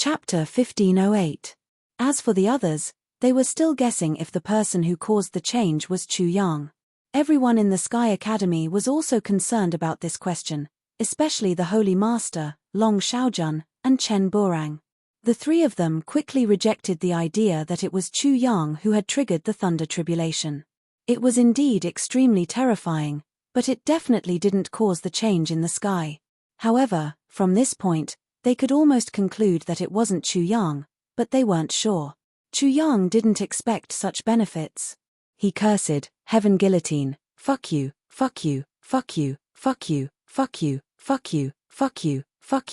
Chapter 1508. As for the others, they were still guessing if the person who caused the change was Chu Yang. Everyone in the Sky Academy was also concerned about this question, especially the Holy Master, Long Xiaojun, and Chen Borang. The three of them quickly rejected the idea that it was Chu Yang who had triggered the thunder tribulation. It was indeed extremely terrifying, but it definitely didn't cause the change in the sky. However, from this point, they could almost conclude that it wasn't Chu Yang, but they weren't sure. Chu Yang didn't expect such benefits. He cursed, "Heaven guillotine, fuck you, fuck you, fuck you, fuck you, fuck you, fuck you, fuck you, fuck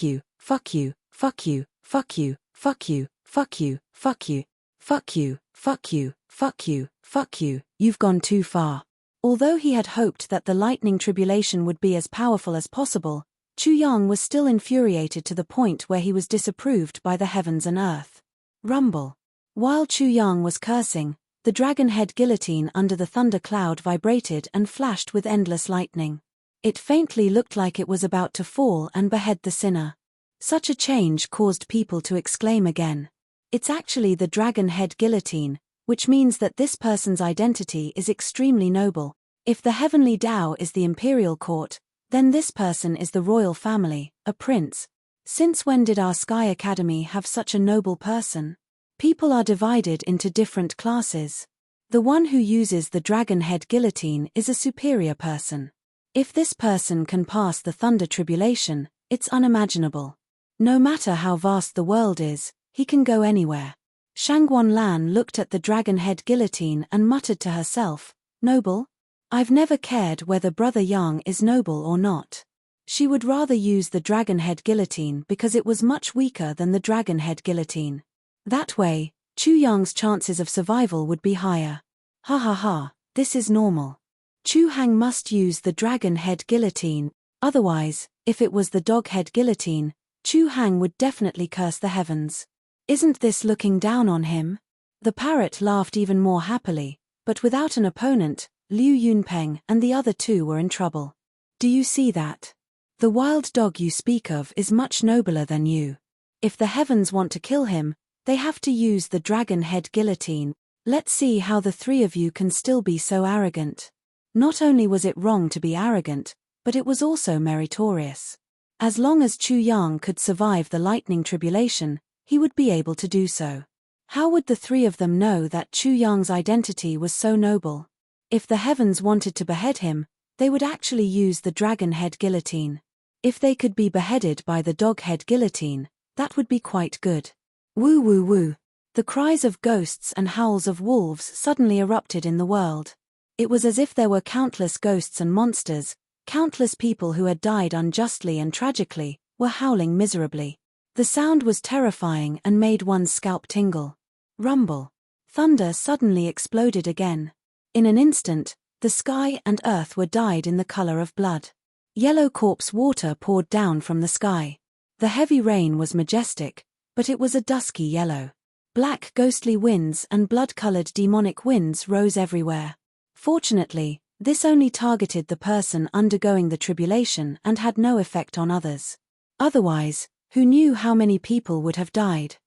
you, fuck you, fuck you, fuck you, fuck you, fuck you, fuck you, fuck you, fuck you, fuck you, fuck you, you've gone too far." Although he had hoped that the lightning tribulation would be as powerful as possible, Chu Yang was still infuriated to the point where he was disapproved by the heavens and earth. Rumble. While Chu Yang was cursing, the dragon-head guillotine under the thunder cloud vibrated and flashed with endless lightning. It faintly looked like it was about to fall and behead the sinner. Such a change caused people to exclaim again. It's actually the dragon-head guillotine, which means that this person's identity is extremely noble. If the heavenly Tao is the imperial court, then this person is the royal family, a prince. Since when did our Sky Academy have such a noble person? People are divided into different classes. The one who uses the dragon-head guillotine is a superior person. If this person can pass the thunder tribulation, it's unimaginable. No matter how vast the world is, he can go anywhere. Shangguan Lan looked at the dragon-head guillotine and muttered to herself, "Noble? I've never cared whether Brother Yang is noble or not." She would rather use the dragon-head guillotine because it was much weaker than the dragon-head guillotine. That way, Chu Yang's chances of survival would be higher. Ha ha ha, this is normal. Chu Hang must use the dragon-head guillotine, otherwise, if it was the dog-head guillotine, Chu Hang would definitely curse the heavens. Isn't this looking down on him? The parrot laughed even more happily, but without an opponent, Liu Yunpeng and the other two were in trouble. Do you see that? The wild dog you speak of is much nobler than you. If the heavens want to kill him, they have to use the dragon-head guillotine. Let's see how the three of you can still be so arrogant. Not only was it wrong to be arrogant, but it was also meritorious. As long as Chu Yang could survive the lightning tribulation, he would be able to do so. How would the three of them know that Chu Yang's identity was so noble? If the heavens wanted to behead him, they would actually use the dragon-head guillotine. If they could be beheaded by the dog-head guillotine, that would be quite good. Woo woo woo. The cries of ghosts and howls of wolves suddenly erupted in the world. It was as if there were countless ghosts and monsters, countless people who had died unjustly and tragically, were howling miserably. The sound was terrifying and made one's scalp tingle. Rumble. Thunder suddenly exploded again. In an instant, the sky and earth were dyed in the color of blood. Yellow corpse water poured down from the sky. The heavy rain was majestic, but it was a dusky yellow. Black ghostly winds and blood-colored demonic winds rose everywhere. Fortunately, this only targeted the person undergoing the tribulation and had no effect on others. Otherwise, who knew how many people would have died?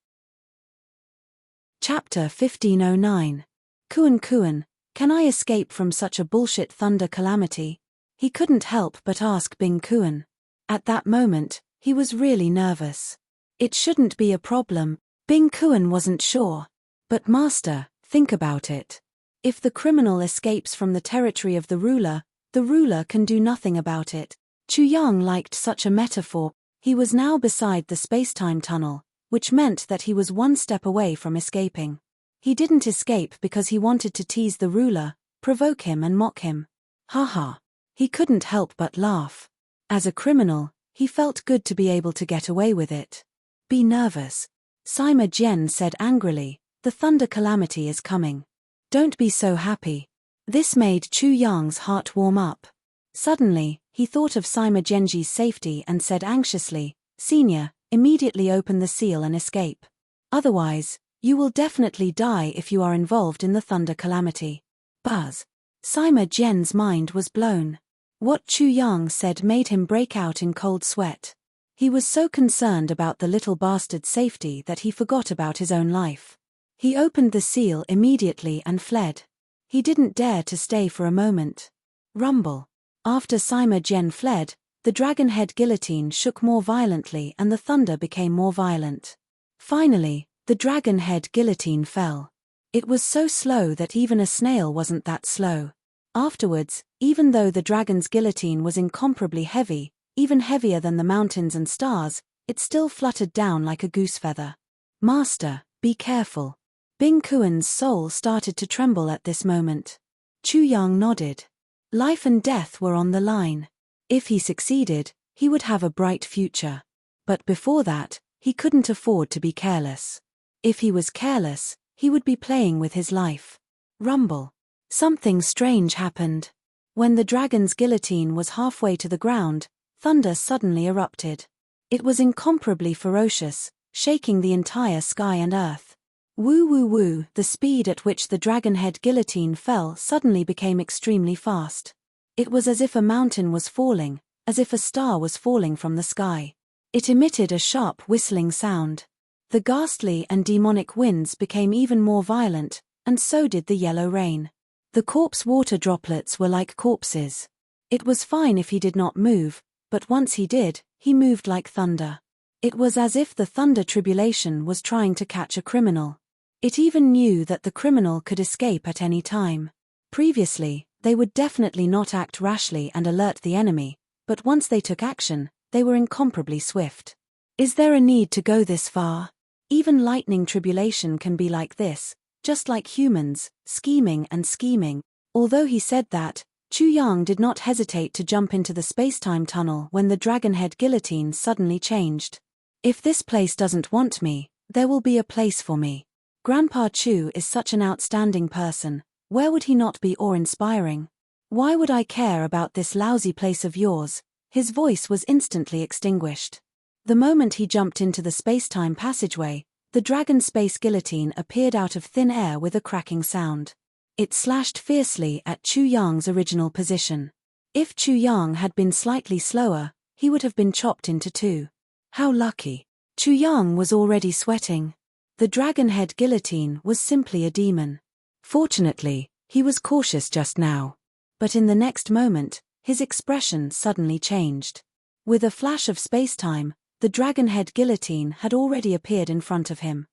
Chapter 1509. Kuan Kuan, can I escape from such a bullshit thunder calamity? He couldn't help but ask Bing Kuan. At that moment, he was really nervous. It shouldn't be a problem. Bing Kuan wasn't sure. But master, think about it. If the criminal escapes from the territory of the ruler can do nothing about it. Chu Yang liked such a metaphor. He was now beside the space-time tunnel, which meant that he was one step away from escaping. He didn't escape because he wanted to tease the ruler, provoke him and mock him. Haha. He couldn't help but laugh. As a criminal, he felt good to be able to get away with it. Be nervous. Sima Jian said angrily, the thunder calamity is coming. Don't be so happy. This made Chu Yang's heart warm up. Suddenly, he thought of Sima Genji's safety and said anxiously, Senior, immediately open the seal and escape. Otherwise, you will definitely die if you are involved in the thunder calamity. Buzz. Sima Jian's mind was blown. What Chu Yang said made him break out in cold sweat. He was so concerned about the little bastard's safety that he forgot about his own life. He opened the seal immediately and fled. He didn't dare to stay for a moment. Rumble. After Sima Jian fled, the dragon-head guillotine shook more violently and the thunder became more violent. Finally, the dragon-head guillotine fell. It was so slow that even a snail wasn't that slow. Afterwards, even though the dragon's guillotine was incomparably heavy, even heavier than the mountains and stars, it still fluttered down like a goose feather. Master, be careful. Bing Kuan's soul started to tremble at this moment. Chu Yang nodded. Life and death were on the line. If he succeeded, he would have a bright future. But before that, he couldn't afford to be careless. If he was careless, he would be playing with his life. Rumble. Something strange happened. When the dragon's guillotine was halfway to the ground, thunder suddenly erupted. It was incomparably ferocious, shaking the entire sky and earth. Woo woo woo, the speed at which the dragon-head guillotine fell suddenly became extremely fast. It was as if a mountain was falling, as if a star was falling from the sky. It emitted a sharp whistling sound. The ghastly and demonic winds became even more violent, and so did the yellow rain. The corpse water droplets were like corpses. It was fine if he did not move, but once he did, he moved like thunder. It was as if the thunder tribulation was trying to catch a criminal. It even knew that the criminal could escape at any time. Previously, they would definitely not act rashly and alert the enemy, but once they took action, they were incomparably swift. Is there a need to go this far? Even lightning tribulation can be like this, just like humans, scheming and scheming. Although he said that, Chu Yang did not hesitate to jump into the space-time tunnel when the dragon-head guillotine suddenly changed. If this place doesn't want me, there will be a place for me. Grandpa Chu is such an outstanding person, where would he not be awe-inspiring? Why would I care about this lousy place of yours? His voice was instantly extinguished. The moment he jumped into the space-time passageway, the dragon space guillotine appeared out of thin air with a cracking sound. It slashed fiercely at Chu Yang's original position. If Chu Yang had been slightly slower, he would have been chopped into two. How lucky. Chu Yang was already sweating. The dragon-head guillotine was simply a demon. Fortunately, he was cautious just now. But in the next moment, his expression suddenly changed. With a flash of space-time, the dragon-head guillotine had already appeared in front of him.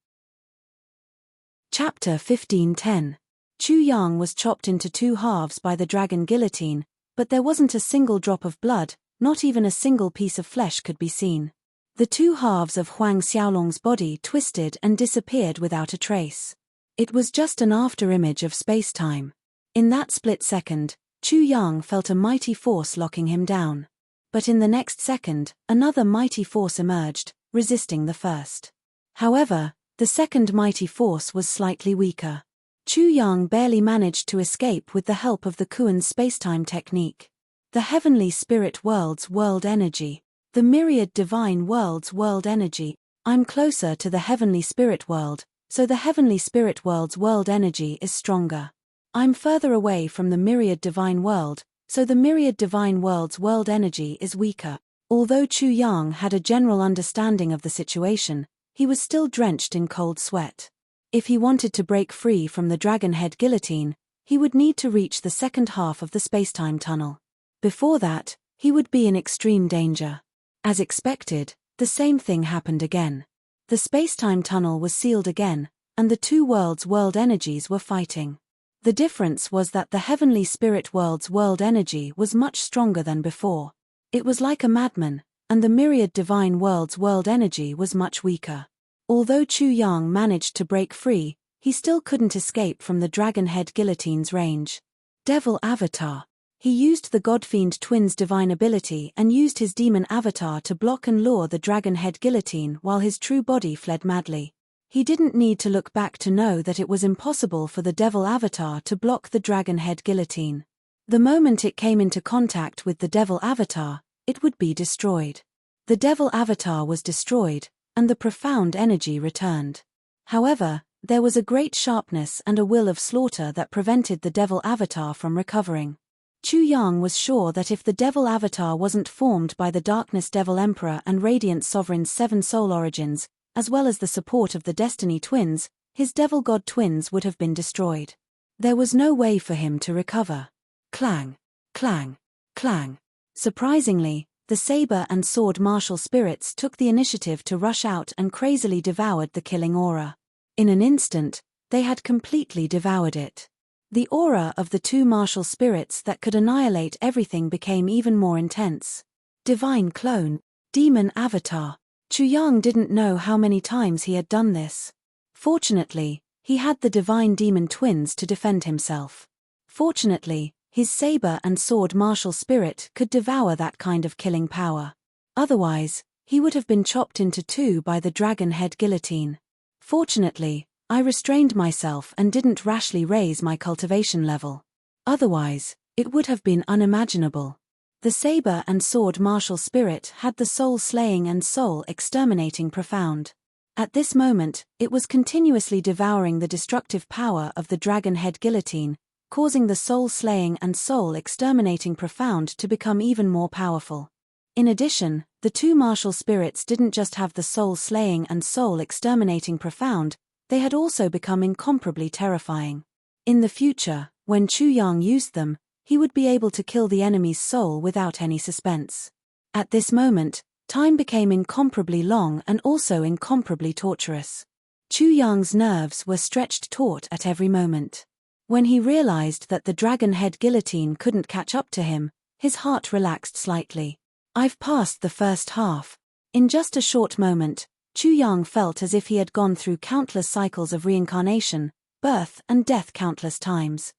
Chapter 15:10. Chu Yang was chopped into two halves by the dragon guillotine, but there wasn't a single drop of blood, not even a single piece of flesh could be seen. The two halves of Huang Xiaolong's body twisted and disappeared without a trace. It was just an after-image of space-time. In that split second, Chu Yang felt a mighty force locking him down. But in the next second, another mighty force emerged, resisting the first. However, the second mighty force was slightly weaker. Chu Yang barely managed to escape with the help of the Kuan's space-time technique. The heavenly spirit world's world energy. The myriad divine world's world energy. I'm closer to the heavenly spirit world, so the heavenly spirit world's world energy is stronger. I'm further away from the myriad divine world, so the myriad divine world's world energy is weaker. Although Chu Yang had a general understanding of the situation, he was still drenched in cold sweat. If he wanted to break free from the dragon-head guillotine, he would need to reach the second half of the space-time tunnel. Before that, he would be in extreme danger. As expected, the same thing happened again. The space-time tunnel was sealed again, and the two worlds' world energies were fighting. The difference was that the heavenly spirit world's world energy was much stronger than before. It was like a madman, and the myriad divine world's world energy was much weaker. Although Chu Yang managed to break free, he still couldn't escape from the dragon-head guillotine's range. Devil Avatar. He used the Godfiend twins' divine ability and used his demon avatar to block and lure the dragon-head guillotine while his true body fled madly. He didn't need to look back to know that it was impossible for the devil avatar to block the dragon-head guillotine. The moment it came into contact with the devil avatar, it would be destroyed. The devil avatar was destroyed, and the profound energy returned. However, there was a great sharpness and a will of slaughter that prevented the devil avatar from recovering. Chu Yang was sure that if the Devil Avatar wasn't formed by the Darkness Devil Emperor and Radiant Sovereign's 7 soul origins, as well as the support of the Destiny Twins, his Devil God twins would have been destroyed. There was no way for him to recover. Clang, clang, clang. Surprisingly, the saber and sword martial spirits took the initiative to rush out and crazily devoured the killing aura. In an instant, they had completely devoured it. The aura of the 2 martial spirits that could annihilate everything became even more intense. Divine clone, demon avatar. Chu Yang didn't know how many times he had done this. Fortunately, he had the divine demon twins to defend himself. Fortunately, his saber and sword martial spirit could devour that kind of killing power. Otherwise, he would have been chopped into 2 by the dragon head guillotine. Fortunately, I restrained myself and didn't rashly raise my cultivation level. Otherwise, it would have been unimaginable. The saber and sword martial spirit had the soul-slaying and soul-exterminating profound. At this moment, it was continuously devouring the destructive power of the dragon head guillotine, causing the soul-slaying and soul-exterminating profound to become even more powerful. In addition, the 2 martial spirits didn't just have the soul-slaying and soul-exterminating profound, they had also become incomparably terrifying. In the future, when Chu Yang used them, he would be able to kill the enemy's soul without any suspense. At this moment, time became incomparably long and also incomparably torturous. Chu Yang's nerves were stretched taut at every moment. When he realized that the dragon head guillotine couldn't catch up to him, his heart relaxed slightly. I've passed the first half. In just a short moment, Chu Yang felt as if he had gone through countless cycles of reincarnation, birth and death countless times.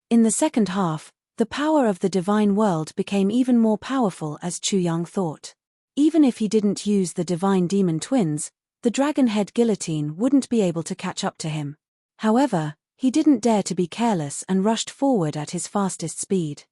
In the second half, the power of the divine world became even more powerful as Chu Yang thought. Even if he didn't use the divine demon twins, the dragon head guillotine wouldn't be able to catch up to him. However, he didn't dare to be careless and rushed forward at his fastest speed.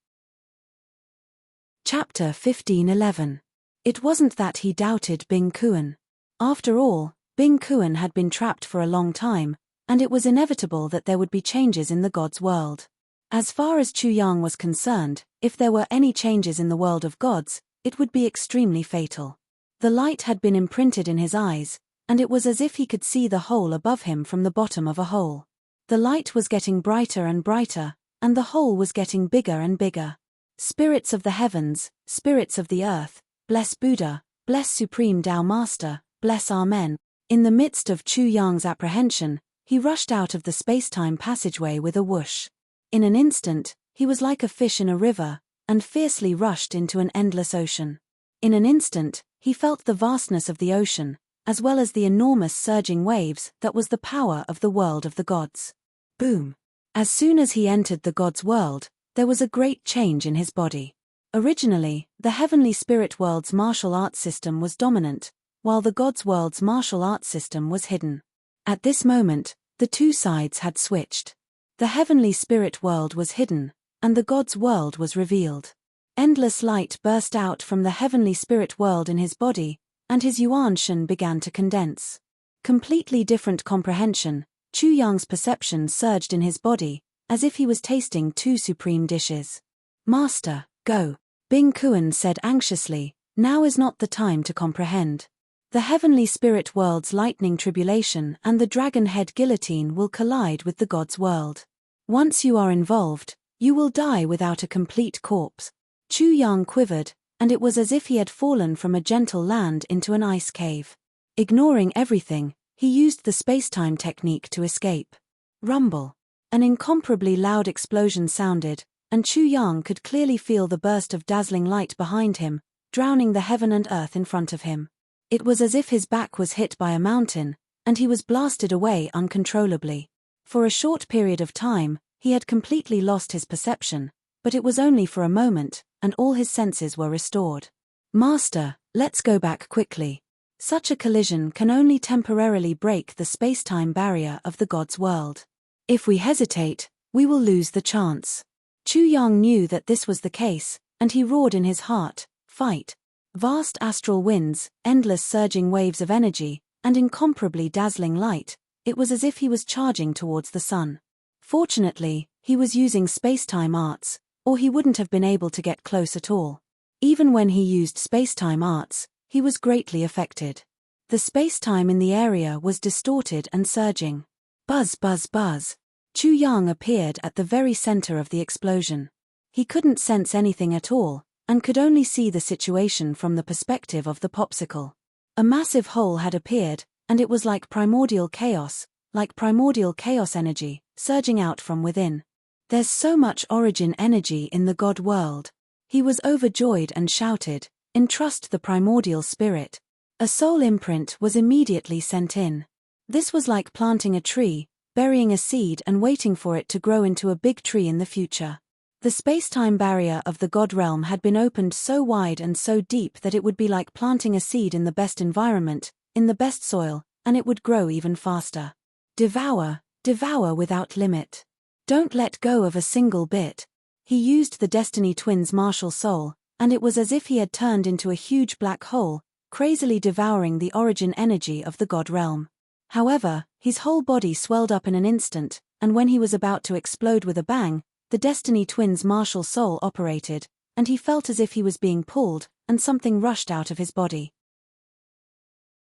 Chapter 15:11. It wasn't that he doubted Bing Kuan. After all, Bing Kuan had been trapped for a long time, and it was inevitable that there would be changes in the gods' world. As far as Chu Yang was concerned, if there were any changes in the world of gods, it would be extremely fatal. The light had been imprinted in his eyes, and it was as if he could see the hole above him from the bottom of a hole. The light was getting brighter and brighter, and the hole was getting bigger and bigger. Spirits of the heavens, spirits of the earth, bless Buddha, bless Supreme Tao Master, bless Amen. In the midst of Chu Yang's apprehension, he rushed out of the space-time passageway with a whoosh. In an instant, he was like a fish in a river, and fiercely rushed into an endless ocean. In an instant, he felt the vastness of the ocean, as well as the enormous surging waves that was the power of the world of the gods. Boom! As soon as he entered the gods' world, there was a great change in his body. Originally, the heavenly spirit world's martial arts system was dominant, while the gods' world's martial arts system was hidden. At this moment, the 2 sides had switched. The heavenly spirit world was hidden, and the gods' world was revealed. Endless light burst out from the heavenly spirit world in his body, and his yuan shen began to condense. Completely different comprehension, Chu Yang's perception surged in his body, as if he was tasting 2 supreme dishes. Master, go. Bing Kuan said anxiously, now is not the time to comprehend. The heavenly spirit world's lightning tribulation and the dragon head guillotine will collide with the gods' world. Once you are involved, you will die without a complete corpse. Chu Yang quivered, and it was as if he had fallen from a gentle land into an ice cave. Ignoring everything, he used the space-time technique to escape. Rumble. An incomparably loud explosion sounded, and Chu Yang could clearly feel the burst of dazzling light behind him, drowning the heaven and earth in front of him. It was as if his back was hit by a mountain, and he was blasted away uncontrollably. For a short period of time, he had completely lost his perception, but it was only for a moment, and all his senses were restored. Master, let's go back quickly. Such a collision can only temporarily break the space-time barrier of the gods' world. If we hesitate, we will lose the chance. Chu Yang knew that this was the case, and he roared in his heart, fight. Vast astral winds, endless surging waves of energy, and incomparably dazzling light, it was as if he was charging towards the sun. Fortunately, he was using space-time arts, or he wouldn't have been able to get close at all. Even when he used space-time arts, he was greatly affected. The space-time in the area was distorted and surging. Buzz, buzz, buzz. Chu Yang appeared at the very center of the explosion. He couldn't sense anything at all, and could only see the situation from the perspective of the popsicle. A massive hole had appeared, and it was like primordial chaos energy, surging out from within. There's so much origin energy in the God world. He was overjoyed and shouted, "Entrust the primordial spirit." A soul imprint was immediately sent in. This was like planting a tree, burying a seed and waiting for it to grow into a big tree in the future. The space-time barrier of the God realm had been opened so wide and so deep that it would be like planting a seed in the best environment, in the best soil, and it would grow even faster. Devour, devour without limit. Don't let go of a single bit. He used the Destiny Twins' martial soul, and it was as if he had turned into a huge black hole, crazily devouring the origin energy of the God realm. However, his whole body swelled up in an instant, and when he was about to explode with a bang, the Destiny Twins' martial soul operated, and he felt as if he was being pulled, and something rushed out of his body.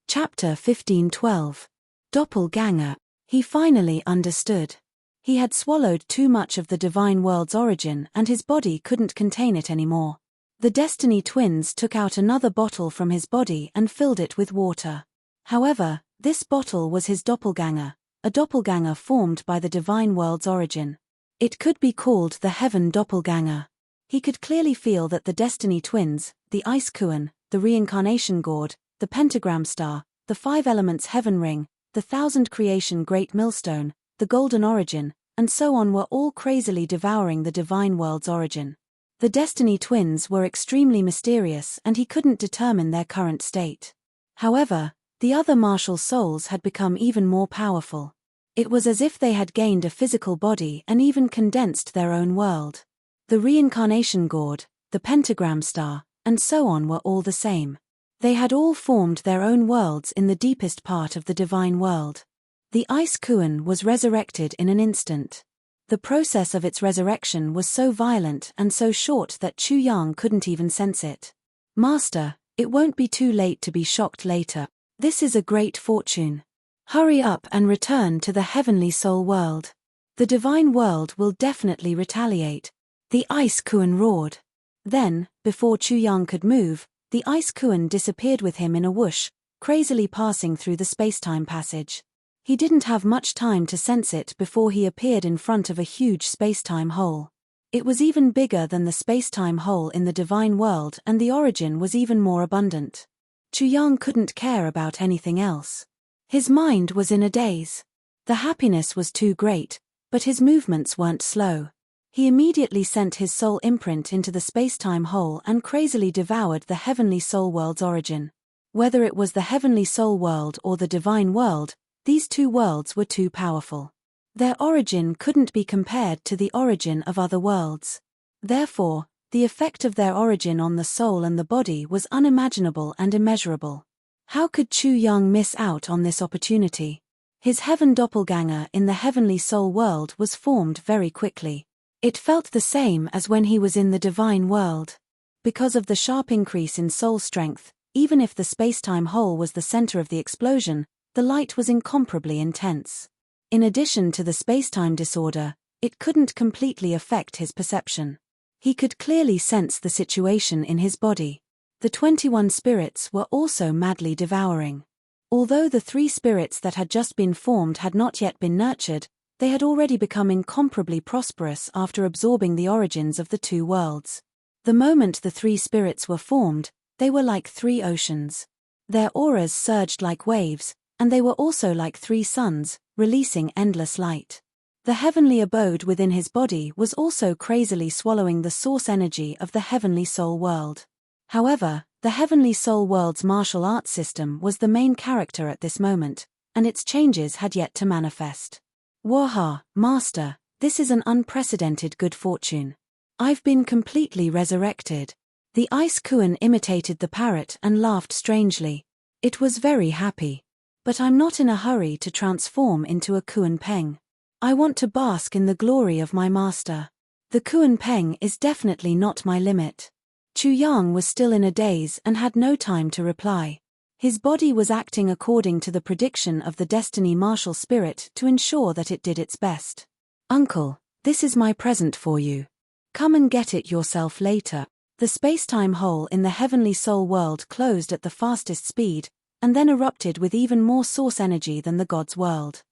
Chapter 15:12. Doppelganger. He finally understood. He had swallowed too much of the divine world's origin and his body couldn't contain it anymore. The Destiny Twins took out another bottle from his body and filled it with water. However, this bottle was his doppelganger, a doppelganger formed by the divine world's origin. It could be called the Heaven Doppelganger. He could clearly feel that the Destiny Twins, the Ice Kuan, the Reincarnation Gourd, the Pentagram Star, the Five Elements Heaven Ring, the Thousand Creation Great Millstone, the Golden Origin, and so on were all crazily devouring the divine world's origin. The Destiny Twins were extremely mysterious and he couldn't determine their current state. However, the other martial souls had become even more powerful. It was as if they had gained a physical body and even condensed their own world. The Reincarnation Gourd, the Pentagram Star, and so on were all the same. They had all formed their own worlds in the deepest part of the divine world. The Ice Kuan was resurrected in an instant. The process of its resurrection was so violent and so short that Chu Yang couldn't even sense it. "Master, it won't be too late to be shocked later. This is a great fortune. Hurry up and return to the heavenly soul world. The divine world will definitely retaliate," the Ice Kuan roared. Then, before Chu Yang could move, the Ice Kuan disappeared with him in a whoosh, crazily passing through the space-time passage. He didn't have much time to sense it before he appeared in front of a huge space-time hole. It was even bigger than the space-time hole in the divine world and the origin was even more abundant. Chu Yang couldn't care about anything else. His mind was in a daze. The happiness was too great, but his movements weren't slow. He immediately sent his soul imprint into the space-time hole and crazily devoured the heavenly soul world's origin. Whether it was the heavenly soul world or the divine world, these two worlds were too powerful. Their origin couldn't be compared to the origin of other worlds. Therefore, the effect of their origin on the soul and the body was unimaginable and immeasurable. How could Chu Yang miss out on this opportunity? His heaven doppelganger in the heavenly soul world was formed very quickly. It felt the same as when he was in the divine world. Because of the sharp increase in soul strength, even if the space-time hole was the center of the explosion, the light was incomparably intense. In addition to the space-time disorder, it couldn't completely affect his perception. He could clearly sense the situation in his body. The 21 spirits were also madly devouring. Although the 3 spirits that had just been formed had not yet been nurtured, they had already become incomparably prosperous after absorbing the origins of the 2 worlds. The moment the 3 spirits were formed, they were like 3 oceans. Their auras surged like waves, and they were also like 3 suns, releasing endless light. The heavenly abode within his body was also crazily swallowing the source energy of the heavenly soul world. However, the heavenly soul world's martial arts system was the main character at this moment, and its changes had yet to manifest. "Waha, Master, this is an unprecedented good fortune. I've been completely resurrected." The Ice Kuan imitated the parrot and laughed strangely. It was very happy. "But I'm not in a hurry to transform into a Kuan Peng. I want to bask in the glory of my master." The Kuan Peng is definitely not my limit. Chu Yang was still in a daze and had no time to reply. His body was acting according to the prediction of the Destiny Martial Spirit to ensure that it did its best. Uncle, this is my present for you. Come and get it yourself later. The space-time hole in the heavenly soul world closed at the fastest speed, and then erupted with even more source energy than the god's world.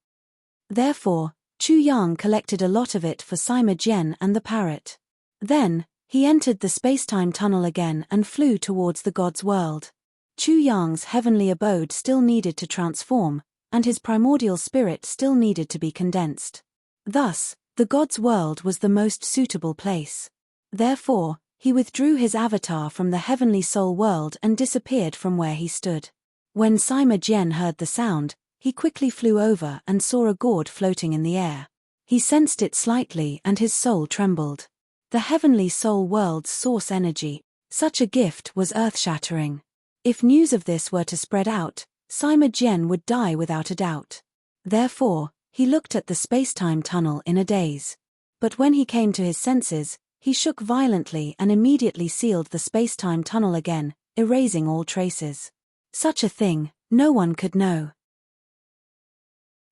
Therefore, Chu Yang collected a lot of it for Sima Jian and the parrot. Then, he entered the space-time tunnel again and flew towards the god's world. Chu Yang's heavenly abode still needed to transform, and his primordial spirit still needed to be condensed. Thus, the god's world was the most suitable place. Therefore, he withdrew his avatar from the heavenly soul world and disappeared from where he stood. When Sima Jian heard the sound, he quickly flew over and saw a gourd floating in the air. He sensed it slightly and his soul trembled. The heavenly soul world's source energy. Such a gift was earth-shattering. If news of this were to spread out, Sima Jian would die without a doubt. Therefore, he looked at the space-time tunnel in a daze. But when he came to his senses, he shook violently and immediately sealed the space-time tunnel again, erasing all traces. Such a thing, no one could know.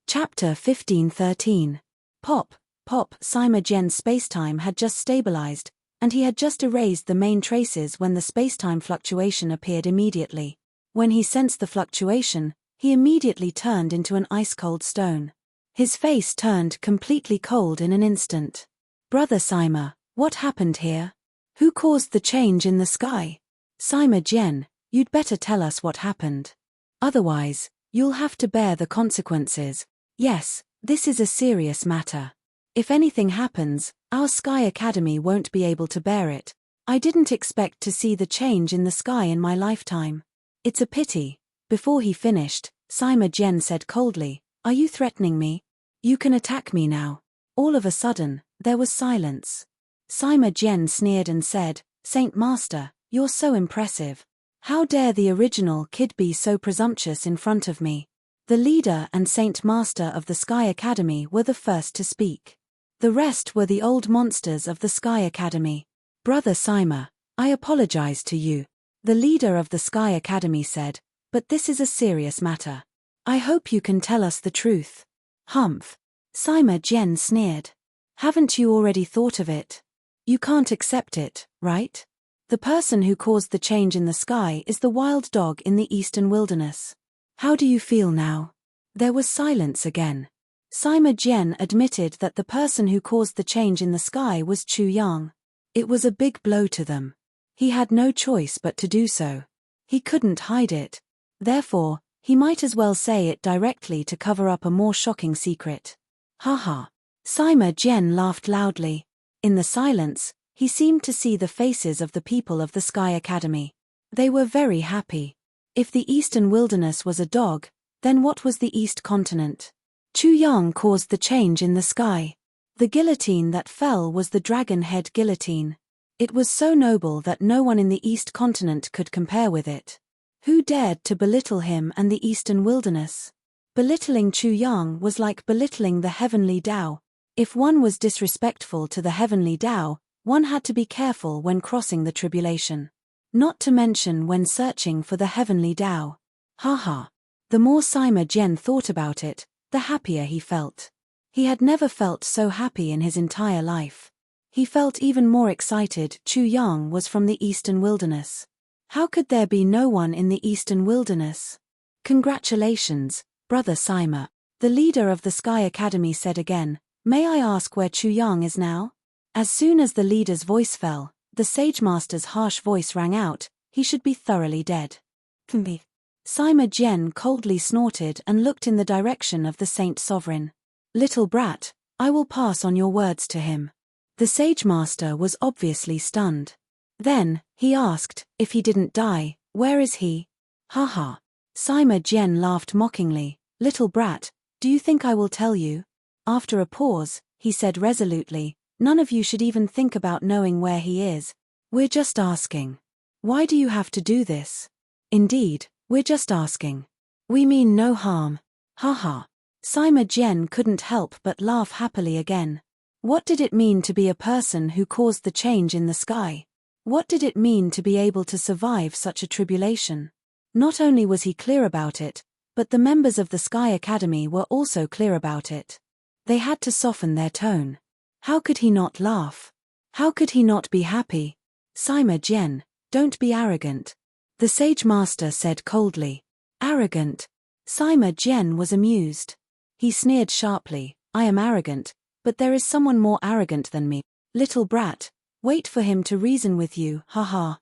Chapter 15:13. Pop, Sima Jian's space-time had just stabilized, and he had just erased the main traces when the space-time fluctuation appeared immediately. When he sensed the fluctuation, he immediately turned into an ice-cold stone. His face turned completely cold in an instant. Brother Sima, what happened here? Who caused the change in the sky? Sima Jian, you'd better tell us what happened. Otherwise, you'll have to bear the consequences. Yes, this is a serious matter. If anything happens, our Sky Academy won't be able to bear it. I didn't expect to see the change in the sky in my lifetime. It's a pity. Before he finished, Sima Jian said coldly, "Are you threatening me? You can attack me now." All of a sudden, there was silence. Sima Jian sneered and said, "Saint Master, you're so impressive. How dare the original kid be so presumptuous in front of me?" The leader and Saint Master of the Sky Academy were the first to speak. The rest were the old monsters of the Sky Academy. "Brother Sima, I apologize to you," the leader of the Sky Academy said, "but this is a serious matter. I hope you can tell us the truth." "Humph." Sima Jian sneered. "Haven't you already thought of it? You can't accept it, right? The person who caused the change in the sky is the wild dog in the eastern wilderness. How do you feel now?" There was silence again. Sima Jian admitted that the person who caused the change in the sky was Chu Yang. It was a big blow to them. He had no choice but to do so. He couldn't hide it. Therefore, he might as well say it directly to cover up a more shocking secret. "Haha." Sima Jian laughed loudly. In the silence, he seemed to see the faces of the people of the Sky Academy. They were very happy. If the eastern wilderness was a dog, then what was the East continent? Chu Yang caused the change in the sky. The guillotine that fell was the dragon head guillotine. It was so noble that no one in the East continent could compare with it. Who dared to belittle him and the eastern wilderness? Belittling Chu Yang was like belittling the heavenly Tao. If one was disrespectful to the heavenly Tao, one had to be careful when crossing the tribulation. Not to mention when searching for the heavenly Tao. Haha. The more Sima Jian thought about it, the happier he felt. He had never felt so happy in his entire life. He felt even more excited. Chu Yang was from the eastern wilderness. How could there be no one in the eastern wilderness? "Congratulations, Brother Sima," the leader of the Sky Academy said again. "May I ask where Chu Yang is now?" As soon as the leader's voice fell, the Sage Master's harsh voice rang out, "He should be thoroughly dead." Sima Jian coldly snorted and looked in the direction of the Saint Sovereign. "Little brat, I will pass on your words to him." The Sage Master was obviously stunned. Then, he asked, "If he didn't die, where is he?" "Haha." Sima Jian laughed mockingly. "Little brat, do you think I will tell you?" After a pause, he said resolutely, "None of you should even think about knowing where he is. We're just asking. Why do you have to do this? Indeed, we're just asking. We mean no harm." Haha. Sima Jian couldn't help but laugh happily again. What did it mean to be a person who caused the change in the sky? What did it mean to be able to survive such a tribulation? Not only was he clear about it, but the members of the Sky Academy were also clear about it. They had to soften their tone. How could he not laugh? How could he not be happy? Sima Jian, don't be arrogant. The sage master said coldly. Arrogant? Sima Jian was amused. He sneered sharply. I am arrogant, but there is someone more arrogant than me. Little brat, wait for him to reason with you, haha.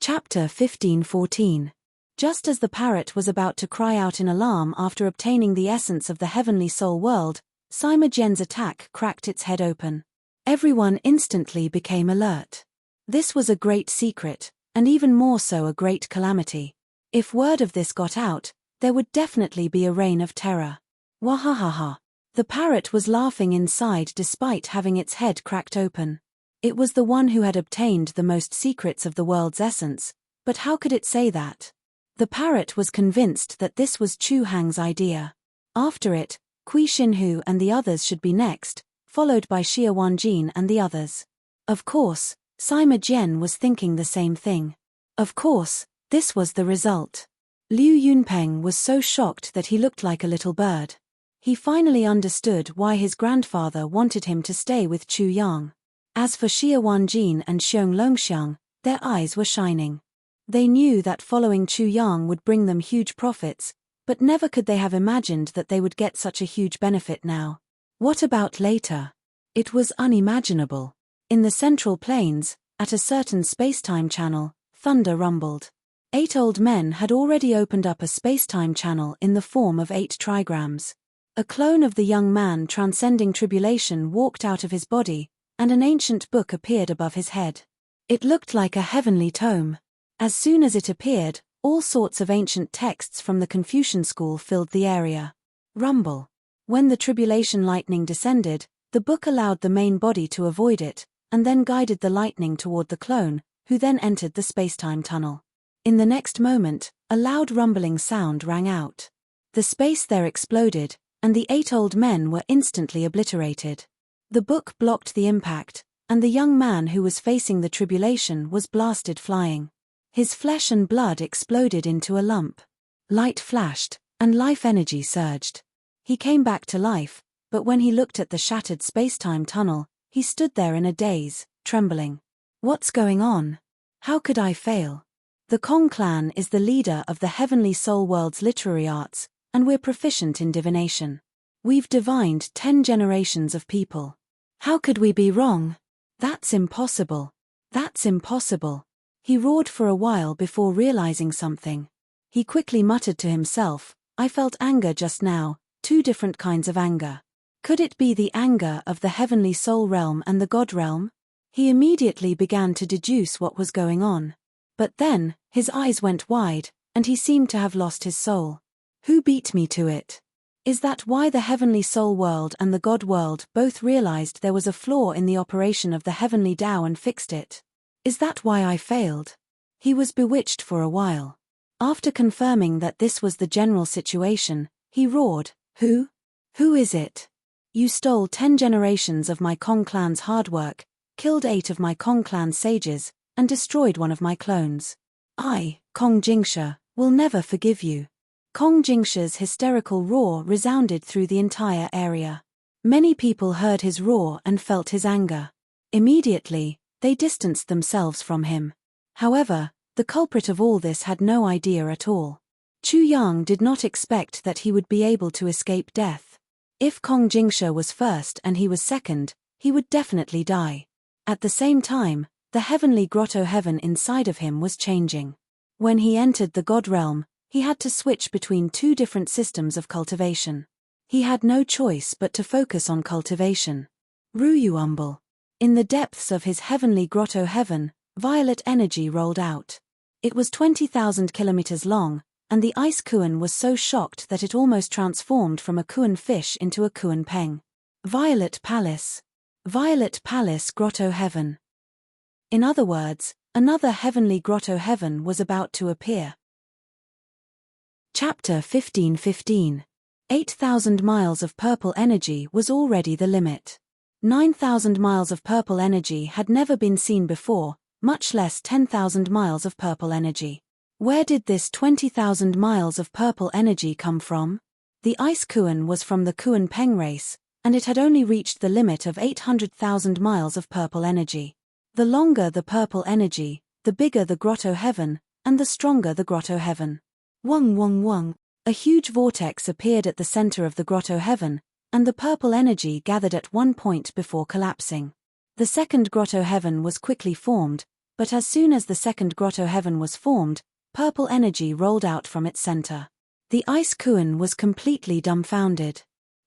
Chapter 15:14. Just as the parrot was about to cry out in alarm after obtaining the essence of the heavenly soul world, Sima Jian's attack cracked its head open. Everyone instantly became alert. This was a great secret, and even more so a great calamity. If word of this got out, there would definitely be a reign of terror. Wahahaha. The parrot was laughing inside despite having its head cracked open. It was the one who had obtained the most secrets of the world's essence, but how could it say that? The parrot was convinced that this was Chu Hang's idea. After it, Kui Xinhu and the others should be next, followed by Xia Wanjin and the others. Of course, Sima Jian was thinking the same thing. Of course, this was the result. Liu Yunpeng was so shocked that he looked like a little bird. He finally understood why his grandfather wanted him to stay with Chu Yang. As for Xia Wanjin and Xiong Longxiang, their eyes were shining. They knew that following Chu Yang would bring them huge profits, but never could they have imagined that they would get such a huge benefit now. What about later? It was unimaginable. In the Central Plains, at a certain space-time channel, thunder rumbled. 8 old men had already opened up a space-time channel in the form of 8 trigrams. A clone of the young man transcending tribulation walked out of his body, and an ancient book appeared above his head. It looked like a heavenly tome. As soon as it appeared, all sorts of ancient texts from the Confucian school filled the area. Rumble. When the tribulation lightning descended, the book allowed the main body to avoid it, and then guided the lightning toward the clone, who then entered the spacetime tunnel. In the next moment, a loud rumbling sound rang out. The space there exploded, and the 8 old men were instantly obliterated. The book blocked the impact, and the young man who was facing the tribulation was blasted flying. His flesh and blood exploded into a lump. Light flashed, and life energy surged. He came back to life, but when he looked at the shattered spacetime tunnel, he stood there in a daze, trembling. What's going on? How could I fail? The Kong clan is the leader of the heavenly soul world's literary arts, and we're proficient in divination. We've divined 10 generations of people. How could we be wrong? That's impossible. That's impossible. He roared for a while before realizing something. He quickly muttered to himself, I felt anger just now, 2 different kinds of anger. Could it be the anger of the heavenly soul realm and the God realm? He immediately began to deduce what was going on. But then, his eyes went wide, and he seemed to have lost his soul. Who beat me to it? Is that why the heavenly soul world and the God world both realized there was a flaw in the operation of the heavenly Tao and fixed it? Is that why I failed? He was bewitched for a while. After confirming that this was the general situation, he roared, Who? Who is it? You stole 10 generations of my Kong clan's hard work, killed 8 of my Kong clan sages, and destroyed one of my clones. I, Kong Jingsha, will never forgive you. Kong Jingsha's hysterical roar resounded through the entire area. Many people heard his roar and felt his anger. Immediately, they distanced themselves from him. However, the culprit of all this had no idea at all. Chu Yang did not expect that he would be able to escape death. If Kong Jingsha was first and he was second, he would definitely die. At the same time, the heavenly grotto heaven inside of him was changing. When he entered the God realm, he had to switch between 2 different systems of cultivation. He had no choice but to focus on cultivation. Ruyuumble. In the depths of his heavenly grotto heaven, violet energy rolled out. It was 20,000 kilometers long, and the ice kuan was so shocked that it almost transformed from a kuan fish into a kuan peng. Violet Palace. Violet Palace Grotto Heaven. In other words, another heavenly grotto heaven was about to appear. Chapter 15:15. 8,000 miles of purple energy was already the limit. 9,000 miles of purple energy had never been seen before, much less 10,000 miles of purple energy. Where did this 20,000 miles of purple energy come from? The ice Kuan was from the Kuan Peng race, and it had only reached the limit of 800,000 miles of purple energy. The longer the purple energy, the bigger the grotto heaven, and the stronger the grotto heaven. Wung wung wung. A huge vortex appeared at the center of the grotto heaven, and the purple energy gathered at one point before collapsing. The second grotto heaven was quickly formed, but as soon as the second grotto heaven was formed, purple energy rolled out from its center. The ice Kuan was completely dumbfounded.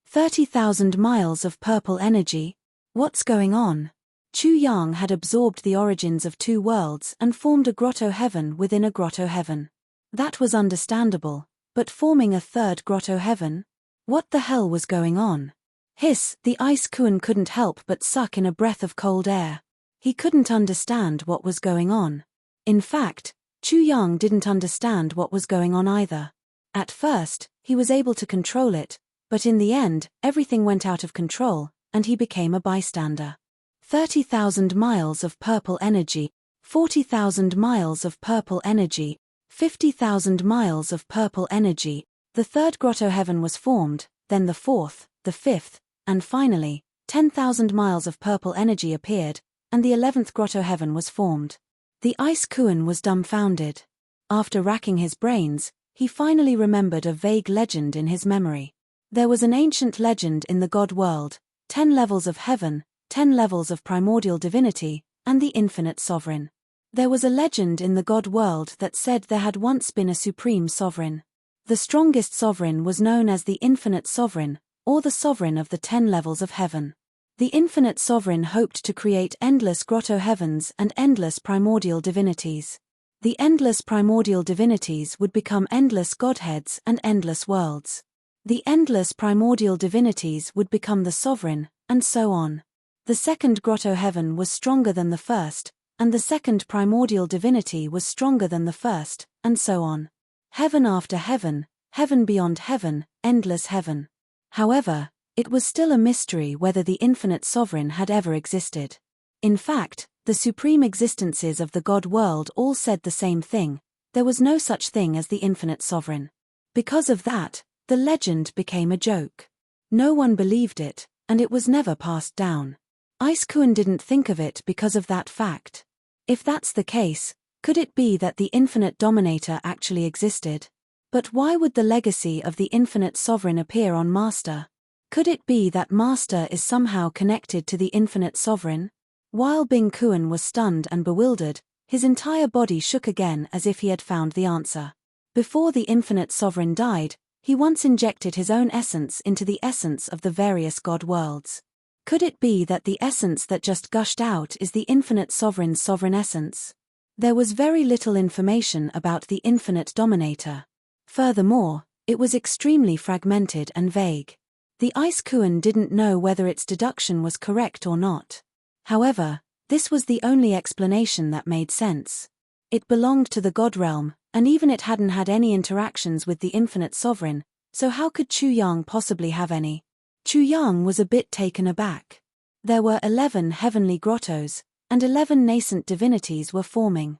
30,000 miles of purple energy? What's going on? Chu Yang had absorbed the origins of two worlds and formed a grotto heaven within a grotto heaven. That was understandable, but forming a third grotto heaven? What the hell was going on? Hiss, the ice Kuan couldn't help but suck in a breath of cold air. He couldn't understand what was going on. In fact, Chu Yang didn't understand what was going on either. At first, he was able to control it, but in the end, everything went out of control, and he became a bystander. 30,000 miles of purple energy, 40,000 miles of purple energy, 50,000 miles of purple energy. The third grotto heaven was formed, then the fourth, the fifth, and finally, 10,000 miles of purple energy appeared, and the 11th grotto heaven was formed. The ice Kuan was dumbfounded. After racking his brains, he finally remembered a vague legend in his memory. There was an ancient legend in the god world, 10 levels of heaven, 10 levels of primordial divinity, and the infinite sovereign. There was a legend in the god world that said there had once been a supreme sovereign. The strongest sovereign was known as the infinite sovereign, or the sovereign of the 10 levels of heaven. The infinite sovereign hoped to create endless grotto heavens and endless primordial divinities. The endless primordial divinities would become endless godheads and endless worlds. The endless primordial divinities would become the sovereign, and so on. The second grotto heaven was stronger than the first, and the second primordial divinity was stronger than the first, and so on. Heaven after heaven, heaven beyond heaven, endless heaven. However, it was still a mystery whether the infinite sovereign had ever existed. In fact, the supreme existences of the god world all said the same thing: there was no such thing as the infinite sovereign. Because of that, the legend became a joke. No one believed it, and it was never passed down. Ice Kuan didn't think of it because of that fact. If that's the case, could it be that the infinite dominator actually existed? But why would the legacy of the infinite sovereign appear on Master? Could it be that Master is somehow connected to the infinite sovereign? While Bing Kuan was stunned and bewildered, his entire body shook again as if he had found the answer. Before the infinite sovereign died, he once injected his own essence into the essence of the various god worlds. Could it be that the essence that just gushed out is the infinite sovereign's sovereign essence? There was very little information about the infinite dominator. Furthermore, it was extremely fragmented and vague. The ice Kuan didn't know whether its deduction was correct or not. However, this was the only explanation that made sense. It belonged to the god realm, and even it hadn't had any interactions with the infinite sovereign, so how could Chu Yang possibly have any? Chu Yang was a bit taken aback. There were 11 heavenly grottos, and 11 nascent divinities were forming.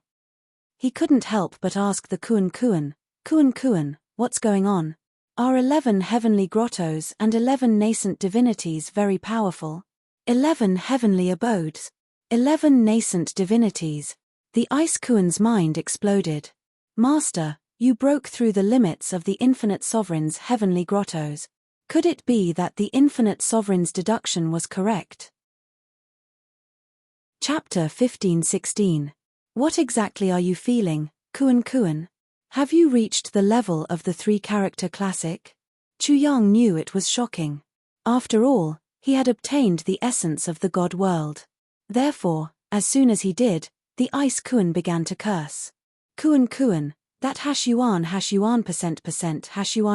He couldn't help but ask the Kuan Kuan, what's going on? Are 11 heavenly grottos and 11 nascent divinities very powerful? 11 heavenly abodes. 11 nascent divinities. The ice Kuan's mind exploded. Master, you broke through the limits of the infinite sovereign's heavenly grottos. Could it be that the infinite sovereign's deduction was correct? Chapter 15-16. What exactly are you feeling, Kuan? Have you reached the level of the 3-character classic? Chu Yang knew it was shocking. After all, he had obtained the essence of the god world. Therefore, as soon as he did, the ice Kuan began to curse. Kuan, that #yuan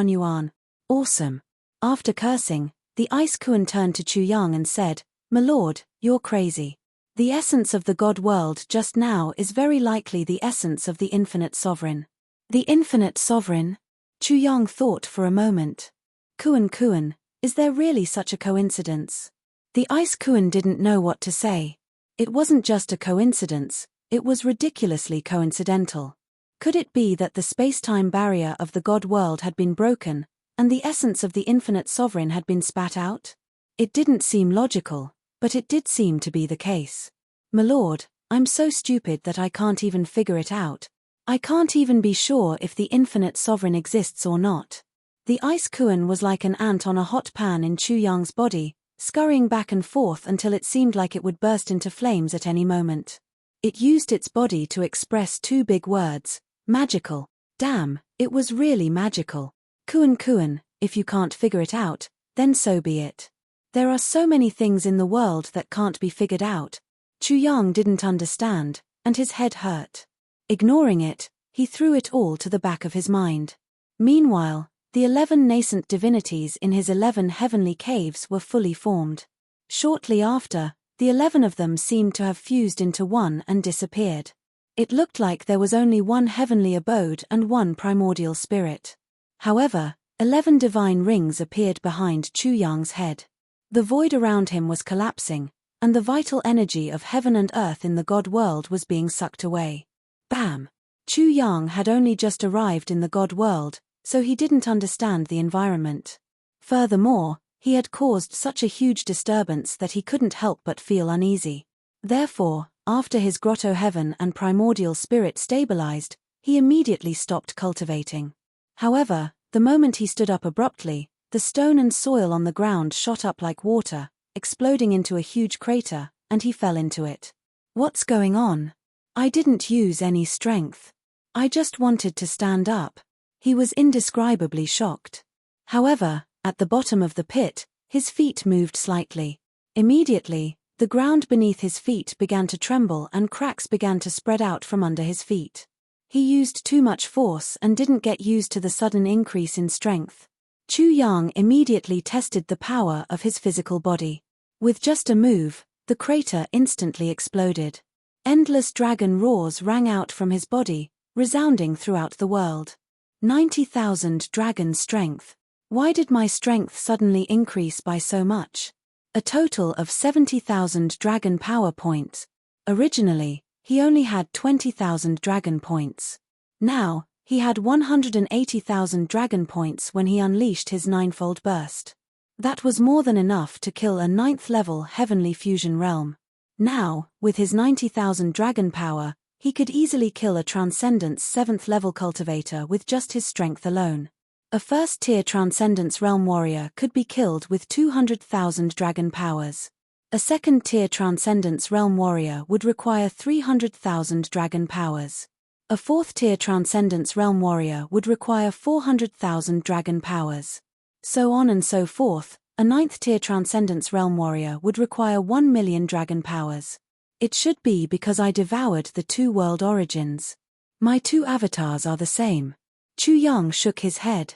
#yuan. Awesome. After cursing, the ice Kuan turned to Chu Yang and said, "My lord, you're crazy. The essence of the god world just now is very likely the essence of the infinite sovereign." The infinite sovereign? Chu Yang thought for a moment. Kuan, is there really such a coincidence? The Ice Kuan didn't know what to say. It wasn't just a coincidence, it was ridiculously coincidental. Could it be that the space-time barrier of the God world had been broken, and the essence of the infinite sovereign had been spat out? It didn't seem logical, but it did seem to be the case. My lord, I'm so stupid that I can't even figure it out. I can't even be sure if the infinite sovereign exists or not. The Ice Kuan was like an ant on a hot pan in Chu Yang's body, scurrying back and forth until it seemed like it would burst into flames at any moment. It used its body to express two big words: magical. Damn, it was really magical. Kuan, if you can't figure it out, then so be it. There are so many things in the world that can't be figured out. Chu Yang didn't understand, and his head hurt. Ignoring it, he threw it all to the back of his mind. Meanwhile, the 11 nascent divinities in his 11 heavenly caves were fully formed. Shortly after, the 11 of them seemed to have fused into one and disappeared. It looked like there was only one heavenly abode and one primordial spirit. However, 11 divine rings appeared behind Chu Yang's head. The void around him was collapsing, and the vital energy of heaven and earth in the God world was being sucked away. Bam! Chu Yang had only just arrived in the God world, so he didn't understand the environment. Furthermore, he had caused such a huge disturbance that he couldn't help but feel uneasy. Therefore, after his grotto heaven and primordial spirit stabilized, he immediately stopped cultivating. However, the moment he stood up abruptly, the stone and soil on the ground shot up like water, exploding into a huge crater, and he fell into it. What's going on? I didn't use any strength. I just wanted to stand up. He was indescribably shocked. However, at the bottom of the pit, his feet moved slightly. Immediately, the ground beneath his feet began to tremble and cracks began to spread out from under his feet. He used too much force and didn't get used to the sudden increase in strength. Chu Yang immediately tested the power of his physical body. With just a move, the crater instantly exploded. Endless dragon roars rang out from his body, resounding throughout the world. 90,000 dragon strength. Why did my strength suddenly increase by so much? A total of 70,000 dragon power points. Originally, he only had 20,000 dragon points. Now, he had 180,000 dragon points when he unleashed his ninefold burst. That was more than enough to kill a 9th-level heavenly fusion realm. Now, with his 90,000 dragon power, he could easily kill a Transcendence 7th-level cultivator with just his strength alone. A first-tier Transcendence realm warrior could be killed with 200,000 dragon powers. A second-tier Transcendence realm warrior would require 300,000 dragon powers. A fourth-tier Transcendence realm warrior would require 400,000 dragon powers. So on and so forth, a 9th-tier Transcendence realm warrior would require 1 million dragon powers. It should be because I devoured the two world origins. My two avatars are the same. Chu Yang shook his head.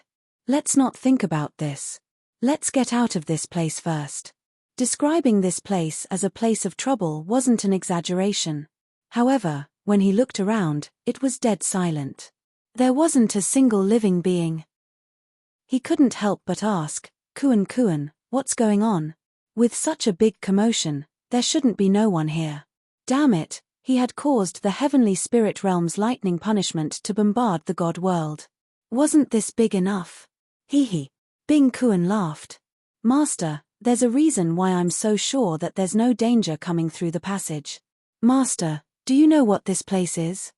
Let's not think about this. Let's get out of this place first. Describing this place as a place of trouble wasn't an exaggeration. However, when he looked around, it was dead silent. There wasn't a single living being. He couldn't help but ask, Kuan, what's going on? With such a big commotion, there shouldn't be no one here. Damn it, he had caused the heavenly spirit realm's lightning punishment to bombard the God world. Wasn't this big enough? Hee. Bing Kuan laughed. Master, there's a reason why I'm so sure that there's no danger coming through the passage. Master, do you know what this place is?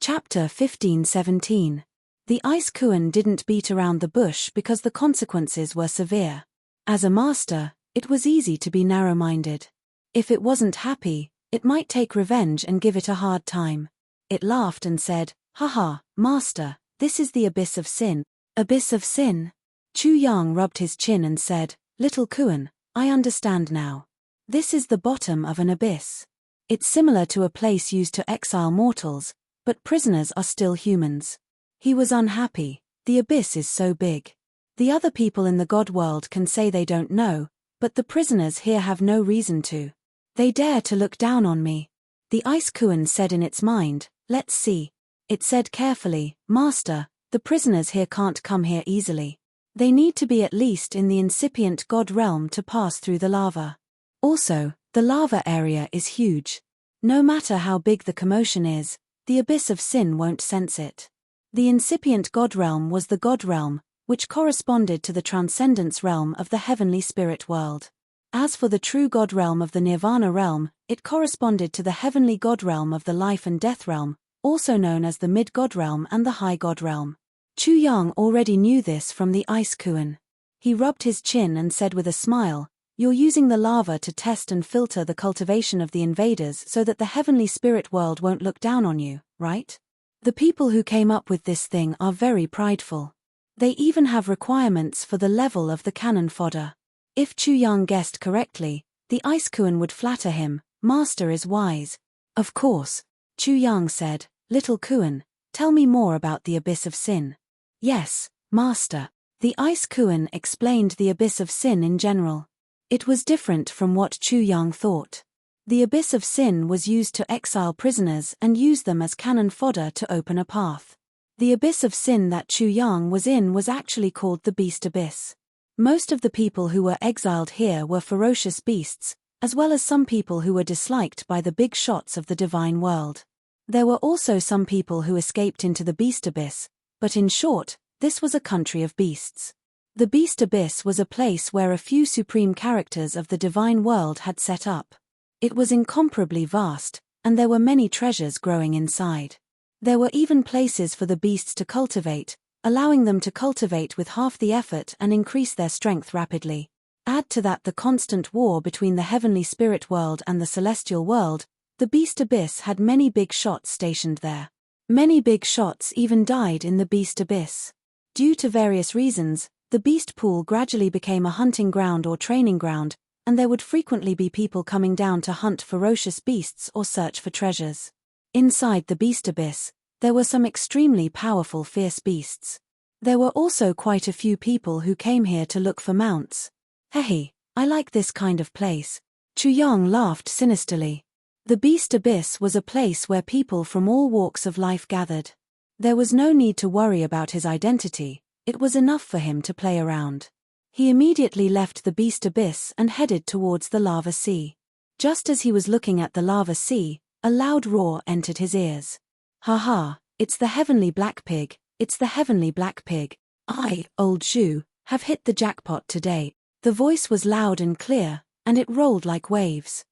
Chapter 15-17. The Ice Kuan didn't beat around the bush because the consequences were severe. As a master, it was easy to be narrow-minded. If it wasn't happy, it might take revenge and give it a hard time. It laughed and said, Haha, master, this is the abyss of sin. Abyss of sin? Chu Yang rubbed his chin and said, Little Kuan, I understand now. This is the bottom of an abyss. It's similar to a place used to exile mortals, but prisoners are still humans. He was unhappy. The abyss is so big. The other people in the God world can say they don't know, but the prisoners here have no reason to. They dare to look down on me. The Ice Kuan said in its mind, Let's see. It said carefully, Master, The prisoners here can't come here easily. They need to be at least in the incipient god realm to pass through the lava. Also, the lava area is huge. No matter how big the commotion is, the abyss of sin won't sense it. The incipient god realm was the god realm, which corresponded to the transcendence realm of the heavenly spirit world. As for the true god realm of the nirvana realm, it corresponded to the heavenly god realm of the life and death realm, also known as the mid-god realm and the high god realm. Chu Yang already knew this from the ice koan. He rubbed his chin and said with a smile, "You're using the lava to test and filter the cultivation of the invaders so that the heavenly spirit world won't look down on you, right? The people who came up with this thing are very prideful. They even have requirements for the level of the cannon fodder." If Chu Yang guessed correctly, the ice koan would flatter him, "Master is wise." "Of course," Chu Yang said, "Little koan, tell me more about the abyss of sin." "Yes, Master." The ice koan explained the abyss of sin in general. It was different from what Chu Yang thought. The abyss of sin was used to exile prisoners and use them as cannon fodder to open a path. The abyss of sin that Chu Yang was in was actually called the Beast Abyss. Most of the people who were exiled here were ferocious beasts, as well as some people who were disliked by the big shots of the divine world. There were also some people who escaped into the Beast Abyss, but in short, this was a country of beasts. The Beast Abyss was a place where a few supreme characters of the divine world had set up. It was incomparably vast, and there were many treasures growing inside. There were even places for the beasts to cultivate, allowing them to cultivate with half the effort and increase their strength rapidly. Add to that the constant war between the heavenly spirit world and the celestial world, the Beast Abyss had many big shots stationed there. Many big shots even died in the Beast Abyss. Due to various reasons, the Beast Pool gradually became a hunting ground or training ground, and there would frequently be people coming down to hunt ferocious beasts or search for treasures. Inside the Beast Abyss, there were some extremely powerful fierce beasts. There were also quite a few people who came here to look for mounts. "Hey, I like this kind of place." Chu Yang laughed sinisterly. The Beast Abyss was a place where people from all walks of life gathered. There was no need to worry about his identity, it was enough for him to play around. He immediately left the Beast Abyss and headed towards the lava sea. Just as he was looking at the lava sea, a loud roar entered his ears. "Ha, it's the heavenly black pig, it's the heavenly black pig. I, old Zhu, have hit the jackpot today." The voice was loud and clear, and it rolled like waves.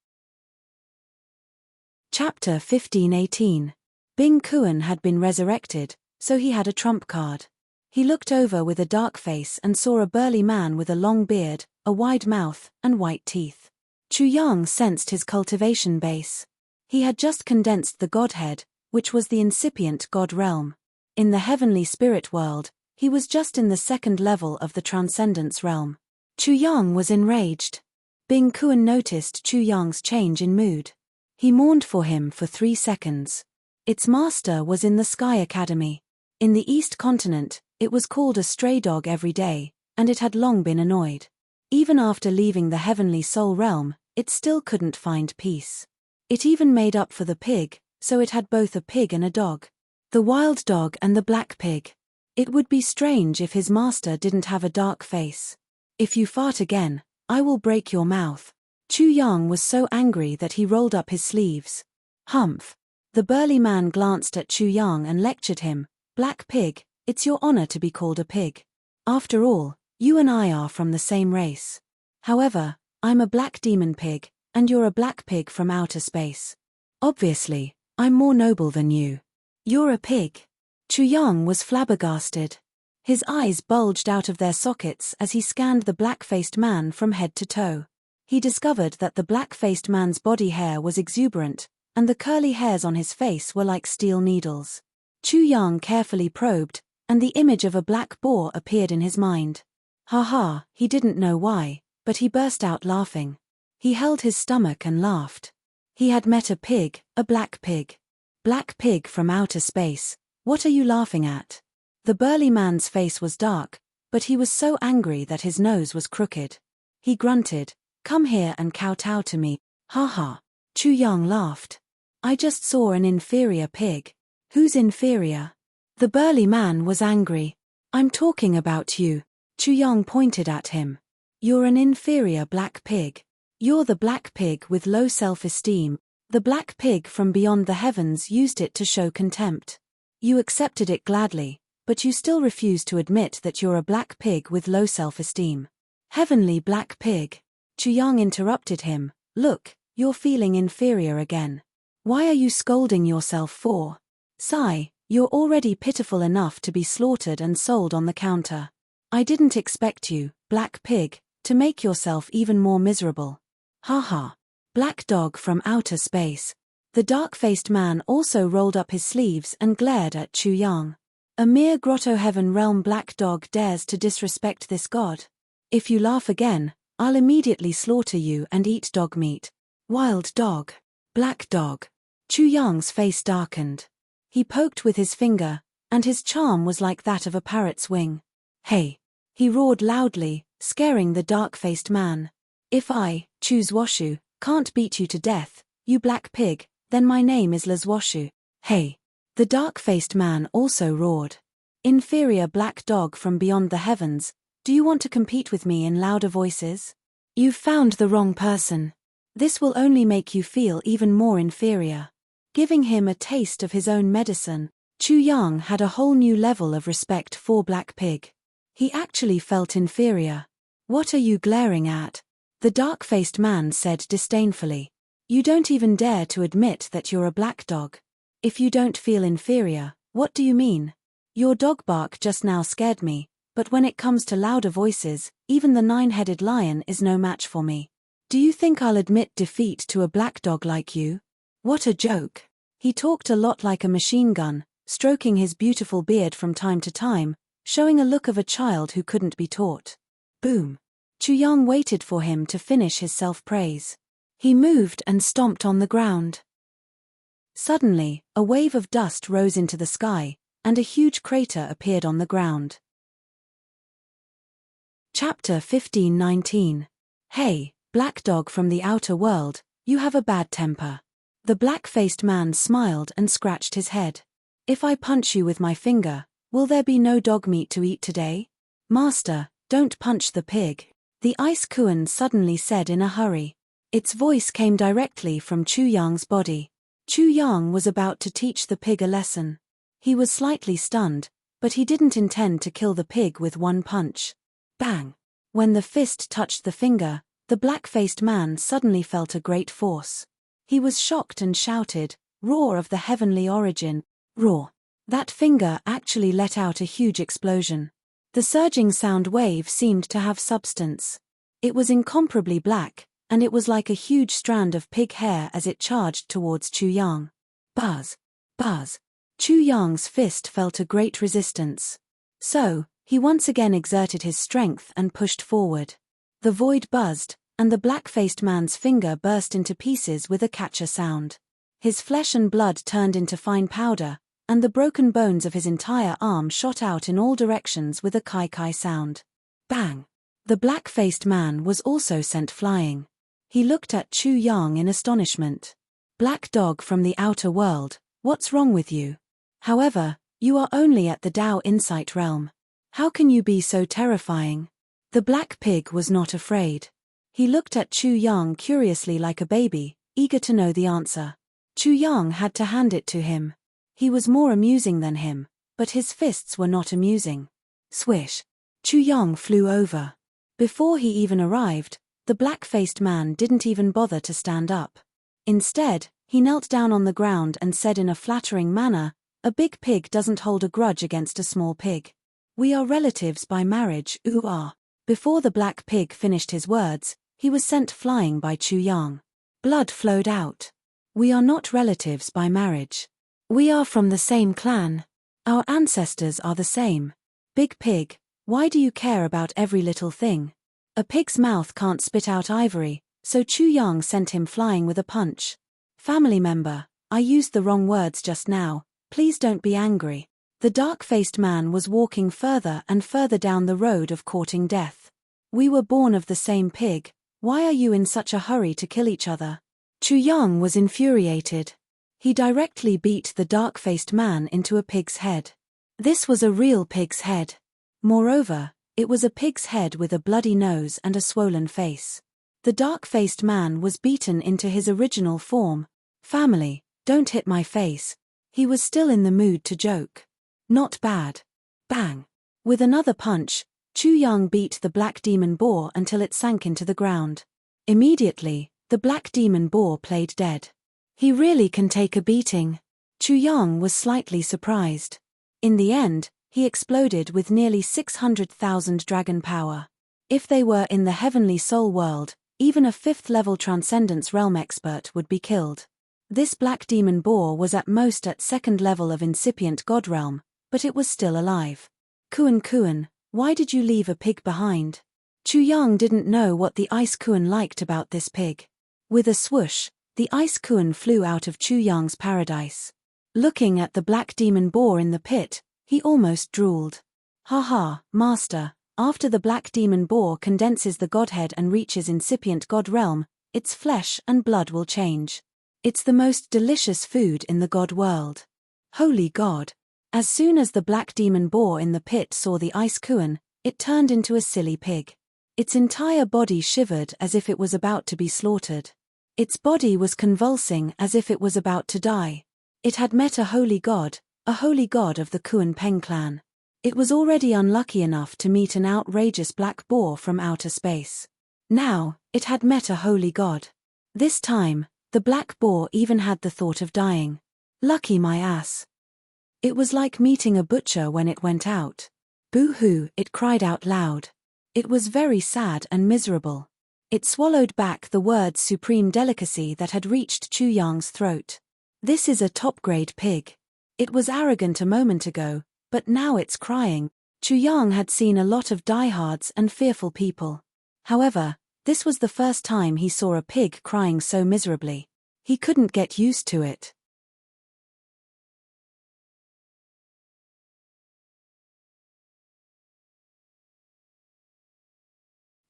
Chapter 15:18. Bing Kuan had been resurrected, so he had a trump card. He looked over with a dark face and saw a burly man with a long beard, a wide mouth, and white teeth. Chu Yang sensed his cultivation base. He had just condensed the godhead, which was the incipient god realm. In the heavenly spirit world, he was just in the second level of the transcendence realm. Chu Yang was enraged. Bing Kuan noticed Chu Yang's change in mood. He mourned for him for 3 seconds. Its master was in the Sky Academy. In the East Continent, it was called a stray dog every day, and it had long been annoyed. Even after leaving the heavenly soul realm, it still couldn't find peace. It even made up for the pig, so it had both a pig and a dog. The wild dog and the black pig. It would be strange if his master didn't have a dark face. "If you fart again, I will break your mouth." Chu Yang was so angry that he rolled up his sleeves. "Humph." The burly man glanced at Chu Yang and lectured him, "Black pig, it's your honor to be called a pig. After all, you and I are from the same race. However, I'm a black demon pig, and you're a black pig from outer space. Obviously, I'm more noble than you. You're a pig." Chu Yang was flabbergasted. His eyes bulged out of their sockets as he scanned the black-faced man from head to toe. He discovered that the black-faced man's body hair was exuberant, and the curly hairs on his face were like steel needles. Chu Yang carefully probed, and the image of a black boar appeared in his mind. He didn't know why, but he burst out laughing. He held his stomach and laughed. He had met a pig, a black pig. "Black pig from outer space, what are you laughing at?" The burly man's face was dark, but he was so angry that his nose was crooked. He grunted, "Come here and kowtow to me." Chu Yang laughed. "I just saw an inferior pig." "Who's inferior?" The burly man was angry. I'm talking about you. Chu Yang pointed at him. You're an inferior black pig. You're the black pig with low self-esteem. The black pig from beyond the heavens used it to show contempt. You accepted it gladly, but you still refuse to admit that you're a black pig with low self-esteem. Heavenly black pig. Chu Yang interrupted him. Look, you're feeling inferior again. Why are you scolding yourself for? Sigh, you're already pitiful enough to be slaughtered and sold on the counter. I didn't expect you, black pig, to make yourself even more miserable. Ha ha. Black dog from outer space. The dark-faced man also rolled up his sleeves and glared at Chu Yang. A mere grotto heaven realm black dog dares to disrespect this god. If you laugh again, I'll immediately slaughter you and eat dog meat. Wild dog. Black dog. Chu Yang's face darkened. He poked with his finger, and his charm was like that of a parrot's wing. Hey! He roared loudly, scaring the dark-faced man. If I, Chu's Washu, can't beat you to death, you black pig, then my name is Lazwashu. Hey! The dark-faced man also roared. Inferior black dog from beyond the heavens, do you want to compete with me in louder voices? You've found the wrong person. This will only make you feel even more inferior. Giving him a taste of his own medicine, Chu Yang had a whole new level of respect for Black Pig. He actually felt inferior. What are you glaring at? The dark-faced man said disdainfully. You don't even dare to admit that you're a black dog. If you don't feel inferior, what do you mean? Your dog bark just now scared me, but when it comes to louder voices, even the nine-headed lion is no match for me. Do you think I'll admit defeat to a black dog like you? What a joke. He talked a lot like a machine gun, stroking his beautiful beard from time to time, showing a look of a child who couldn't be taught. Boom. Chu Yang waited for him to finish his self-praise. He moved and stomped on the ground. Suddenly, a wave of dust rose into the sky, and a huge crater appeared on the ground. Chapter 15:19. Hey, black dog from the outer world, you have a bad temper. The black-faced man smiled and scratched his head. If I punch you with my finger, will there be no dog meat to eat today? Master, don't punch the pig, the Ice Kuan suddenly said in a hurry. Its voice came directly from Chu Yang's body. Chu Yang was about to teach the pig a lesson. He was slightly stunned, but he didn't intend to kill the pig with one punch. Bang! When the fist touched the finger, the black-faced man suddenly felt a great force. He was shocked and shouted, "Roar of the heavenly origin, roar!" That finger actually let out a huge explosion. The surging sound wave seemed to have substance. It was incomparably black, and it was like a huge strand of pig hair as it charged towards Chu Yang. Buzz! Buzz! Chu Yang's fist felt a great resistance. So, he once again exerted his strength and pushed forward. The void buzzed, and the black-faced man's finger burst into pieces with a catcher sound. His flesh and blood turned into fine powder, and the broken bones of his entire arm shot out in all directions with a kai-kai sound. Bang! The black-faced man was also sent flying. He looked at Chu Yang in astonishment. Black dog from the outer world, what's wrong with you? However, you are only at the Tao Insight realm. How can you be so terrifying? The black pig was not afraid. He looked at Chu Yang curiously like a baby, eager to know the answer. Chu Yang had to hand it to him. He was more amusing than him, but his fists were not amusing. Swish! Chu Yang flew over. Before he even arrived, the black-faced man didn't even bother to stand up. Instead, he knelt down on the ground and said in a flattering manner, "A big pig doesn't hold a grudge against a small pig. We are relatives by marriage, ooh-ah." Before the black pig finished his words, he was sent flying by Chu Yang. Blood flowed out. "We are not relatives by marriage. We are from the same clan. Our ancestors are the same. Big pig, why do you care about every little thing?" A pig's mouth can't spit out ivory, so Chu Yang sent him flying with a punch. "Family member, I used the wrong words just now, please don't be angry." The dark-faced man was walking further and further down the road of courting death. "We were born of the same pig, why are you in such a hurry to kill each other?" Chu Yang was infuriated. He directly beat the dark-faced man into a pig's head. This was a real pig's head. Moreover, it was a pig's head with a bloody nose and a swollen face. The dark-faced man was beaten into his original form. Family, don't hit my face. He was still in the mood to joke. Not bad. Bang. With another punch, Chu Yang beat the black demon boar until it sank into the ground. Immediately, the black demon boar played dead. He really can take a beating. Chu Yang was slightly surprised. In the end, he exploded with nearly 600,000 dragon power. If they were in the heavenly soul world, even a 5th-level transcendence realm expert would be killed. This black demon boar was at most at 2nd level of incipient god realm, but it was still alive. Kuan, why did you leave a pig behind? Chu Yang didn't know what the ice Kuan liked about this pig. With a swoosh, the ice Kuan flew out of Chu Yang's paradise. Looking at the black demon boar in the pit, he almost drooled. Haha, master, after the black demon boar condenses the godhead and reaches incipient god realm, its flesh and blood will change. It's the most delicious food in the god world. Holy God! As soon as the black demon boar in the pit saw the ice Kuan, it turned into a silly pig. Its entire body shivered as if it was about to be slaughtered. Its body was convulsing as if it was about to die. It had met a holy god of the Kuan Peng clan. It was already unlucky enough to meet an outrageous black boar from outer space. Now, it had met a holy god. This time, the black boar even had the thought of dying. Lucky my ass. It was like meeting a butcher when it went out. Boo-hoo, it cried out loud. It was very sad and miserable. It swallowed back the words supreme delicacy that had reached Chu Yang's throat. This is a top-grade pig. It was arrogant a moment ago, but now it's crying. Chu Yang had seen a lot of diehards and fearful people. However, this was the first time he saw a pig crying so miserably. He couldn't get used to it.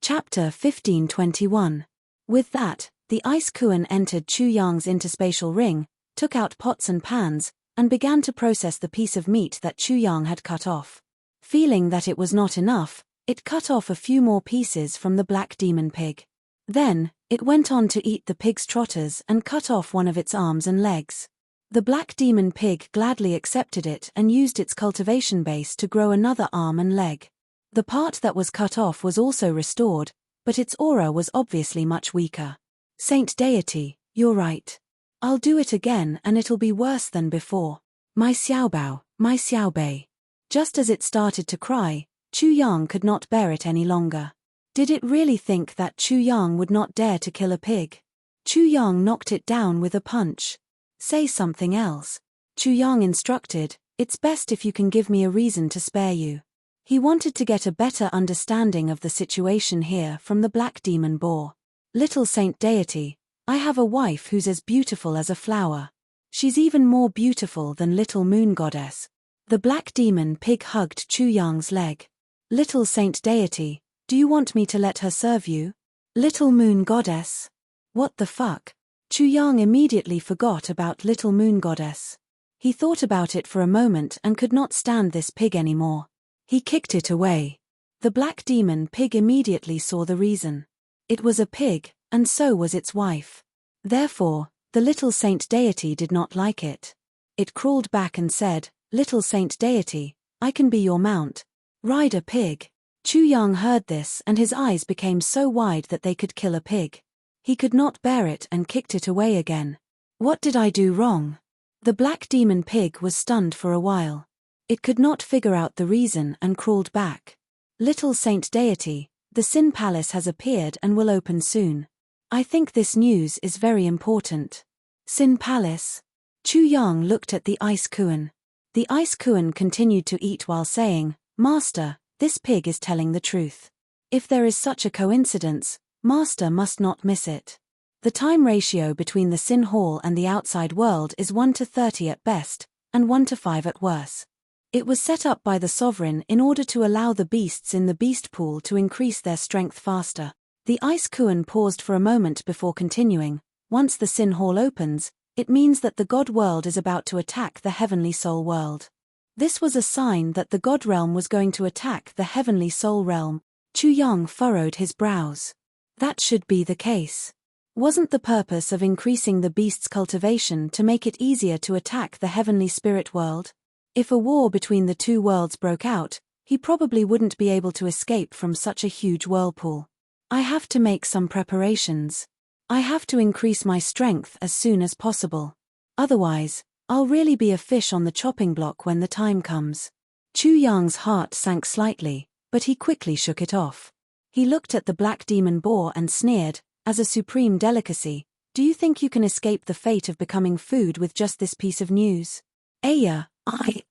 Chapter 1521. With that, the ice Kuan entered Chu Yang's interspatial ring, took out pots and pans, and began to process the piece of meat that Chu Yang had cut off. Feeling that it was not enough, it cut off a few more pieces from the black demon pig. Then, it went on to eat the pig's trotters and cut off one of its arms and legs. The black demon pig gladly accepted it and used its cultivation base to grow another arm and leg. The part that was cut off was also restored, but its aura was obviously much weaker. Saint Deity, you're right. I'll do it again and it'll be worse than before. My Xiaobao, my Xiaobei. Just as it started to cry, Chu Yang could not bear it any longer. Did it really think that Chu Yang would not dare to kill a pig? Chu Yang knocked it down with a punch. Say something else. Chu Yang instructed, it's best if you can give me a reason to spare you. He wanted to get a better understanding of the situation here from the black demon boar. Little Saint Deity, I have a wife who's as beautiful as a flower. She's even more beautiful than Little Moon Goddess. The black demon pig hugged Chu Yang's leg. Little Saint Deity, do you want me to let her serve you? Little Moon Goddess? What the fuck? Chu Yang immediately forgot about Little Moon Goddess. He thought about it for a moment and could not stand this pig anymore. He kicked it away. The black demon pig immediately saw the reason. It was a pig, and so was its wife. Therefore, the Little Saint Deity did not like it. It crawled back and said, Little Saint Deity, I can be your mount. Ride a pig. Chu Yang heard this and his eyes became so wide that they could kill a pig. He could not bear it and kicked it away again. What did I do wrong? The black demon pig was stunned for a while. It could not figure out the reason and crawled back. Little Saint Deity, the Sin Palace has appeared and will open soon. I think this news is very important. Sin Palace? Chu Yang looked at the ice Kuan. The ice Kuan continued to eat while saying, Master, this pig is telling the truth. If there is such a coincidence, Master must not miss it. The time ratio between the Sin Hall and the outside world is 1:30 at best, and 1:5 at worst. It was set up by the sovereign in order to allow the beasts in the beast pool to increase their strength faster. The ice Kuan paused for a moment before continuing. Once the Sin Hall opens, it means that the God world is about to attack the heavenly soul world. This was a sign that the God realm was going to attack the heavenly soul realm. Chu Yang furrowed his brows. That should be the case. Wasn't the purpose of increasing the beast's cultivation to make it easier to attack the heavenly spirit world? If a war between the two worlds broke out, he probably wouldn't be able to escape from such a huge whirlpool. I have to make some preparations. I have to increase my strength as soon as possible. Otherwise, I'll really be a fish on the chopping block when the time comes. Chu Yang's heart sank slightly, but he quickly shook it off. He looked at the black demon boar and sneered, as a supreme delicacy, do you think you can escape the fate of becoming food with just this piece of news? Aya,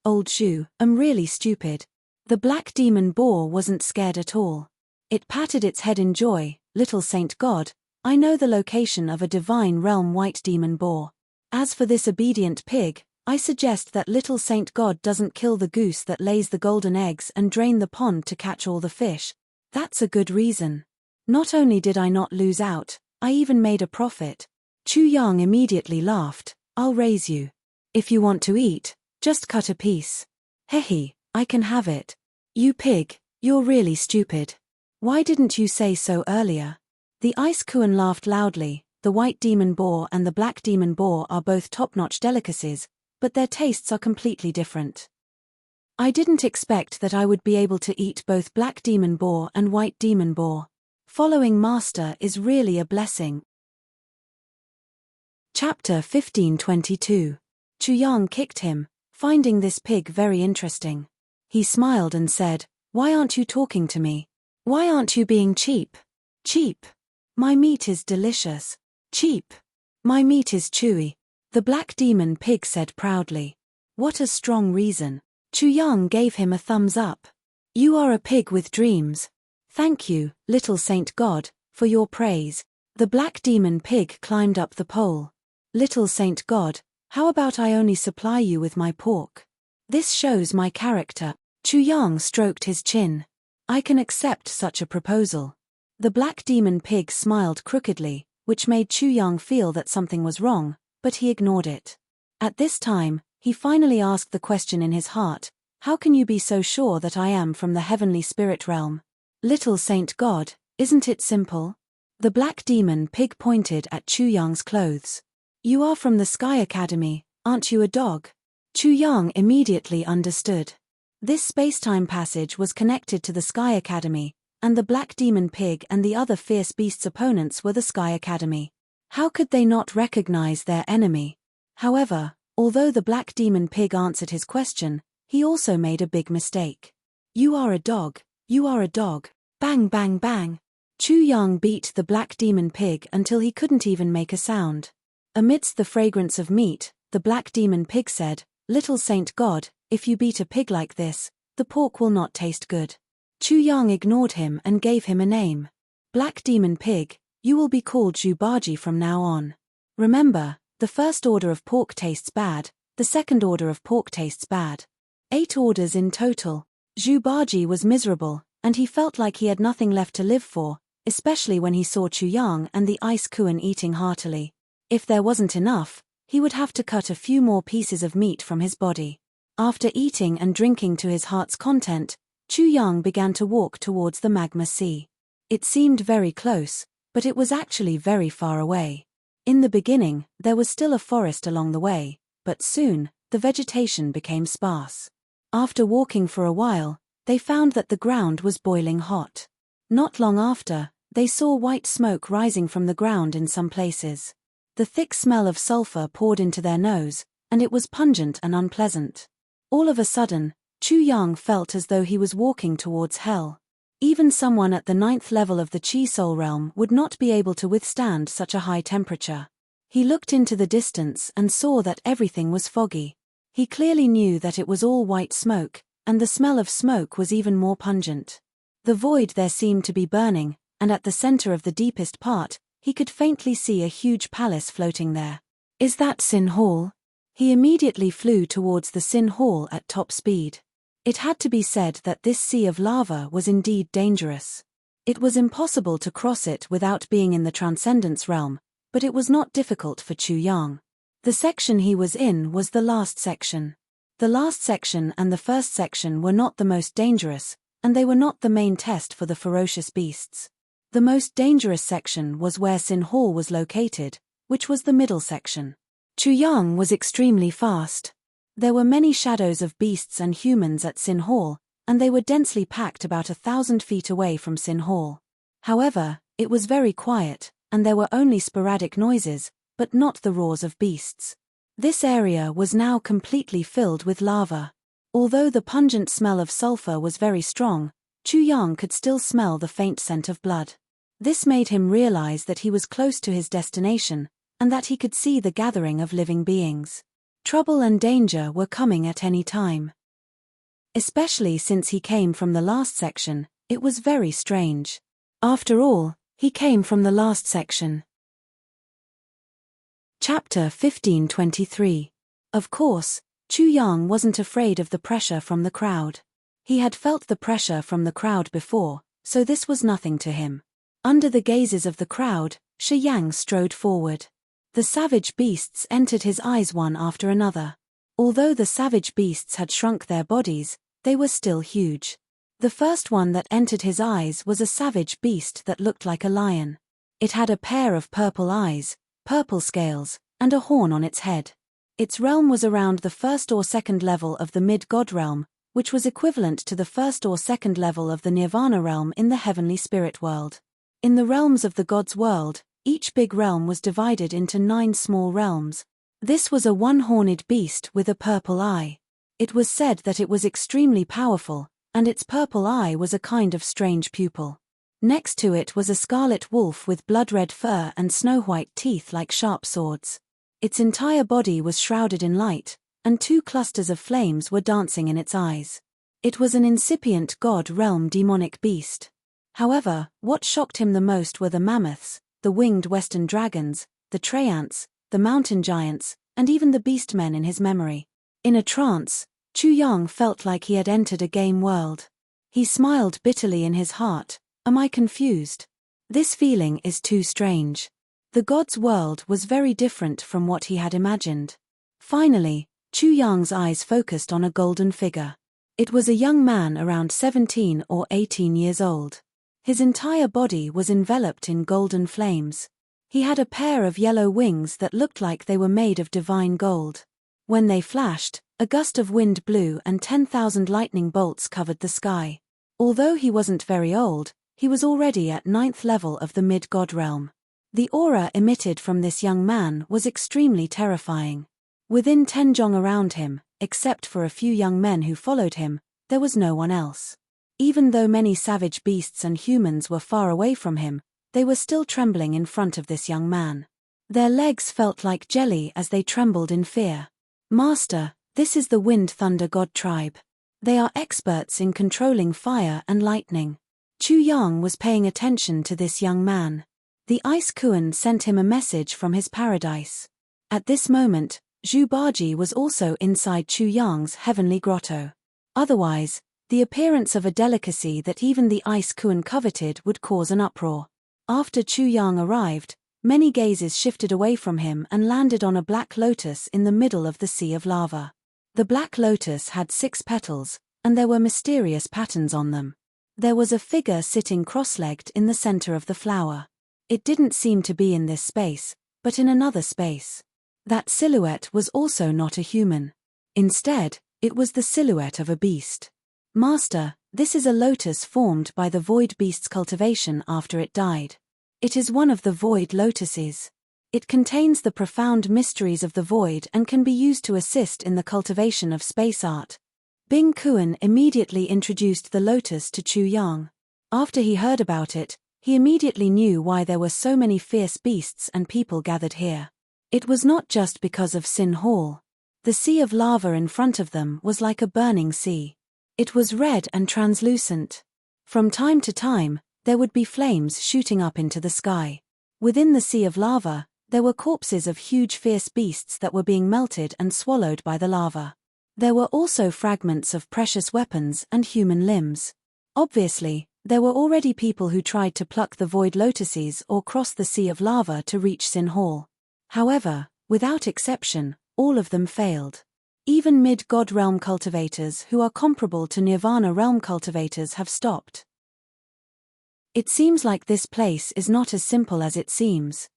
old Shu, am really stupid. The black demon boar wasn't scared at all. It patted its head in joy, little saint god, I know the location of a divine realm white demon boar. As for this obedient pig, I suggest that little saint god doesn't kill the goose that lays the golden eggs and drain the pond to catch all the fish. That's a good reason. Not only did I not lose out, I even made a profit. Chu Yang immediately laughed, I'll raise you. If you want to eat, just cut a piece. Hehe, I can have it. You pig, you're really stupid. Why didn't you say so earlier? The ice kuan laughed loudly. The white demon boar and the black demon boar are both top-notch delicacies, but their tastes are completely different. I didn't expect that I would be able to eat both black demon boar and white demon boar. Following master is really a blessing. Chapter 1522. Chu Yang kicked him, finding this pig very interesting. He smiled and said, why aren't you talking to me? Why aren't you being cheap? Cheap. My meat is delicious. Cheap. My meat is chewy. The black demon pig said proudly. What a strong reason. Chu Yang gave him a thumbs up. You are a pig with dreams. Thank you, little saint god, for your praise. The black demon pig climbed up the pole. Little saint god, how about I only supply you with my pork? This shows my character. Chu Yang stroked his chin. I can accept such a proposal. The black demon pig smiled crookedly, which made Chu Yang feel that something was wrong, but he ignored it. At this time, he finally asked the question in his heart, how can you be so sure that I am from the heavenly spirit realm? Little saint god, isn't it simple? The black demon pig pointed at Chu Yang's clothes. You are from the Sky Academy, aren't you a dog? Chu Yang immediately understood. This spacetime passage was connected to the Sky Academy, and the black demon pig and the other fierce beast's opponents were the Sky Academy. How could they not recognize their enemy? However, although the black demon pig answered his question, he also made a big mistake. You are a dog, you are a dog. Bang bang bang. Chu Yang beat the black demon pig until he couldn't even make a sound. Amidst the fragrance of meat, the black demon pig said, little saint god, if you beat a pig like this, the pork will not taste good. Chu Yang ignored him and gave him a name. Black demon pig, you will be called Zhubaji from now on. Remember, the first order of pork tastes bad, the second order of pork tastes bad. 8 orders in total. Zhubaji was miserable, and he felt like he had nothing left to live for, especially when he saw Chu Yang and the ice kuan eating heartily. If there wasn't enough, he would have to cut a few more pieces of meat from his body. After eating and drinking to his heart's content, Chu Yang began to walk towards the magma sea. It seemed very close, but it was actually very far away. In the beginning, there was still a forest along the way, but soon, the vegetation became sparse. After walking for a while, they found that the ground was boiling hot. Not long after, they saw white smoke rising from the ground in some places. The thick smell of sulfur poured into their nose, and it was pungent and unpleasant. All of a sudden, Chu Yang felt as though he was walking towards hell. Even someone at the 9th level of the Chi Soul realm would not be able to withstand such a high temperature. He looked into the distance and saw that everything was foggy. He clearly knew that it was all white smoke, and the smell of smoke was even more pungent. The void there seemed to be burning, and at the center of the deepest part, he could faintly see a huge palace floating there. Is that Sin Hall? He immediately flew towards the Sin Hall at top speed. It had to be said that this sea of lava was indeed dangerous. It was impossible to cross it without being in the Transcendence realm, but it was not difficult for Chu Yang. The section he was in was the last section. The last section and the first section were not the most dangerous, and they were not the main test for the ferocious beasts. The most dangerous section was where Sin Hall was located, which was the middle section. Chu Yang was extremely fast. There were many shadows of beasts and humans at Sin Hall, and they were densely packed about 1,000 feet away from Sin Hall. However, it was very quiet, and there were only sporadic noises, but not the roars of beasts. This area was now completely filled with lava. Although the pungent smell of sulfur was very strong, Chu Yang could still smell the faint scent of blood. This made him realize that he was close to his destination, and that he could see the gathering of living beings. Trouble and danger were coming at any time. Especially since he came from the last section, it was very strange. After all, he came from the last section. Chapter 1523. Of course, Chu Yang wasn't afraid of the pressure from the crowd. He had felt the pressure from the crowd before, so this was nothing to him. Under the gazes of the crowd, Shi Yang strode forward. The savage beasts entered his eyes one after another. Although the savage beasts had shrunk their bodies, they were still huge. The first one that entered his eyes was a savage beast that looked like a lion. It had a pair of purple eyes, purple scales, and a horn on its head. Its realm was around the first or second level of the mid-god realm, which was equivalent to the first or second level of the nirvana realm in the heavenly spirit world. In the realms of the gods' world, each big realm was divided into 9 small realms. This was a one-horned beast with a purple eye. It was said that it was extremely powerful, and its purple eye was a kind of strange pupil. Next to it was a scarlet wolf with blood-red fur and snow-white teeth like sharp swords. Its entire body was shrouded in light, and 2 clusters of flames were dancing in its eyes. It was an incipient god realm demonic beast. However, what shocked him the most were the mammoths, the winged western dragons, the treants, the mountain giants, and even the beastmen in his memory. In a trance, Chu Yang felt like he had entered a game world. He smiled bitterly in his heart. Am I confused? This feeling is too strange. The god's world was very different from what he had imagined. Finally, Chu Yang's eyes focused on a golden figure. It was a young man around 17 or 18 years old. His entire body was enveloped in golden flames. He had a pair of yellow wings that looked like they were made of divine gold. When they flashed, a gust of wind blew and 10,000 lightning bolts covered the sky. Although he wasn't very old, he was already at 9th level of the mid-god realm. The aura emitted from this young man was extremely terrifying. Within 10 jong around him, except for a few young men who followed him, there was no one else. Even though many savage beasts and humans were far away from him, they were still trembling in front of this young man. Their legs felt like jelly as they trembled in fear. Master, this is the Wind Thunder God tribe. They are experts in controlling fire and lightning. Chu Yang was paying attention to this young man. The Ice Kuan sent him a message from his paradise. At this moment, Zhu Baji was also inside Chu Yang's heavenly grotto. Otherwise, the appearance of a delicacy that even the Ice Kuan coveted would cause an uproar. After Chu Yang arrived, many gazes shifted away from him and landed on a black lotus in the middle of the sea of lava. The black lotus had 6 petals, and there were mysterious patterns on them. There was a figure sitting cross-legged in the center of the flower. It didn't seem to be in this space, but in another space. That silhouette was also not a human. Instead, it was the silhouette of a beast. Master, this is a lotus formed by the void beast's cultivation after it died. It is one of the void lotuses. It contains the profound mysteries of the void and can be used to assist in the cultivation of space art. Bing Kuan immediately introduced the lotus to Chu Yang. After he heard about it, he immediately knew why there were so many fierce beasts and people gathered here. It was not just because of Sin Hall. The sea of lava in front of them was like a burning sea. It was red and translucent. From time to time, there would be flames shooting up into the sky. Within the sea of lava, there were corpses of huge fierce beasts that were being melted and swallowed by the lava. There were also fragments of precious weapons and human limbs. Obviously, there were already people who tried to pluck the void lotuses or cross the sea of lava to reach Sin Hall. However, without exception, all of them failed. Even mid-God realm cultivators who are comparable to Nirvana realm cultivators have stopped. It seems like this place is not as simple as it seems.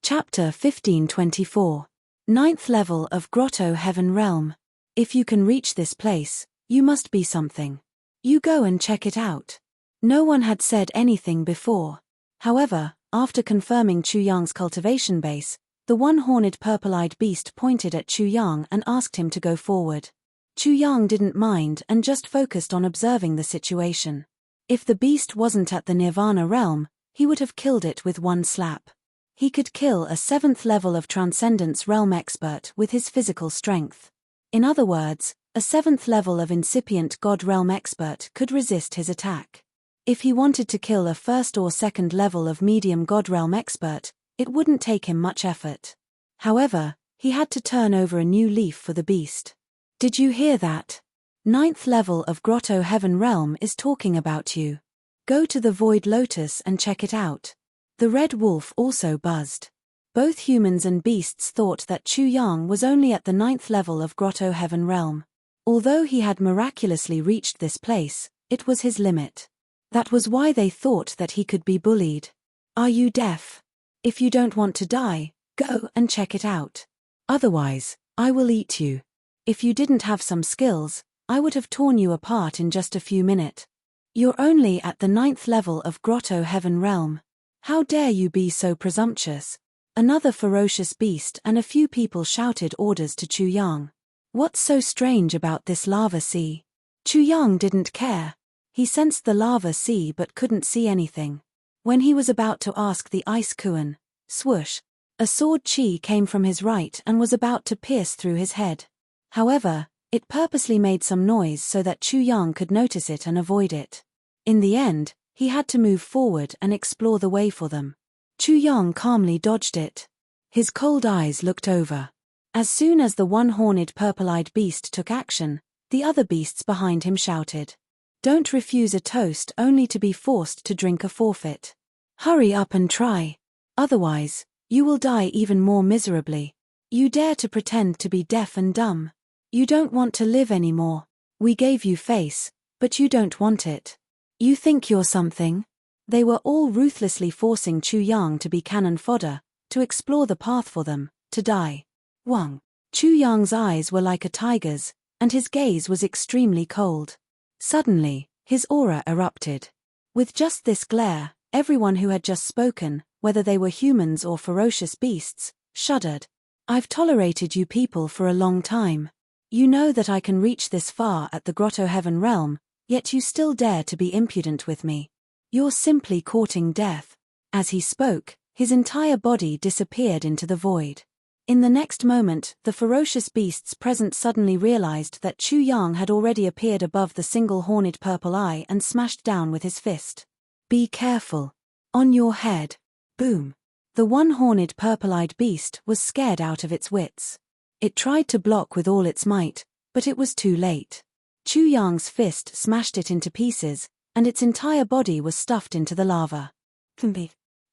Chapter 1524. Ninth level of Grotto Heaven Realm. If you can reach this place, you must be something. You go and check it out. No one had said anything before. However, after confirming Chu Yang's cultivation base, the one-horned purple-eyed beast pointed at Chu Yang and asked him to go forward. Chu Yang didn't mind and just focused on observing the situation. If the beast wasn't at the Nirvana realm, he would have killed it with one slap. He could kill a 7th level of Transcendence realm expert with his physical strength. In other words, a 7th level of incipient God realm expert could resist his attack. If he wanted to kill a 1st or 2nd level of medium God realm expert, it wouldn't take him much effort. However, he had to turn over a new leaf for the beast. Did you hear that? 9th level of Grotto Heaven Realm is talking about you. Go to the Void Lotus and check it out. The red wolf also buzzed. Both humans and beasts thought that Chu Yang was only at the 9th level of Grotto Heaven Realm. Although he had miraculously reached this place, it was his limit. That was why they thought that he could be bullied. Are you deaf? If you don't want to die, go and check it out. Otherwise, I will eat you. If you didn't have some skills, I would have torn you apart in just a few minutes. You're only at the 9th level of Grotto Heaven Realm. How dare you be so presumptuous? Another ferocious beast and a few people shouted orders to Chu Yang. What's so strange about this lava sea? Chu Yang didn't care. He sensed the lava sea but couldn't see anything. When he was about to ask the ice Kuan, swoosh, a sword chi came from his right and was about to pierce through his head. However, it purposely made some noise so that Chu Yang could notice it and avoid it. In the end, he had to move forward and explore the way for them. Chu Yang calmly dodged it. His cold eyes looked over. As soon as the one-horned purple-eyed beast took action, the other beasts behind him shouted, "Don't refuse a toast only to be forced to drink a forfeit. Hurry up and try. Otherwise, you will die even more miserably. You dare to pretend to be deaf and dumb. You don't want to live anymore. We gave you face, but you don't want it. You think you're something?" They were all ruthlessly forcing Chu Yang to be cannon fodder, to explore the path for them, to die. Wang. Chu Yang's eyes were like a tiger's, and his gaze was extremely cold. Suddenly, his aura erupted. With just this glare, everyone who had just spoken, whether they were humans or ferocious beasts, shuddered. I've tolerated you people for a long time. You know that I can reach this far at the Grotto Heaven Realm, yet you still dare to be impudent with me. You're simply courting death. As he spoke, his entire body disappeared into the void. In the next moment, the ferocious beasts present suddenly realized that Chu Yang had already appeared above the single-horned purple eye and smashed down with his fist. Be careful. On your head. Boom. The one-horned purple-eyed beast was scared out of its wits. It tried to block with all its might, but it was too late. Chu Yang's fist smashed it into pieces, and its entire body was stuffed into the lava.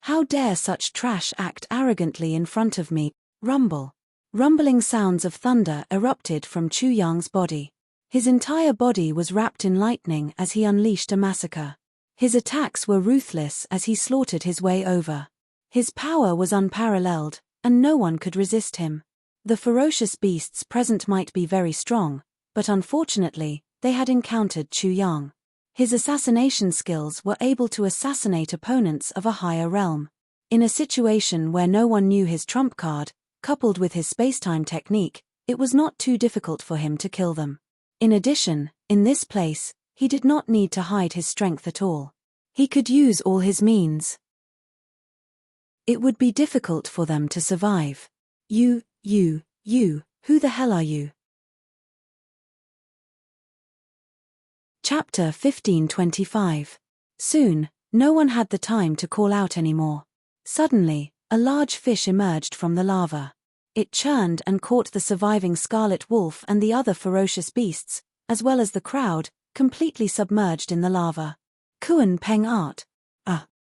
How dare such trash act arrogantly in front of me? Rumble. Rumbling sounds of thunder erupted from Chu Yang's body. His entire body was wrapped in lightning as he unleashed a massacre. His attacks were ruthless as he slaughtered his way over. His power was unparalleled, and no one could resist him. The ferocious beasts present might be very strong, but unfortunately, they had encountered Chu Yang. His assassination skills were able to assassinate opponents of a higher realm. In a situation where no one knew his trump card, coupled with his spacetime technique, it was not too difficult for him to kill them. In addition, in this place, he did not need to hide his strength at all. He could use all his means. It would be difficult for them to survive. You, who the hell are you? Chapter 1525. Soon, no one had the time to call out anymore. Suddenly, a large fish emerged from the lava. It churned and caught the surviving scarlet wolf and the other ferocious beasts, as well as the crowd, completely submerged in the lava. Kuan Peng Art.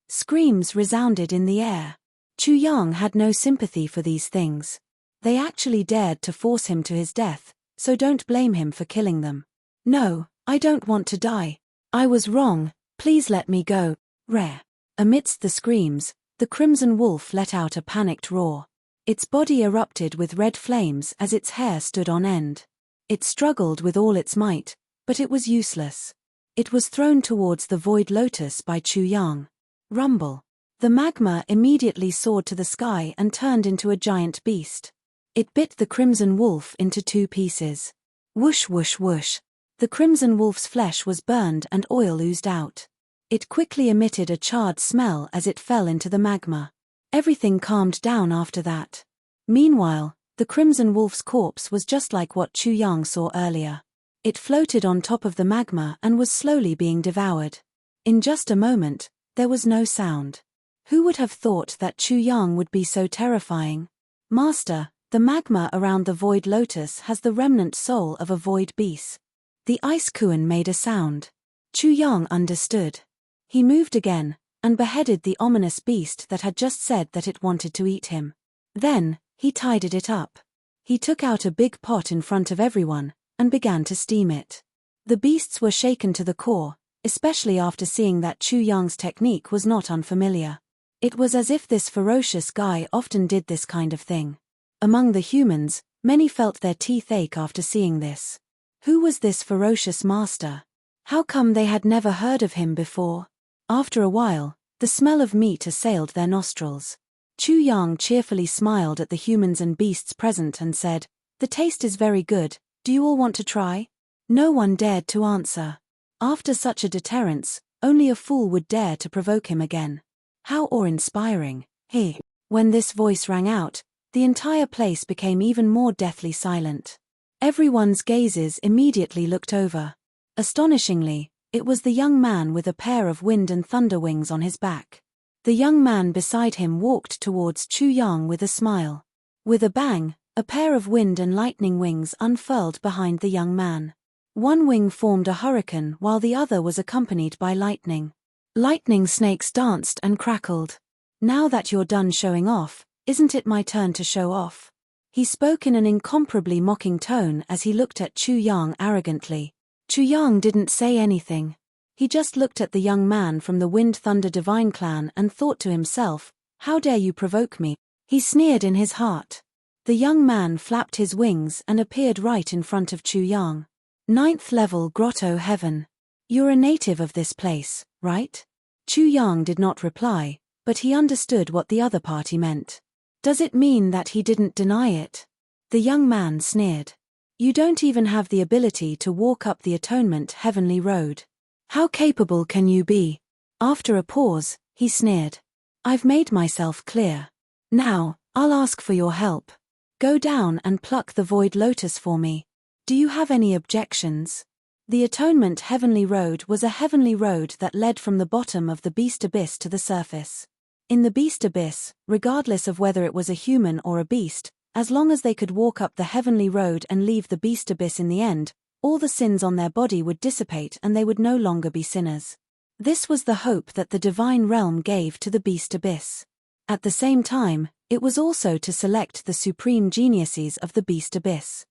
Screams resounded in the air. Chu Yang had no sympathy for these things. They actually dared to force him to his death, so don't blame him for killing them. No, I don't want to die. I was wrong, please let me go. Rare. Amidst the screams, the crimson wolf let out a panicked roar. Its body erupted with red flames as its hair stood on end. It struggled with all its might, but it was useless. It was thrown towards the void lotus by Chu Yang. Rumble. The magma immediately soared to the sky and turned into a giant beast. It bit the crimson wolf into two pieces. Whoosh whoosh whoosh. The crimson wolf's flesh was burned and oil oozed out. It quickly emitted a charred smell as it fell into the magma. Everything calmed down after that. Meanwhile, the crimson wolf's corpse was just like what Chu Yang saw earlier. It floated on top of the magma and was slowly being devoured. In just a moment, there was no sound. Who would have thought that Chu Yang would be so terrifying? Master, the magma around the void lotus has the remnant soul of a void beast. The ice kuan made a sound. Chu Yang understood. He moved again, and beheaded the ominous beast that had just said that it wanted to eat him. Then, he tidied it up. He took out a big pot in front of everyone, and began to steam it. The beasts were shaken to the core, especially after seeing that Chu Yang's technique was not unfamiliar. It was as if this ferocious guy often did this kind of thing. Among the humans, many felt their teeth ache after seeing this. Who was this ferocious master? How come they had never heard of him before? After a while, the smell of meat assailed their nostrils. Chu Yang cheerfully smiled at the humans and beasts present and said, "The taste is very good, do you all want to try?" No one dared to answer. After such a deterrence, only a fool would dare to provoke him again. How awe-inspiring. Hey! When this voice rang out, the entire place became even more deathly silent. Everyone's gazes immediately looked over. Astonishingly, it was the young man with a pair of wind and thunder wings on his back. The young man beside him walked towards Chu Yang with a smile. With a bang, a pair of wind and lightning wings unfurled behind the young man. One wing formed a hurricane while the other was accompanied by lightning. Lightning snakes danced and crackled. "Now that you're done showing off, isn't it my turn to show off?" He spoke in an incomparably mocking tone as he looked at Chu Yang arrogantly. Chu Yang didn't say anything. He just looked at the young man from the Wind Thunder Divine clan and thought to himself, "How dare you provoke me?" He sneered in his heart. The young man flapped his wings and appeared right in front of Chu Yang. "Ninth level Grotto Heaven. You're a native of this place, right?" Chu Yang did not reply, but he understood what the other party meant. Does it mean that he didn't deny it? The young man sneered. "You don't even have the ability to walk up the Atonement Heavenly Road. How capable can you be?" After a pause, he sneered. "I've made myself clear. Now, I'll ask for your help. Go down and pluck the Void Lotus for me. Do you have any objections?" The Atonement Heavenly Road was a heavenly road that led from the bottom of the Beast Abyss to the surface. In the Beast Abyss, regardless of whether it was a human or a beast, as long as they could walk up the heavenly road and leave the Beast Abyss in the end, all the sins on their body would dissipate and they would no longer be sinners. This was the hope that the divine realm gave to the Beast Abyss. At the same time, it was also to select the supreme geniuses of the Beast Abyss.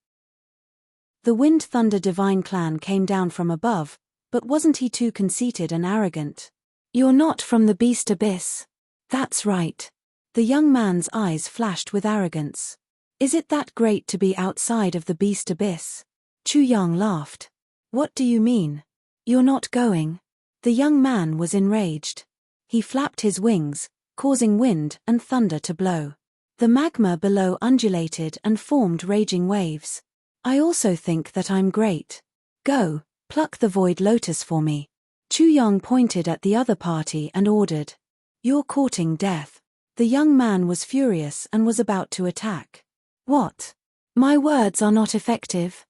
The Wind Thunder Divine clan came down from above, but wasn't he too conceited and arrogant? "You're not from the Beast Abyss." "That's right." The young man's eyes flashed with arrogance. "Is it that great to be outside of the Beast Abyss?" Chu Yang laughed. "What do you mean? You're not going?" The young man was enraged. He flapped his wings, causing wind and thunder to blow. The magma below undulated and formed raging waves. "I also think that I'm great. Go, pluck the Void Lotus for me." Chu Yang pointed at the other party and ordered. "You're courting death." The young man was furious and was about to attack. "What? My words are not effective?"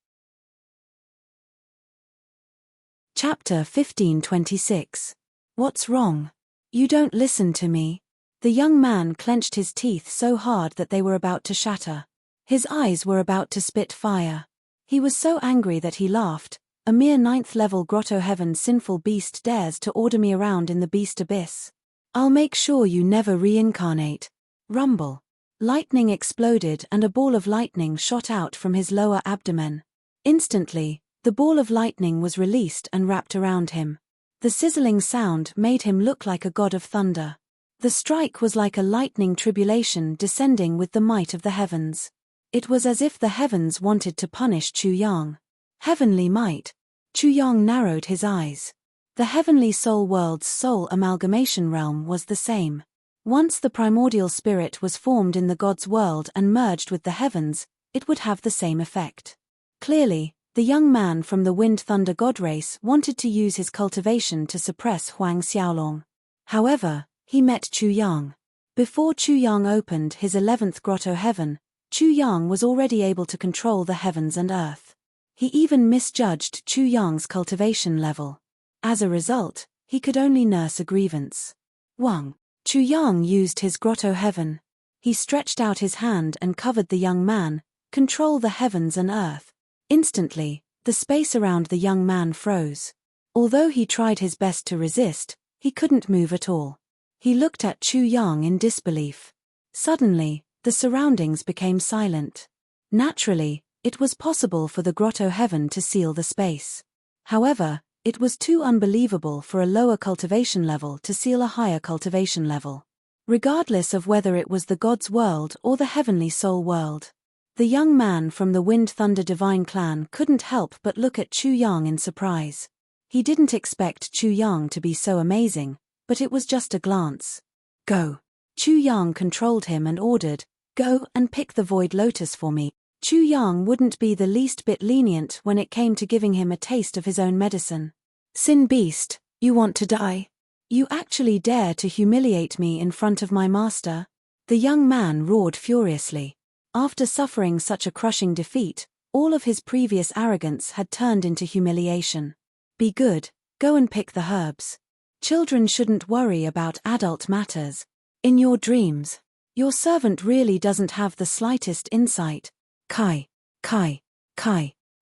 Chapter 1526. What's wrong? You don't listen to me. The young man clenched his teeth so hard that they were about to shatter. His eyes were about to spit fire. He was so angry that he laughed. "A mere 9th level Grotto Heaven sinful beast dares to order me around in the Beast Abyss. I'll make sure you never reincarnate." Rumble. Lightning exploded and a ball of lightning shot out from his lower abdomen. Instantly, the ball of lightning was released and wrapped around him. The sizzling sound made him look like a god of thunder. The strike was like a lightning tribulation descending with the might of the heavens. It was as if the heavens wanted to punish Chu Yang. Heavenly might. Chu Yang narrowed his eyes. The heavenly soul world's soul amalgamation realm was the same. Once the primordial spirit was formed in the god's world and merged with the heavens, it would have the same effect. Clearly, the young man from the wind-thunder god race wanted to use his cultivation to suppress Huang Xiaolong. However, he met Chu Yang. Before Chu Yang opened his 11th grotto heaven, Chu Yang was already able to control the heavens and earth. He even misjudged Chu Yang's cultivation level. As a result, he could only nurse a grievance. Wang. Chu Yang used his grotto heaven. He stretched out his hand and covered the young man, control the heavens and earth. Instantly, the space around the young man froze. Although he tried his best to resist, he couldn't move at all. He looked at Chu Yang in disbelief. Suddenly, the surroundings became silent. Naturally, it was possible for the grotto heaven to seal the space. However, it was too unbelievable for a lower cultivation level to seal a higher cultivation level. Regardless of whether it was the god's world or the heavenly soul world. The young man from the Wind-Thunder Divine clan couldn't help but look at Chu Yang in surprise. He didn't expect Chu Yang to be so amazing, but it was just a glance. Go. Chu Yang controlled him and ordered, go and pick the void lotus for me. Chu Yang wouldn't be the least bit lenient when it came to giving him a taste of his own medicine. Sin beast, you want to die? You actually dare to humiliate me in front of my master? The young man roared furiously. After suffering such a crushing defeat, all of his previous arrogance had turned into humiliation. Be good, go and pick the herbs. Children shouldn't worry about adult matters. In your dreams. Your servant really doesn't have the slightest insight. Kai.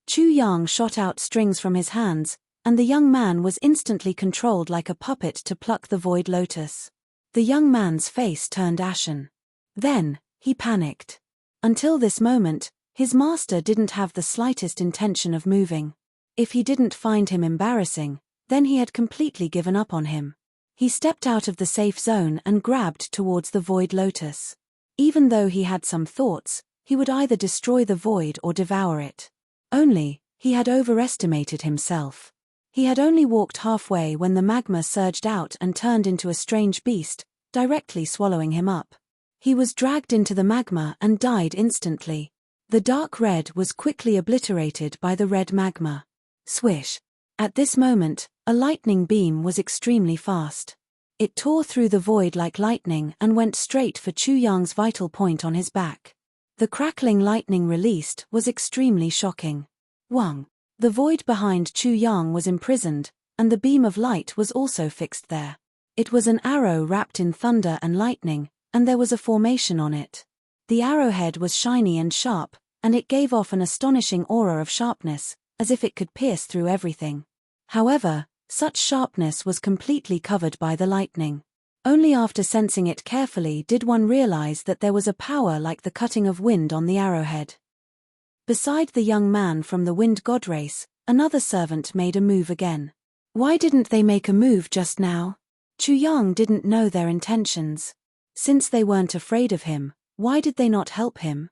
Chu Yang shot out strings from his hands, and the young man was instantly controlled like a puppet to pluck the void lotus. The young man's face turned ashen. Then, he panicked. Until this moment, his master didn't have the slightest intention of moving. If he didn't find him embarrassing, then he had completely given up on him. He stepped out of the safe zone and grabbed towards the void lotus. Even though he had some thoughts, he would either destroy the void or devour it. Only, he had overestimated himself. He had only walked halfway when the magma surged out and turned into a strange beast, directly swallowing him up. He was dragged into the magma and died instantly. The dark red was quickly obliterated by the red magma. Swish. At this moment, a lightning beam was extremely fast. It tore through the void like lightning and went straight for Chu Yang's vital point on his back. The crackling lightning released was extremely shocking. Wang. The void behind Chu Yang was imprisoned, and the beam of light was also fixed there. It was an arrow wrapped in thunder and lightning, and there was a formation on it. The arrowhead was shiny and sharp, and it gave off an astonishing aura of sharpness, as if it could pierce through everything. However, such sharpness was completely covered by the lightning. Only after sensing it carefully did one realize that there was a power like the cutting of wind on the arrowhead. Beside the young man from the wind god race, another servant made a move again. Why didn't they make a move just now? Chu Yang didn't know their intentions. Since they weren't afraid of him, why did they not help him?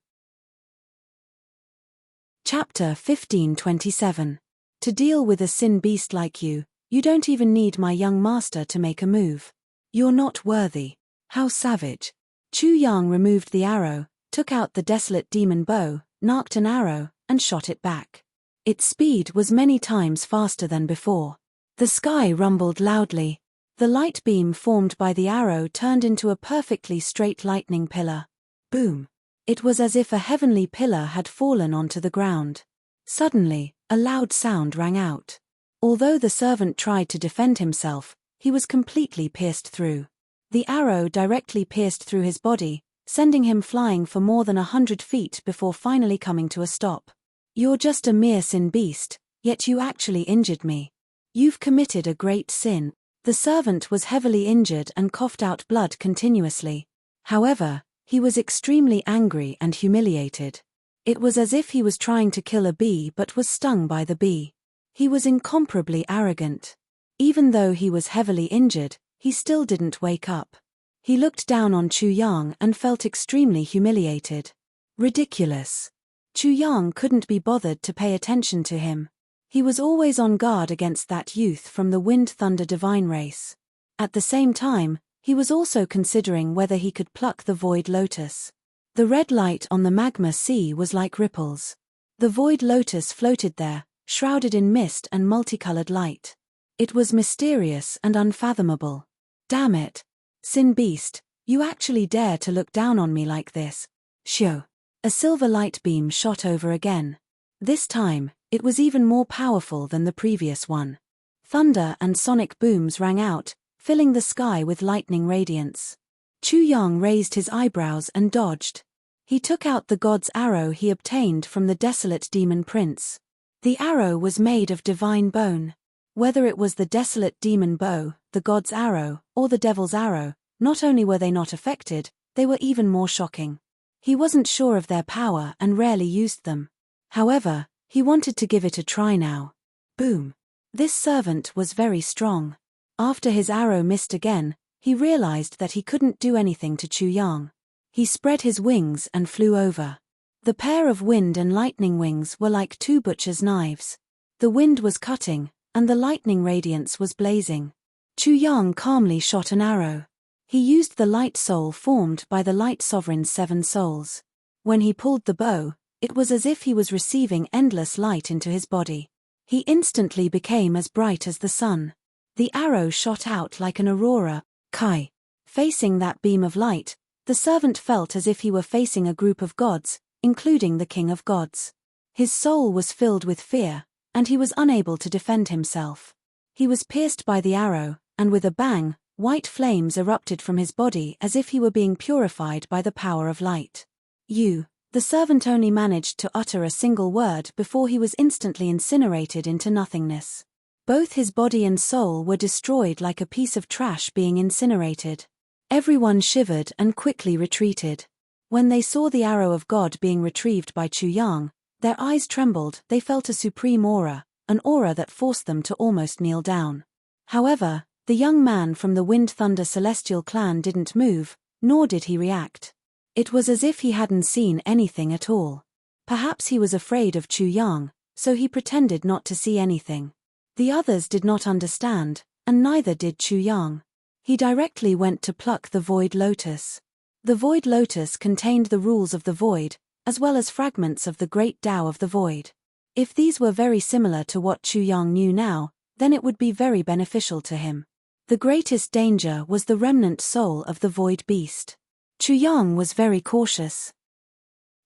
Chapter 1527. To deal with a sin beast like you, you don't even need my young master to make a move. You're not worthy. How savage. Chu Yang removed the arrow, took out the desolate demon bow, narked an arrow, and shot it back. Its speed was many times faster than before. The sky rumbled loudly. The light beam formed by the arrow turned into a perfectly straight lightning pillar. Boom. It was as if a heavenly pillar had fallen onto the ground. Suddenly, a loud sound rang out. Although the servant tried to defend himself, he was completely pierced through. The arrow directly pierced through his body, sending him flying for more than 100 feet before finally coming to a stop. You're just a mere sin beast, yet you actually injured me. You've committed a great sin. The servant was heavily injured and coughed out blood continuously. However, He was extremely angry and humiliated. It was as if he was trying to kill a bee but was stung by the bee. He was incomparably arrogant. Even though he was heavily injured, he still didn't wake up. He looked down on Chu Yang and felt extremely humiliated. Ridiculous. Chu Yang couldn't be bothered to pay attention to him. He was always on guard against that youth from the Wind Thunder Divine race. At the same time, he was also considering whether he could pluck the Void Lotus. The red light on the magma sea was like ripples. The Void Lotus floated there, shrouded in mist and multicolored light. It was mysterious and unfathomable. Damn it. Sin Beast, you actually dare to look down on me like this. Shoo. A silver light beam shot over again. This time, it was even more powerful than the previous one. Thunder and sonic booms rang out, filling the sky with lightning radiance. Chu Yang raised his eyebrows and dodged. He took out the god's arrow he obtained from the desolate demon prince. The arrow was made of divine bone. Whether it was the desolate demon bow, the god's arrow, or the devil's arrow, not only were they not affected, they were even more shocking. He wasn't sure of their power and rarely used them. However, he wanted to give it a try now. Boom. This servant was very strong. After his arrow missed again, he realized that he couldn't do anything to Chu Yang. He spread his wings and flew over. The pair of wind and lightning wings were like two butcher's knives. The wind was cutting, and the lightning radiance was blazing. Chu Yang calmly shot an arrow. He used the light soul formed by the Light Sovereign's 7 souls. When he pulled the bow, it was as if he was receiving endless light into his body. He instantly became as bright as the sun. The arrow shot out like an aurora. Kai. Facing that beam of light, the servant felt as if he were facing a group of gods, including the King of Gods. His soul was filled with fear, and he was unable to defend himself. He was pierced by the arrow, and with a bang, white flames erupted from his body as if he were being purified by the power of light. The servant only managed to utter a single word before he was instantly incinerated into nothingness. Both his body and soul were destroyed like a piece of trash being incinerated. Everyone shivered and quickly retreated. When they saw the arrow of God being retrieved by Chu Yang, their eyes trembled. They felt a supreme aura, an aura that forced them to almost kneel down. However, the young man from the Wind Thunder Celestial clan didn't move, nor did he react. It was as if he hadn't seen anything at all. Perhaps he was afraid of Chu Yang, so he pretended not to see anything. The others did not understand, and neither did Chu Yang. He directly went to pluck the Void Lotus. The Void Lotus contained the rules of the Void, as well as fragments of the Great Tao of the Void. If these were very similar to what Chu Yang knew now, then it would be very beneficial to him. The greatest danger was the remnant soul of the Void Beast. Chu Yang was very cautious.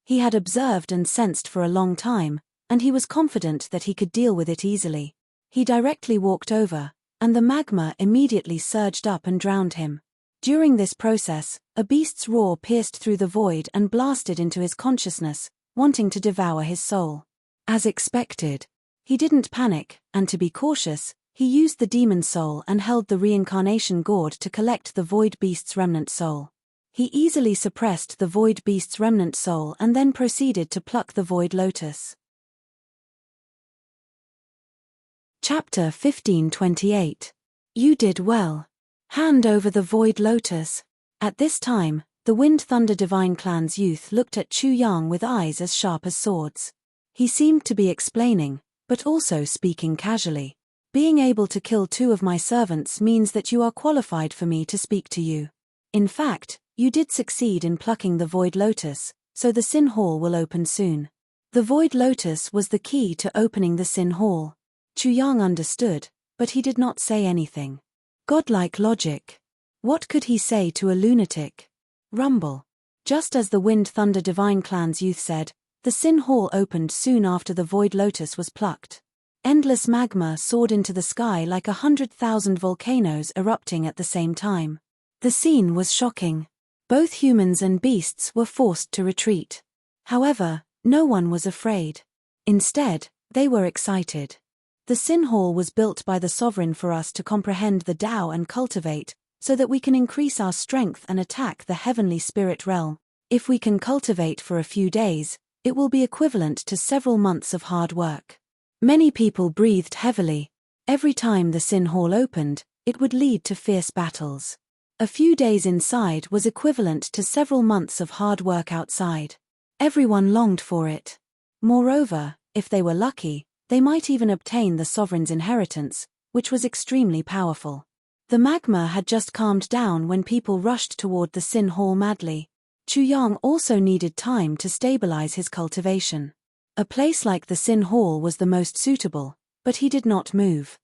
He had observed and sensed for a long time, and he was confident that he could deal with it easily. He directly walked over, and the magma immediately surged up and drowned him. During this process, a beast's roar pierced through the void and blasted into his consciousness, wanting to devour his soul. As expected, he didn't panic, and to be cautious, he used the demon soul and held the reincarnation gourd to collect the void beast's remnant soul. He easily suppressed the void beast's remnant soul and then proceeded to pluck the Void Lotus. Chapter 1528. You did well. Hand over the Void Lotus. At this time, the Wind Thunder Divine Clan's youth looked at Chu Yang with eyes as sharp as swords. He seemed to be explaining, but also speaking casually. Being able to kill 2 of my servants means that you are qualified for me to speak to you. In fact, you did succeed in plucking the Void Lotus, so the Sin Hall will open soon. The Void Lotus was the key to opening the Sin Hall. Chu Yang understood, but he did not say anything. Godlike logic. What could he say to a lunatic? Rumble. Just as the Wind Thunder Divine Clan's youth said, the Sin Hall opened soon after the Void Lotus was plucked. Endless magma soared into the sky like 100,000 volcanoes erupting at the same time. The scene was shocking. Both humans and beasts were forced to retreat. However, no one was afraid. Instead, they were excited. The Sin Hall was built by the Sovereign for us to comprehend the Tao and cultivate, so that we can increase our strength and attack the heavenly spirit realm. If we can cultivate for a few days, it will be equivalent to several months of hard work. Many people breathed heavily. Every time the sin hall opened, it would lead to fierce battles. A few days inside was equivalent to several months of hard work outside. Everyone longed for it. Moreover, if they were lucky, they might even obtain the sovereign's inheritance, which was extremely powerful. The magma had just calmed down when people rushed toward the sin hall madly. Chu Yang also needed time to stabilize his cultivation. A place like the sin hall was the most suitable, but he did not move.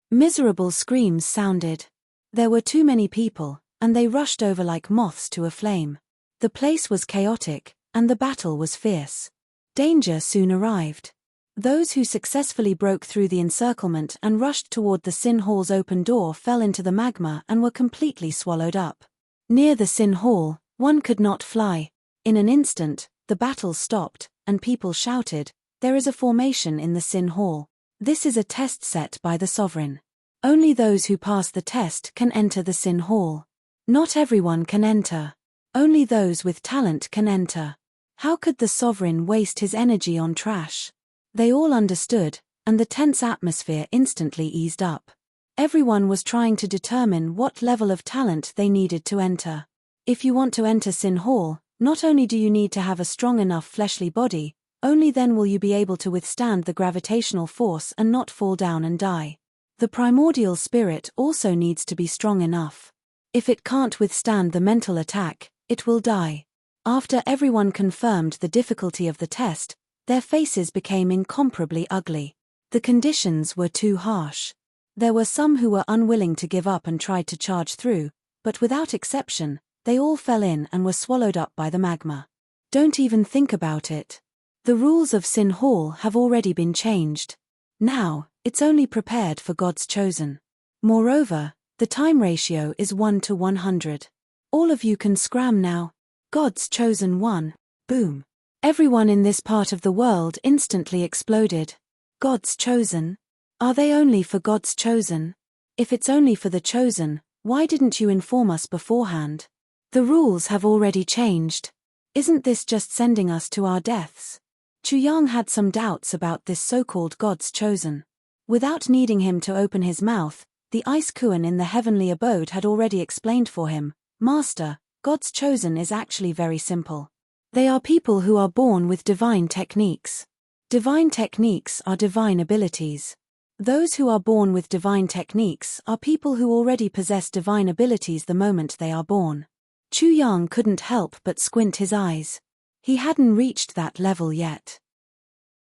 Miserable screams sounded. There were too many people, and they rushed over like moths to a flame. The place was chaotic, and the battle was fierce. Danger soon arrived. Those who successfully broke through the encirclement and rushed toward the sin hall's open door fell into the magma and were completely swallowed up. Near the sin hall, one could not fly. In an instant, the battle stopped, and people shouted, "There is a formation in the sin hall. This is a test set by the sovereign. Only those who pass the test can enter the sin hall. Not everyone can enter. Only those with talent can enter." How could the sovereign waste his energy on trash? They all understood, and the tense atmosphere instantly eased up. Everyone was trying to determine what level of talent they needed to enter. If you want to enter Sin Hall, not only do you need to have a strong enough fleshly body, only then will you be able to withstand the gravitational force and not fall down and die. The primordial spirit also needs to be strong enough. If it can't withstand the mental attack, it will die. After everyone confirmed the difficulty of the test, their faces became incomparably ugly. The conditions were too harsh. There were some who were unwilling to give up and tried to charge through, but without exception, they all fell in and were swallowed up by the magma. Don't even think about it. The rules of Sin Hall have already been changed. Now, it's only prepared for God's chosen. Moreover, the time ratio is 1 to 100. All of you can scram now. God's chosen one. Boom. Everyone in this part of the world instantly exploded. God's chosen? Are they only for God's chosen? If it's only for the chosen, why didn't you inform us beforehand? The rules have already changed. Isn't this just sending us to our deaths? Chu Yang had some doubts about this so-called God's chosen. Without needing him to open his mouth, the Ice Kuan in the heavenly abode had already explained for him, "Master, God's chosen is actually very simple. They are people who are born with divine techniques. Divine techniques are divine abilities. Those who are born with divine techniques are people who already possess divine abilities the moment they are born." Chu Yang couldn't help but squint his eyes. He hadn't reached that level yet.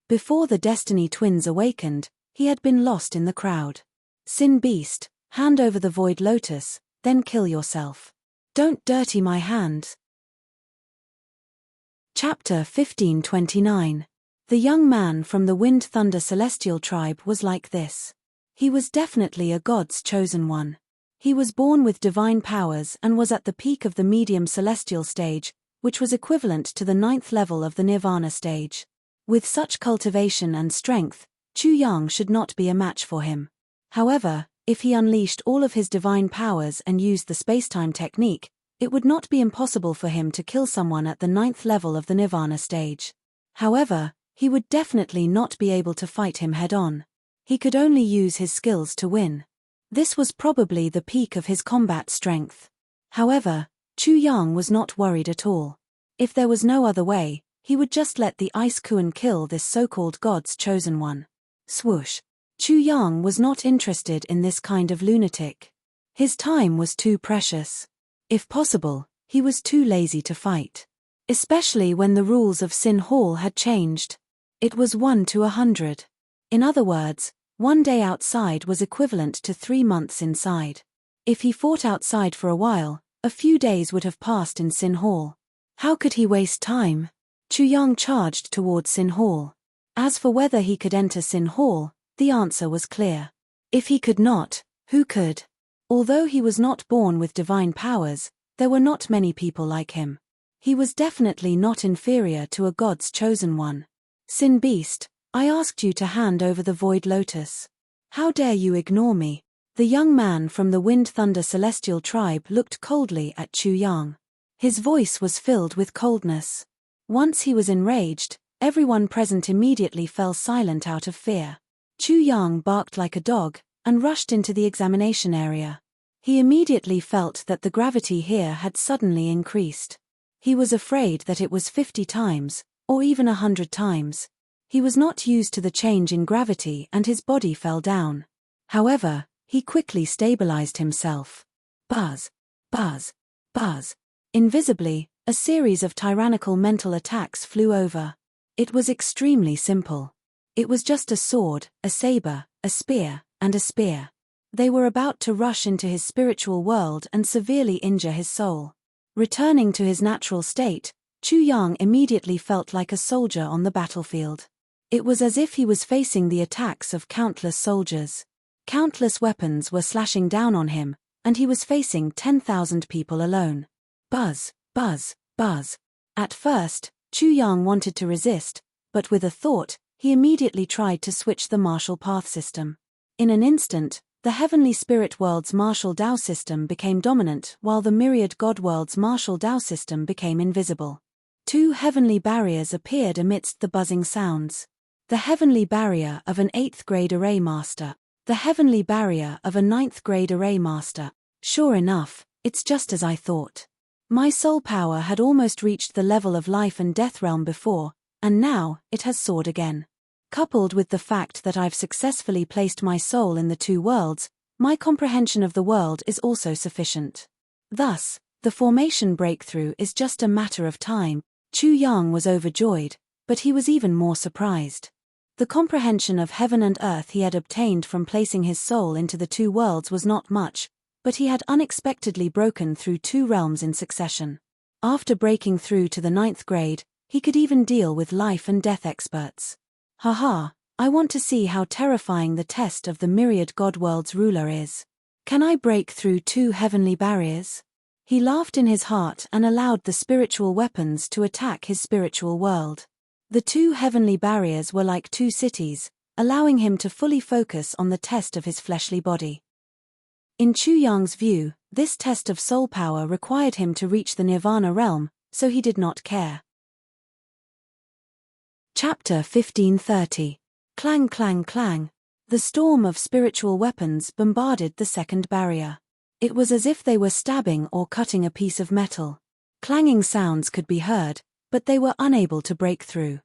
Before the Destiny twins awakened, he had been lost in the crowd. "Sin Beast, hand over the Void Lotus, then kill yourself. Don't dirty my hands." Chapter 1529. The young man from the Wind Thunder Celestial tribe was like this. He was definitely a God's chosen one. He was born with divine powers and was at the peak of the medium celestial stage, which was equivalent to the 9th level of the Nirvana stage. With such cultivation and strength, Chu Yang should not be a match for him. However, if he unleashed all of his divine powers and used the spacetime technique, it would not be impossible for him to kill someone at the 9th level of the Nirvana stage. However, he would definitely not be able to fight him head-on. He could only use his skills to win. This was probably the peak of his combat strength. However, Chu Yang was not worried at all. If there was no other way, he would just let the Ice Kuan kill this so-called God's chosen one. Swoosh. Chu Yang was not interested in this kind of lunatic. His time was too precious. If possible, he was too lazy to fight. Especially when the rules of Sin Hall had changed. It was 1 to 100. In other words, 1 day outside was equivalent to 3 months inside. If he fought outside for a while, a few days would have passed in Sin Hall. How could he waste time? Chu Yang charged toward Sin Hall. As for whether he could enter Sin Hall, the answer was clear. If he could not, who could? Although he was not born with divine powers, there were not many people like him. He was definitely not inferior to a God's chosen one. "Sin Beast, I asked you to hand over the Void Lotus. How dare you ignore me?" The young man from the Wind Thunder Celestial tribe looked coldly at Chu Yang. His voice was filled with coldness. Once he was enraged, everyone present immediately fell silent out of fear. Chu Yang barked like a dog, and rushed into the examination area. He immediately felt that the gravity here had suddenly increased. He was afraid that it was 50 times, or even 100 times. He was not used to the change in gravity and his body fell down. However, he quickly stabilized himself. Buzz, buzz, buzz. Invisibly, a series of tyrannical mental attacks flew over. It was extremely simple. It was just a sword, a saber, a spear, and a spear. They were about to rush into his spiritual world and severely injure his soul. Returning to his natural state, Chu Yang immediately felt like a soldier on the battlefield. It was as if he was facing the attacks of countless soldiers. Countless weapons were slashing down on him, and he was facing 10,000 people alone. Buzz, buzz, buzz. At first, Chu Yang wanted to resist, but with a thought, he immediately tried to switch the martial path system. In an instant, the heavenly spirit world's martial Dao system became dominant while the myriad god world's martial Dao system became invisible. Two heavenly barriers appeared amidst the buzzing sounds. The heavenly barrier of an 8th grade array master. The heavenly barrier of a 9th grade array master. Sure enough, it's just as I thought. My soul power had almost reached the level of life and death realm before, and now, it has soared again. Coupled with the fact that I've successfully placed my soul in the two worlds, my comprehension of the world is also sufficient. Thus, the formation breakthrough is just a matter of time. Chu Yang was overjoyed, but he was even more surprised. The comprehension of heaven and earth he had obtained from placing his soul into the two worlds was not much, but he had unexpectedly broken through two realms in succession. After breaking through to the 9th grade, he could even deal with life and death experts. Haha, I want to see how terrifying the test of the myriad god world's ruler is. Can I break through two heavenly barriers? He laughed in his heart and allowed the spiritual weapons to attack his spiritual world. The two heavenly barriers were like two cities, allowing him to fully focus on the test of his fleshly body. In Chu Yang's view, this test of soul power required him to reach the Nirvana realm, so he did not care. Chapter 1530. Clang clang clang. The storm of spiritual weapons bombarded the second barrier. It was as if they were stabbing or cutting a piece of metal. Clanging sounds could be heard, but they were unable to break through.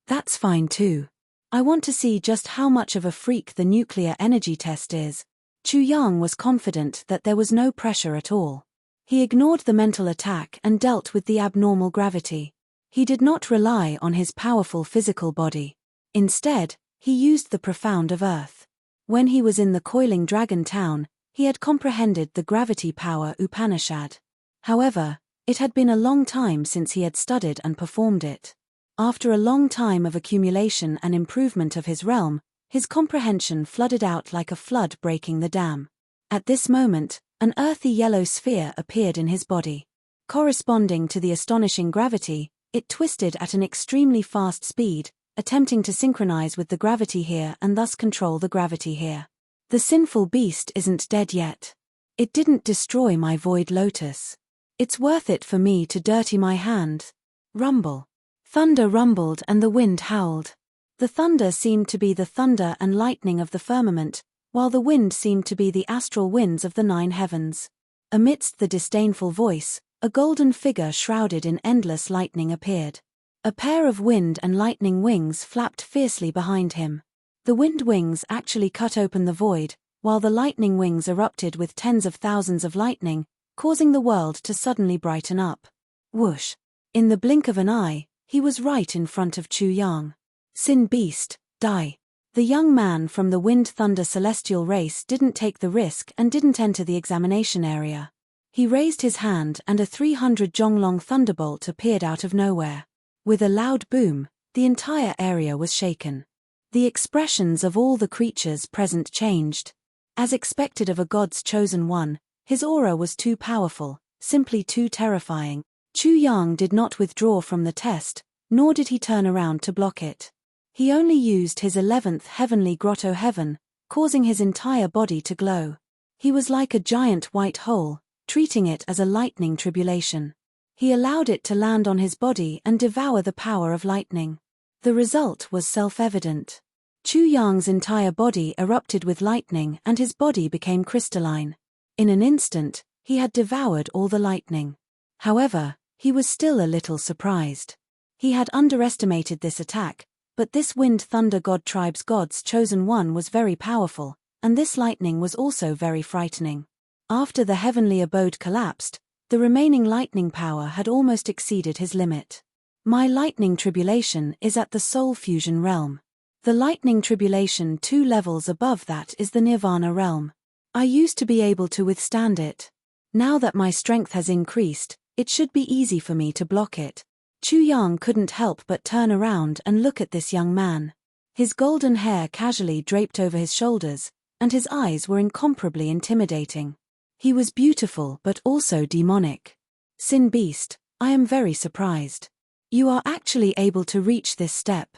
That's fine too. I want to see just how much of a freak the nuclear energy test is. Chu Yang was confident that there was no pressure at all. He ignored the mental attack and dealt with the abnormal gravity. He did not rely on his powerful physical body. Instead, he used the profound of earth. When he was in the coiling dragon town, he had comprehended the gravity power Upanishad. However, it had been a long time since he had studied and performed it. After a long time of accumulation and improvement of his realm, his comprehension flooded out like a flood breaking the dam. At this moment, an earthy yellow sphere appeared in his body. Corresponding to the astonishing gravity, it twisted at an extremely fast speed, attempting to synchronize with the gravity here and thus control the gravity here. The sinful beast isn't dead yet. It didn't destroy my void lotus. It's worth it for me to dirty my hand. Rumble. Thunder rumbled and the wind howled. The thunder seemed to be the thunder and lightning of the firmament, while the wind seemed to be the astral winds of the 9 heavens. Amidst the disdainful voice, a golden figure shrouded in endless lightning appeared. A pair of wind and lightning wings flapped fiercely behind him. The wind wings actually cut open the void, while the lightning wings erupted with tens of thousands of lightning, causing the world to suddenly brighten up. Whoosh! In the blink of an eye, he was right in front of Chu Yang. Sin beast, die. The young man from the wind-thunder celestial race didn't take the risk and didn't enter the examination area. He raised his hand and a 300 jonglong thunderbolt appeared out of nowhere. With a loud boom, the entire area was shaken. The expressions of all the creatures present changed. As expected of a god's chosen one, his aura was too powerful, simply too terrifying. Chu Yang did not withdraw from the test, nor did he turn around to block it. He only used his 11th heavenly grotto heaven, causing his entire body to glow. He was like a giant white hole, treating it as a lightning tribulation. He allowed it to land on his body and devour the power of lightning. The result was self-evident. Chu Yang's entire body erupted with lightning and his body became crystalline. In an instant, he had devoured all the lightning. However, he was still a little surprised. He had underestimated this attack, but this Wind Thunder God tribe's god's chosen one was very powerful, and this lightning was also very frightening. After the heavenly abode collapsed, the remaining lightning power had almost exceeded his limit. My lightning tribulation is at the soul fusion realm. The lightning tribulation 2 levels above that is the nirvana realm. I used to be able to withstand it. Now that my strength has increased, it should be easy for me to block it. Chu Yang couldn't help but turn around and look at this young man. His golden hair casually draped over his shoulders, and his eyes were incomparably intimidating. He was beautiful but also demonic. Sin Beast, I am very surprised. You are actually able to reach this step.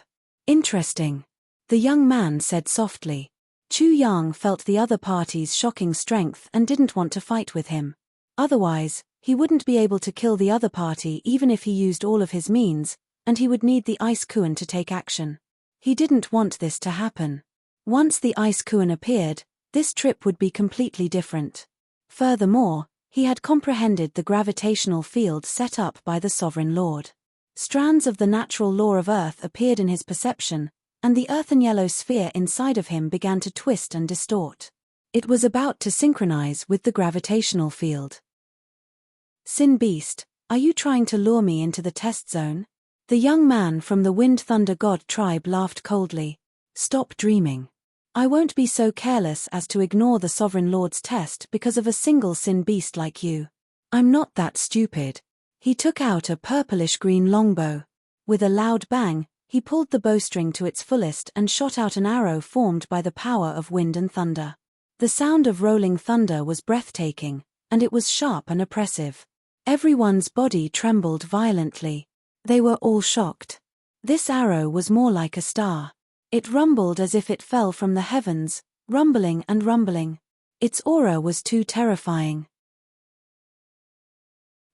Interesting. The young man said softly. Chu Yang felt the other party's shocking strength and didn't want to fight with him. Otherwise, he wouldn't be able to kill the other party even if he used all of his means, and he would need the Ice Kuan to take action. He didn't want this to happen. Once the Ice Kuan appeared, this trip would be completely different. Furthermore, he had comprehended the gravitational field set up by the Sovereign Lord. Strands of the natural law of Earth appeared in his perception, and the earthen yellow sphere inside of him began to twist and distort. It was about to synchronize with the gravitational field. Sin Beast, are you trying to lure me into the test zone? The young man from the Wind Thunder God tribe laughed coldly. Stop dreaming. I won't be so careless as to ignore the Sovereign Lord's test because of a single Sin Beast like you. I'm not that stupid. He took out a purplish-green longbow. With a loud bang, he pulled the bowstring to its fullest and shot out an arrow formed by the power of wind and thunder. The sound of rolling thunder was breathtaking, and it was sharp and oppressive. Everyone's body trembled violently. They were all shocked. This arrow was more like a star. It rumbled as if it fell from the heavens, rumbling and rumbling. Its aura was too terrifying.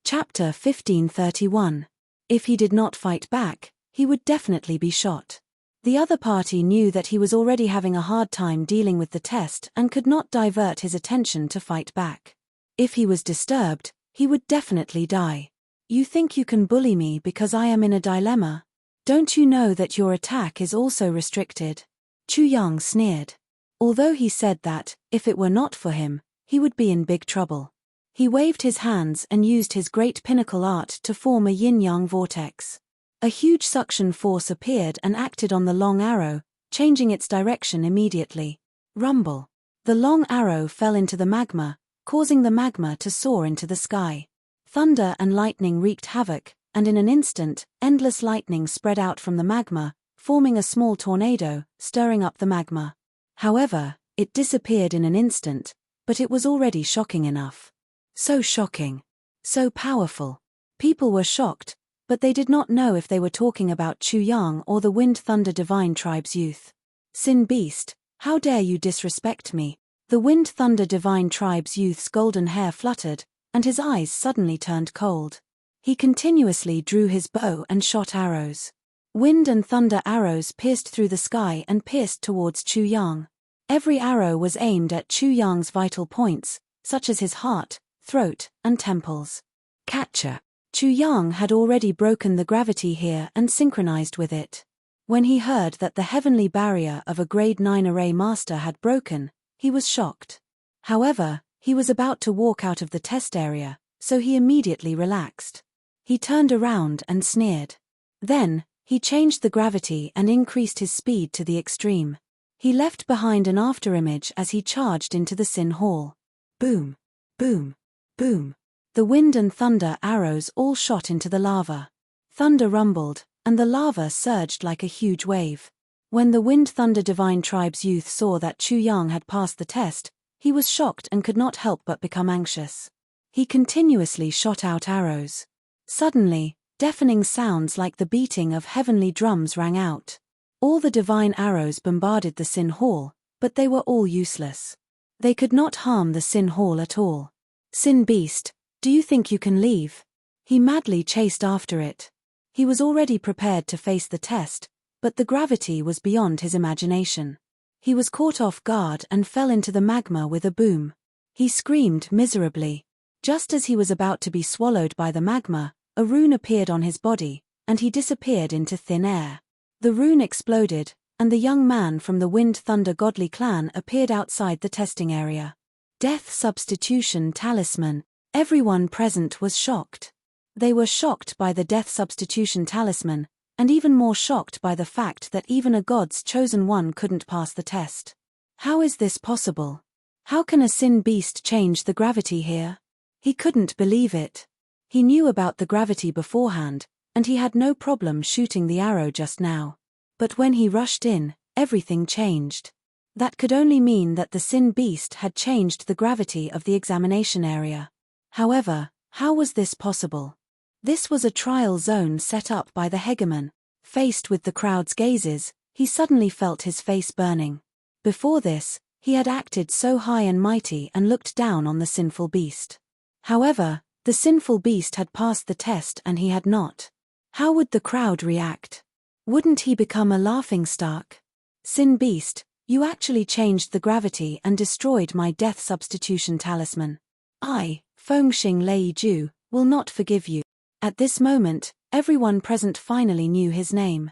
Chapter 1531. If he did not fight back, he would definitely be shot. The other party knew that he was already having a hard time dealing with the test and could not divert his attention to fight back. If he was disturbed, he would definitely die. You think you can bully me because I am in a dilemma? Don't you know that your attack is also restricted? Chu Yang sneered. Although he said that, if it were not for him, he would be in big trouble. He waved his hands and used his great pinnacle art to form a yin-yang vortex. A huge suction force appeared and acted on the long arrow, changing its direction immediately. Rumble. The long arrow fell into the magma, causing the magma to soar into the sky. Thunder and lightning wreaked havoc, and in an instant, endless lightning spread out from the magma, forming a small tornado, stirring up the magma. However, it disappeared in an instant, but it was already shocking enough. So shocking. So powerful. People were shocked, but they did not know if they were talking about Chu Yang or the Wind Thunder Divine Tribe's youth. Sin Beast, how dare you disrespect me? The Wind Thunder Divine Tribe's youth's golden hair fluttered, and his eyes suddenly turned cold. He continuously drew his bow and shot arrows. Wind and thunder arrows pierced through the sky and pierced towards Chu Yang. Every arrow was aimed at Chu Yang's vital points, such as his heart, throat, and temples. Catcher. Chu Yang had already broken the gravity here and synchronized with it. When he heard that the heavenly barrier of a grade 9 array master had broken, he was shocked. However, he was about to walk out of the test area, so he immediately relaxed. He turned around and sneered. Then, he changed the gravity and increased his speed to the extreme. He left behind an afterimage as he charged into the Sin Hall. Boom! Boom! Boom! The wind and thunder arrows all shot into the lava. Thunder rumbled, and the lava surged like a huge wave. When the Wind Thunder Divine Tribe's youth saw that Chu Yang had passed the test, he was shocked and could not help but become anxious. He continuously shot out arrows. Suddenly, deafening sounds like the beating of heavenly drums rang out. All the divine arrows bombarded the Sin Hall, but they were all useless. They could not harm the Sin Hall at all. Sin Beast, do you think you can leave? He madly chased after it. He was already prepared to face the test, but the gravity was beyond his imagination. He was caught off guard and fell into the magma with a boom. He screamed miserably. Just as he was about to be swallowed by the magma, a rune appeared on his body, and he disappeared into thin air. The rune exploded, and the young man from the Wind Thunder Godly clan appeared outside the testing area. Death Substitution Talisman. Everyone present was shocked. They were shocked by the Death Substitution Talisman, and even more shocked by the fact that even a god's chosen one couldn't pass the test. How is this possible? How can a sin beast change the gravity here? He couldn't believe it. He knew about the gravity beforehand, and he had no problem shooting the arrow just now. But when he rushed in, everything changed. That could only mean that the sin beast had changed the gravity of the examination area. However, how was this possible? This was a trial zone set up by the hegemon. Faced with the crowd's gazes, he suddenly felt his face burning. Before this, he had acted so high and mighty and looked down on the sinful beast. However, the sinful beast had passed the test and he had not. How would the crowd react? Wouldn't he become a laughingstock? Sin beast, you actually changed the gravity and destroyed my death substitution talisman. I, Fengxing Lei Ju, will not forgive you. At this moment, everyone present finally knew his name.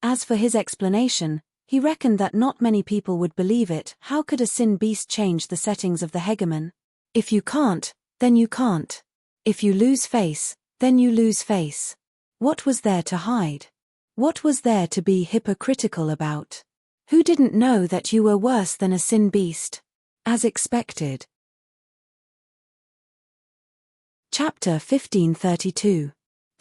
As for his explanation, he reckoned that not many people would believe it. How could a sin beast change the settings of the hegemon? If you can't, then you can't. If you lose face, then you lose face. What was there to hide? What was there to be hypocritical about? Who didn't know that you were worse than a sin beast? As expected. Chapter 1532.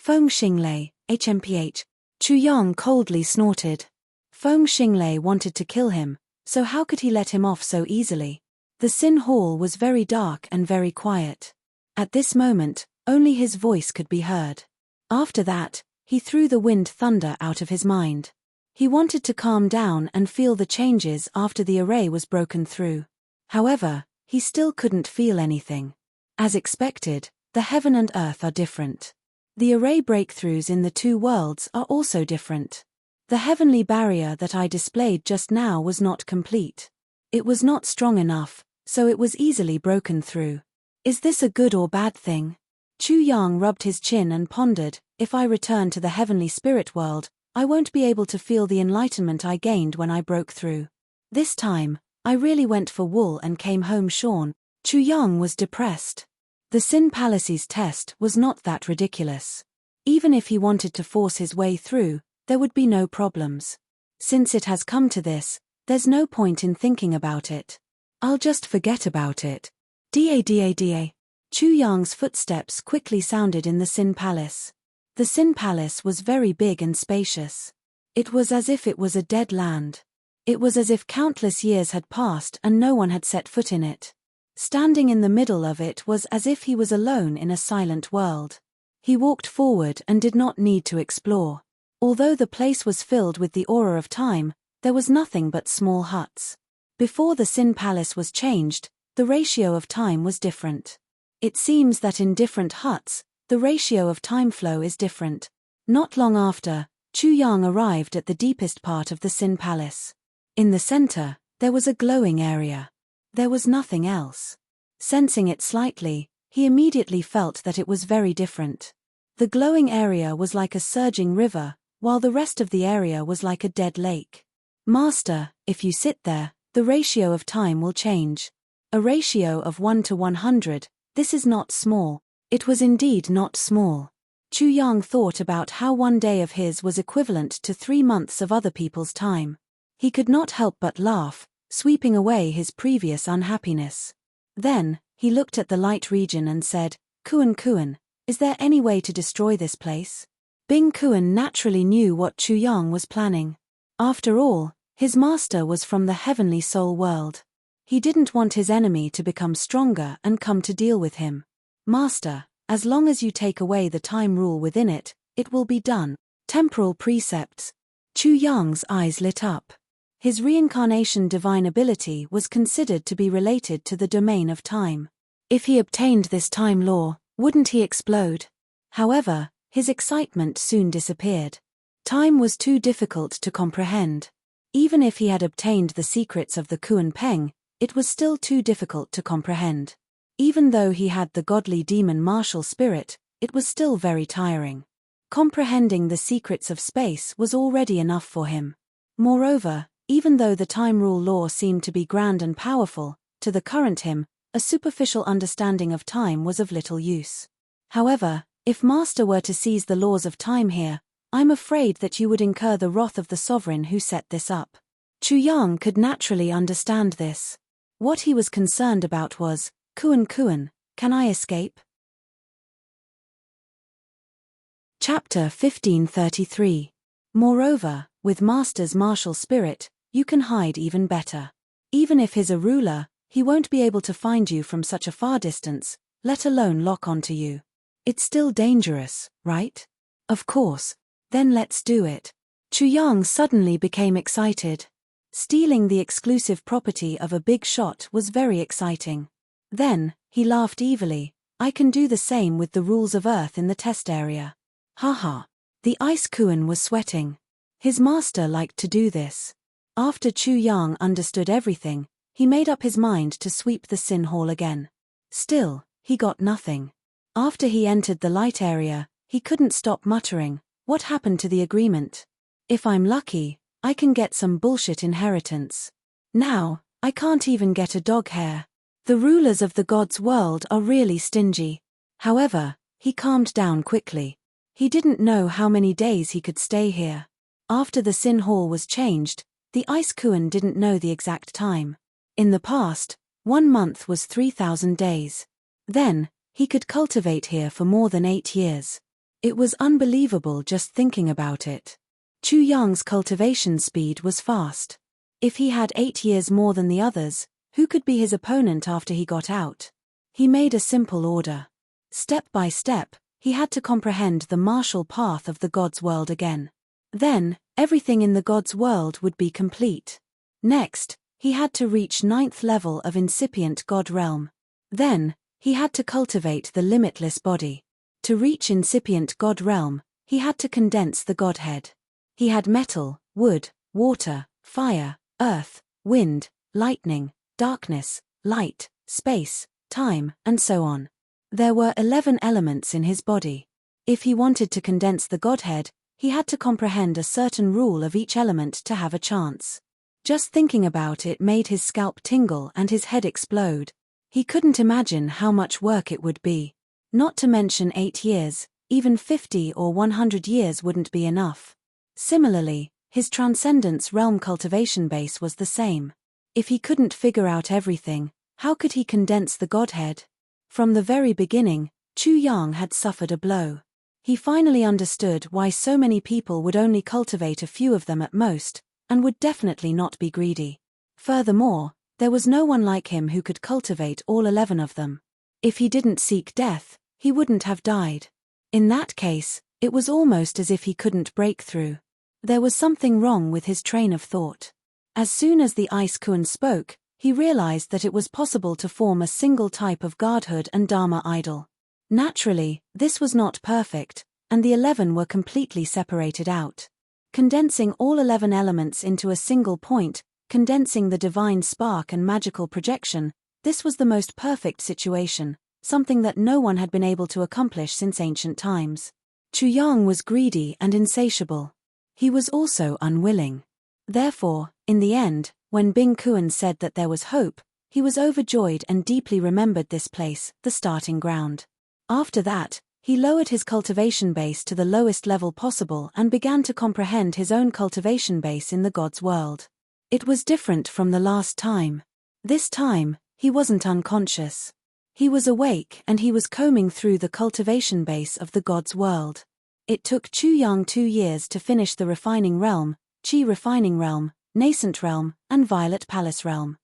Fengxing Lei, HMPH. Chu Yang coldly snorted. Fengxing Lei wanted to kill him, so how could he let him off so easily? The Sin Hall was very dark and very quiet. At this moment, only his voice could be heard. After that, he threw the wind thunder out of his mind. He wanted to calm down and feel the changes after the array was broken through. However, he still couldn't feel anything. As expected, the heaven and earth are different. The array breakthroughs in the two worlds are also different. The heavenly barrier that I displayed just now was not complete. It was not strong enough, so it was easily broken through. Is this a good or bad thing? Chu Yang rubbed his chin and pondered, if I return to the heavenly spirit world, I won't be able to feel the enlightenment I gained when I broke through. This time, I really went for wool and came home shorn. Chu Yang was depressed. The Sin Palace's test was not that ridiculous. Even if he wanted to force his way through, there would be no problems. Since it has come to this, there's no point in thinking about it. I'll just forget about it. Da. Chu Yang's footsteps quickly sounded in the Sin Palace. The Sin Palace was very big and spacious. It was as if it was a dead land. It was as if countless years had passed and no one had set foot in it. Standing in the middle of it was as if he was alone in a silent world. He walked forward and did not need to explore. Although the place was filled with the aura of time, there was nothing but small huts. Before the Sin Palace was changed, the ratio of time was different. It seems that in different huts, the ratio of time flow is different. Not long after, Chu Yang arrived at the deepest part of the Sin Palace. In the center, there was a glowing area. There was nothing else. Sensing it slightly, he immediately felt that it was very different. The glowing area was like a surging river, while the rest of the area was like a dead lake. Master, if you sit there, the ratio of time will change. A ratio of 1 to 100, this is not small. It was indeed not small. Chu Yang thought about how one day of his was equivalent to 3 months of other people's time. He could not help but laugh, sweeping away his previous unhappiness. Then, he looked at the light region and said, Kuan, is there any way to destroy this place? Bing Kuan naturally knew what Chu Yang was planning. After all, his master was from the heavenly soul world. He didn't want his enemy to become stronger and come to deal with him. Master, as long as you take away the time rule within it, it will be done. Temporal precepts. Chu Yang's eyes lit up. His reincarnation divine ability was considered to be related to the domain of time. If he obtained this time law, wouldn't he explode? However, his excitement soon disappeared. Time was too difficult to comprehend. Even if he had obtained the secrets of the Kuan Peng, it was still too difficult to comprehend. Even though he had the godly demon martial spirit, it was still very tiring. Comprehending the secrets of space was already enough for him. Moreover, even though the time rule law seemed to be grand and powerful, to the current him, a superficial understanding of time was of little use. However, if Master were to seize the laws of time here, I'm afraid that you would incur the wrath of the sovereign who set this up. Chu Yang could naturally understand this. What he was concerned about was, Kuan, can I escape? Chapter 1533. Moreover, with Master's martial spirit, you can hide even better. Even if he's a ruler, he won't be able to find you from such a far distance, let alone lock onto you. It's still dangerous, right? Of course. Then let's do it. Chu Yang suddenly became excited. Stealing the exclusive property of a big shot was very exciting. Then, he laughed evilly, I can do the same with the rules of Earth in the test area. Haha. The Ice Kuan was sweating. His master liked to do this. After Chu Yang understood everything, he made up his mind to sweep the Sin Hall again. Still, he got nothing. After he entered the light area, he couldn't stop muttering, what happened to the agreement? If I'm lucky, I can get some bullshit inheritance. Now, I can't even get a dog hair. The rulers of the gods' world are really stingy. However, he calmed down quickly. He didn't know how many days he could stay here. After the Sin Hall was changed, the Ice Kuan didn't know the exact time. In the past, 1 month was 3,000 days. Then, he could cultivate here for more than 8 years. It was unbelievable just thinking about it. Chu Yang's cultivation speed was fast. If he had 8 years more than the others, who could be his opponent after he got out? He made a simple order. Step by step, he had to comprehend the martial path of the God's world again. Then, everything in the God's world would be complete. Next, he had to reach 9th level of incipient God realm. Then, he had to cultivate the limitless body. To reach incipient God realm, he had to condense the Godhead. He had metal, wood, water, fire, earth, wind, lightning, darkness, light, space, time, and so on. There were 11 elements in his body. If he wanted to condense the Godhead, he had to comprehend a certain rule of each element to have a chance. Just thinking about it made his scalp tingle and his head explode. He couldn't imagine how much work it would be. Not to mention 8 years, even 50 or 100 years wouldn't be enough. Similarly, his Transcendence realm cultivation base was the same. If he couldn't figure out everything, how could he condense the Godhead? From the very beginning, Chu Yang had suffered a blow. He finally understood why so many people would only cultivate a few of them at most, and would definitely not be greedy. Furthermore, there was no one like him who could cultivate all 11 of them. If he didn't seek death, he wouldn't have died. In that case, it was almost as if he couldn't break through. There was something wrong with his train of thought. As soon as the Ice Kuan spoke, he realized that it was possible to form a single type of godhood and Dharma idol. Naturally, this was not perfect, and the 11 were completely separated out. Condensing all 11 elements into a single point, condensing the divine spark and magical projection, this was the most perfect situation, something that no one had been able to accomplish since ancient times. Chu Yang was greedy and insatiable. He was also unwilling. Therefore, in the end, when Bing Kuan said that there was hope, he was overjoyed and deeply remembered this place, the starting ground. After that, he lowered his cultivation base to the lowest level possible and began to comprehend his own cultivation base in the God's world. It was different from the last time. This time, he wasn't unconscious. He was awake and he was combing through the cultivation base of the God's world. It took Chu Yang 2 years to finish the refining realm, Qi refining realm, nascent realm, and violet palace realm.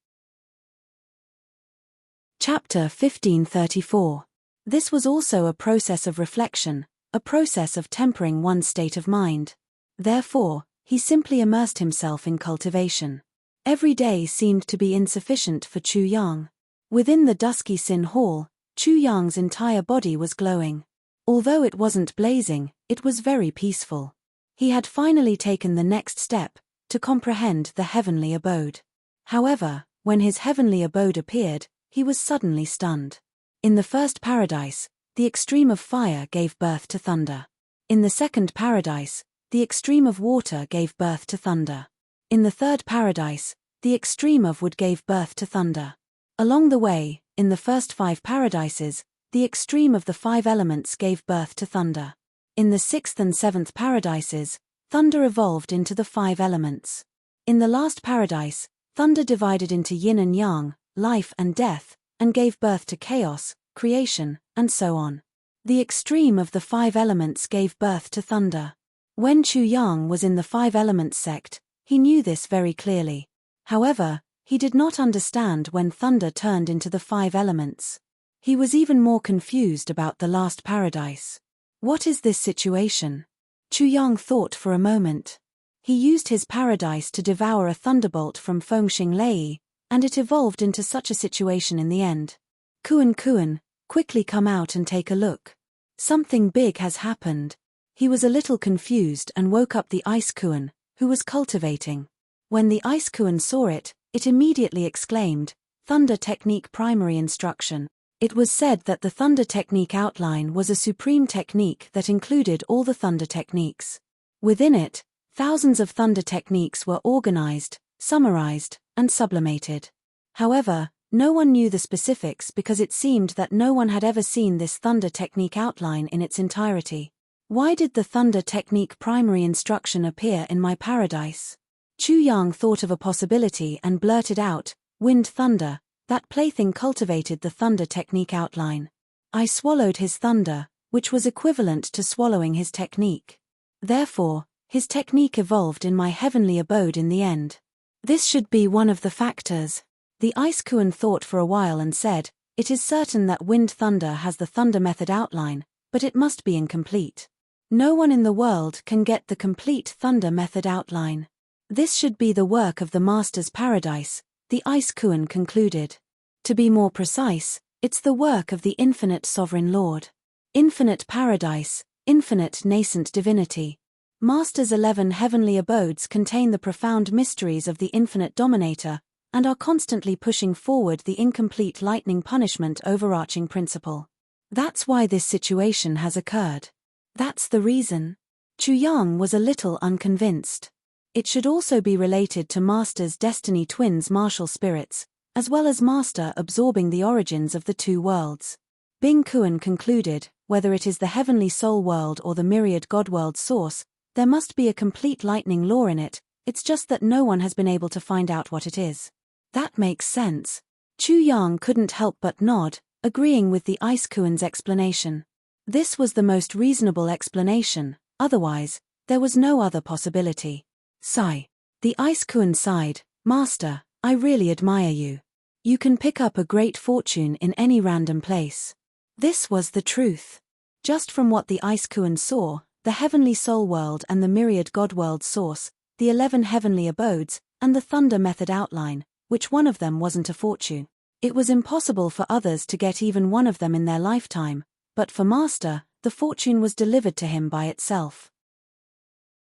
Chapter 1534. This was also a process of reflection, a process of tempering one's state of mind. Therefore, he simply immersed himself in cultivation. Every day seemed to be insufficient for Chu Yang. Within the dusky Sin Hall, Chu Yang's entire body was glowing. Although it wasn't blazing, it was very peaceful. He had finally taken the next step, to comprehend the heavenly abode. However, when his heavenly abode appeared, he was suddenly stunned. In the first paradise, the extreme of fire gave birth to thunder. In the second paradise, the extreme of water gave birth to thunder. In the third paradise, the extreme of wood gave birth to thunder. Along the way, in the first 5 paradises, the extreme of the 5 elements gave birth to thunder. In the 6th and 7th paradises, thunder evolved into the 5 elements. In the last paradise, thunder divided into yin and yang, life and death, and gave birth to chaos, creation, and so on. The extreme of the 5 elements gave birth to thunder. When Chu Yang was in the 5 elements sect, he knew this very clearly. However, he did not understand when thunder turned into the 5 elements. He was even more confused about the last paradise. What is this situation? Chu Yang thought for a moment. He used his paradise to devour a thunderbolt from Fengxing Lei, and it evolved into such a situation in the end. Kuan, quickly come out and take a look. Something big has happened. He was a little confused and woke up the Ice Kuan, who was cultivating. When the Ice Kuan saw it, it immediately exclaimed, "Thunder Technique Primary Instruction." It was said that the Thunder Technique outline was a supreme technique that included all the Thunder techniques. Within it, thousands of Thunder techniques were organized, summarized, and sublimated. However, no one knew the specifics because it seemed that no one had ever seen this Thunder Technique outline in its entirety. Why did the Thunder Technique primary instruction appear in my paradise? Chu Yang thought of a possibility and blurted out, "Wind thunder, that plaything cultivated the Thunder Technique outline. I swallowed his thunder, which was equivalent to swallowing his technique. Therefore, his technique evolved in my heavenly abode in the end. This should be one of the factors." The Ice Kuan thought for a while and said, "It is certain that wind thunder has the thunder method outline, but it must be incomplete. No one in the world can get the complete thunder method outline. This should be the work of the Master's Paradise," the Ice Kuan concluded. To be more precise, it's the work of the Infinite Sovereign Lord. Infinite Paradise, Infinite Nascent Divinity. Master's 11 heavenly abodes contain the profound mysteries of the Infinite Dominator, and are constantly pushing forward the incomplete lightning punishment overarching principle. That's why this situation has occurred. That's the reason. Chu Yang was a little unconvinced. It should also be related to Master's Destiny Twins martial spirits, as well as Master absorbing the origins of the 2 worlds. Bing Kuan concluded, whether it is the heavenly soul world or the myriad God world source, there must be a complete lightning law in it, it's just that no one has been able to find out what it is. That makes sense. Chu Yang couldn't help but nod, agreeing with the Ice Kuan's explanation. This was the most reasonable explanation, otherwise, there was no other possibility. Sigh. The Ice Kuan sighed, "Master, I really admire you. You can pick up a great fortune in any random place." This was the truth. Just from what the Ice Kuan saw, the heavenly soul world and the myriad God world source, the 11 heavenly abodes, and the thunder method outline, which one of them wasn't a fortune. It was impossible for others to get even one of them in their lifetime, but for Master, the fortune was delivered to him by itself.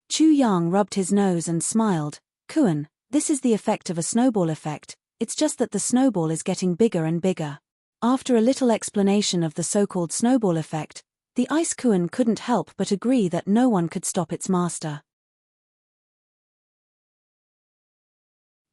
Chu Yang rubbed his nose and smiled, "Kuan, this is the effect of a snowball effect, it's just that the snowball is getting bigger and bigger." After a little explanation of the so-called snowball effect, the Ice Kuan couldn't help but agree that no one could stop its master.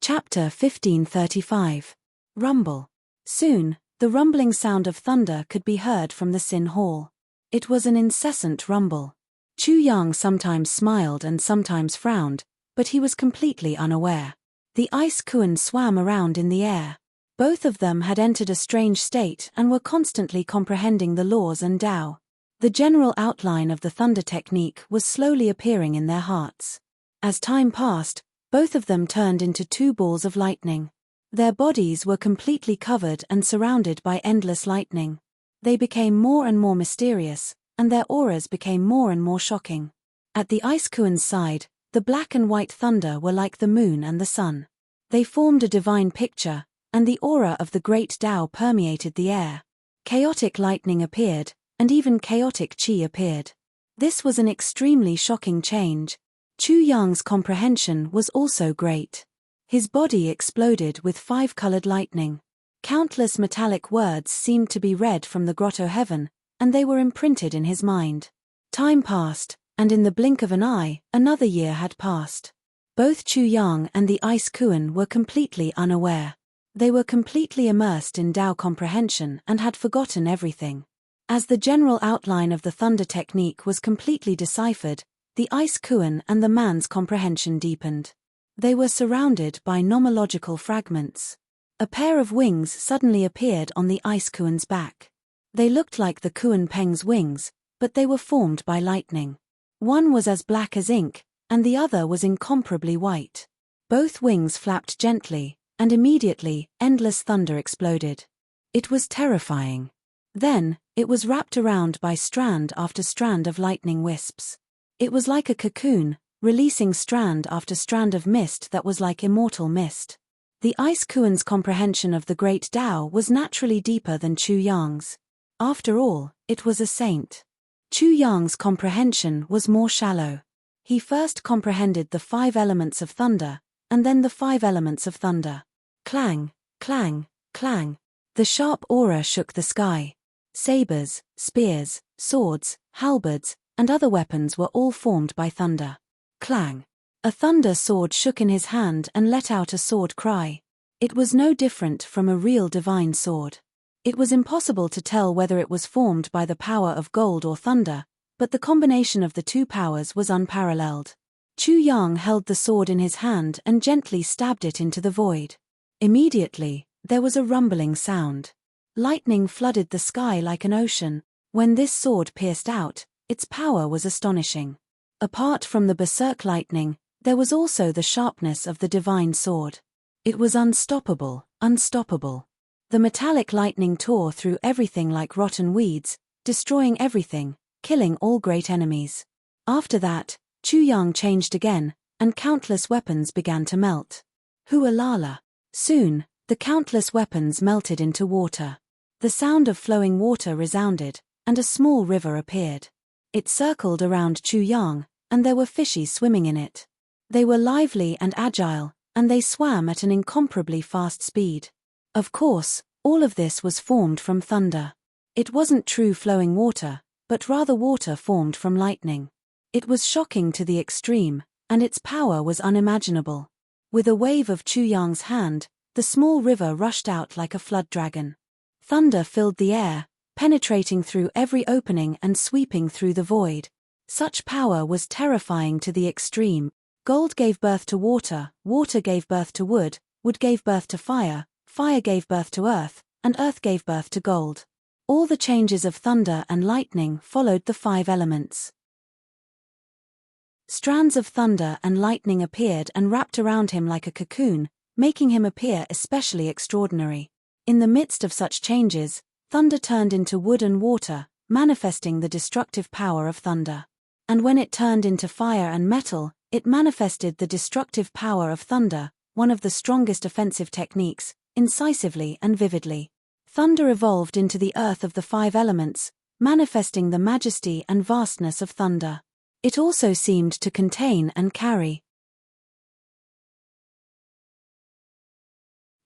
Chapter 1535. Rumble. Soon, the rumbling sound of thunder could be heard from the Sin Hall. It was an incessant rumble. Chu Yang sometimes smiled and sometimes frowned, but he was completely unaware. The Ice Kuan swam around in the air. Both of them had entered a strange state and were constantly comprehending the laws and Tao. The general outline of the thunder technique was slowly appearing in their hearts. As time passed, both of them turned into 2 balls of lightning. Their bodies were completely covered and surrounded by endless lightning. They became more and more mysterious, and their auras became more and more shocking. At the Ice Kuan's side, the black and white thunder were like the moon and the sun. They formed a divine picture, and the aura of the great Tao permeated the air. Chaotic lightning appeared, and even chaotic qi appeared. This was an extremely shocking change. Chu Yang's comprehension was also great. His body exploded with 5-colored lightning. Countless metallic words seemed to be read from the grotto heaven, and they were imprinted in his mind. Time passed, and in the blink of an eye, another year had passed. Both Chu Yang and the Ice Kuan were completely unaware. They were completely immersed in Tao comprehension and had forgotten everything. As the general outline of the thunder technique was completely deciphered, the Ice Kuan and the man's comprehension deepened. They were surrounded by nomological fragments. A pair of wings suddenly appeared on the Ice Kuan's back. They looked like the Kuan Peng's wings, but they were formed by lightning. One was as black as ink, and the other was incomparably white. Both wings flapped gently, and immediately, endless thunder exploded. It was terrifying. Then, it was wrapped around by strand after strand of lightning wisps. It was like a cocoon, releasing strand after strand of mist that was like immortal mist. The Ice Kuan's comprehension of the great Tao was naturally deeper than Chu Yang's. After all, it was a saint. Chu Yang's comprehension was more shallow. He first comprehended the 5 elements of thunder, and then the 5 elements of thunder. Clang, clang, clang. The sharp aura shook the sky. Sabers, spears, swords, halberds, and other weapons were all formed by thunder. Clang. A thunder sword shook in his hand and let out a sword cry. It was no different from a real divine sword. It was impossible to tell whether it was formed by the power of gold or thunder, but the combination of the two powers was unparalleled. Chu Yang held the sword in his hand and gently stabbed it into the void. Immediately, there was a rumbling sound. Lightning flooded the sky like an ocean. When this sword pierced out, its power was astonishing. Apart from the berserk lightning, there was also the sharpness of the divine sword. It was unstoppable, unstoppable. The metallic lightning tore through everything like rotten weeds, destroying everything, killing all great enemies. After that, Chu Yang changed again, and countless weapons began to melt. Hualala. Soon, the countless weapons melted into water. The sound of flowing water resounded, and a small river appeared. It circled around Chu Yang, and there were fishes swimming in it. They were lively and agile, and they swam at an incomparably fast speed. Of course, all of this was formed from thunder. It wasn't true flowing water, but rather water formed from lightning. It was shocking to the extreme, and its power was unimaginable. With a wave of Chu Yang's hand, the small river rushed out like a flood dragon. Thunder filled the air, penetrating through every opening and sweeping through the void. Such power was terrifying to the extreme. Gold gave birth to water, water gave birth to wood, wood gave birth to fire, fire gave birth to earth, and earth gave birth to gold. All the changes of thunder and lightning followed the 5 elements. Strands of thunder and lightning appeared and wrapped around him like a cocoon, making him appear especially extraordinary. In the midst of such changes, thunder turned into wood and water, manifesting the destructive power of thunder. And when it turned into fire and metal, it manifested the destructive power of thunder, one of the strongest offensive techniques, incisively and vividly. Thunder evolved into the earth of the 5 elements, manifesting the majesty and vastness of thunder. It also seemed to contain and carry.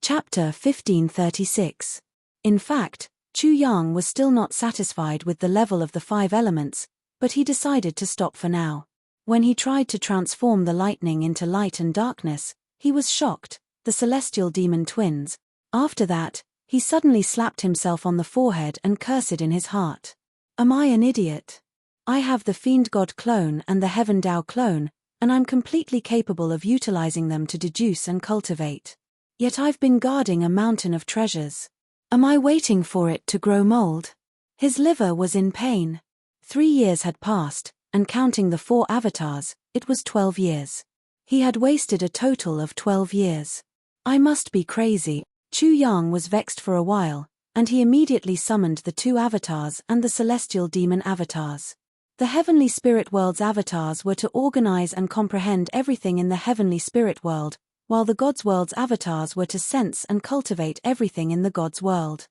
Chapter 1536. In fact, Chu Yang was still not satisfied with the level of the 5 elements, but he decided to stop for now. When he tried to transform the lightning into light and darkness, he was shocked, the celestial demon twins. After that, he suddenly slapped himself on the forehead and cursed in his heart. Am I an idiot? I have the Fiend God clone and the Heaven Tao clone, and I'm completely capable of utilizing them to deduce and cultivate. Yet I've been guarding a mountain of treasures. Am I waiting for it to grow mold? His liver was in pain. 3 years had passed, and counting the 4 avatars, it was 12 years. He had wasted a total of 12 years. I must be crazy. Chu Yang was vexed for a while, and he immediately summoned the 2 avatars and the celestial demon avatars. The heavenly spirit world's avatars were to organize and comprehend everything in the heavenly spirit world, while the God's world's avatars were to sense and cultivate everything in the God's world.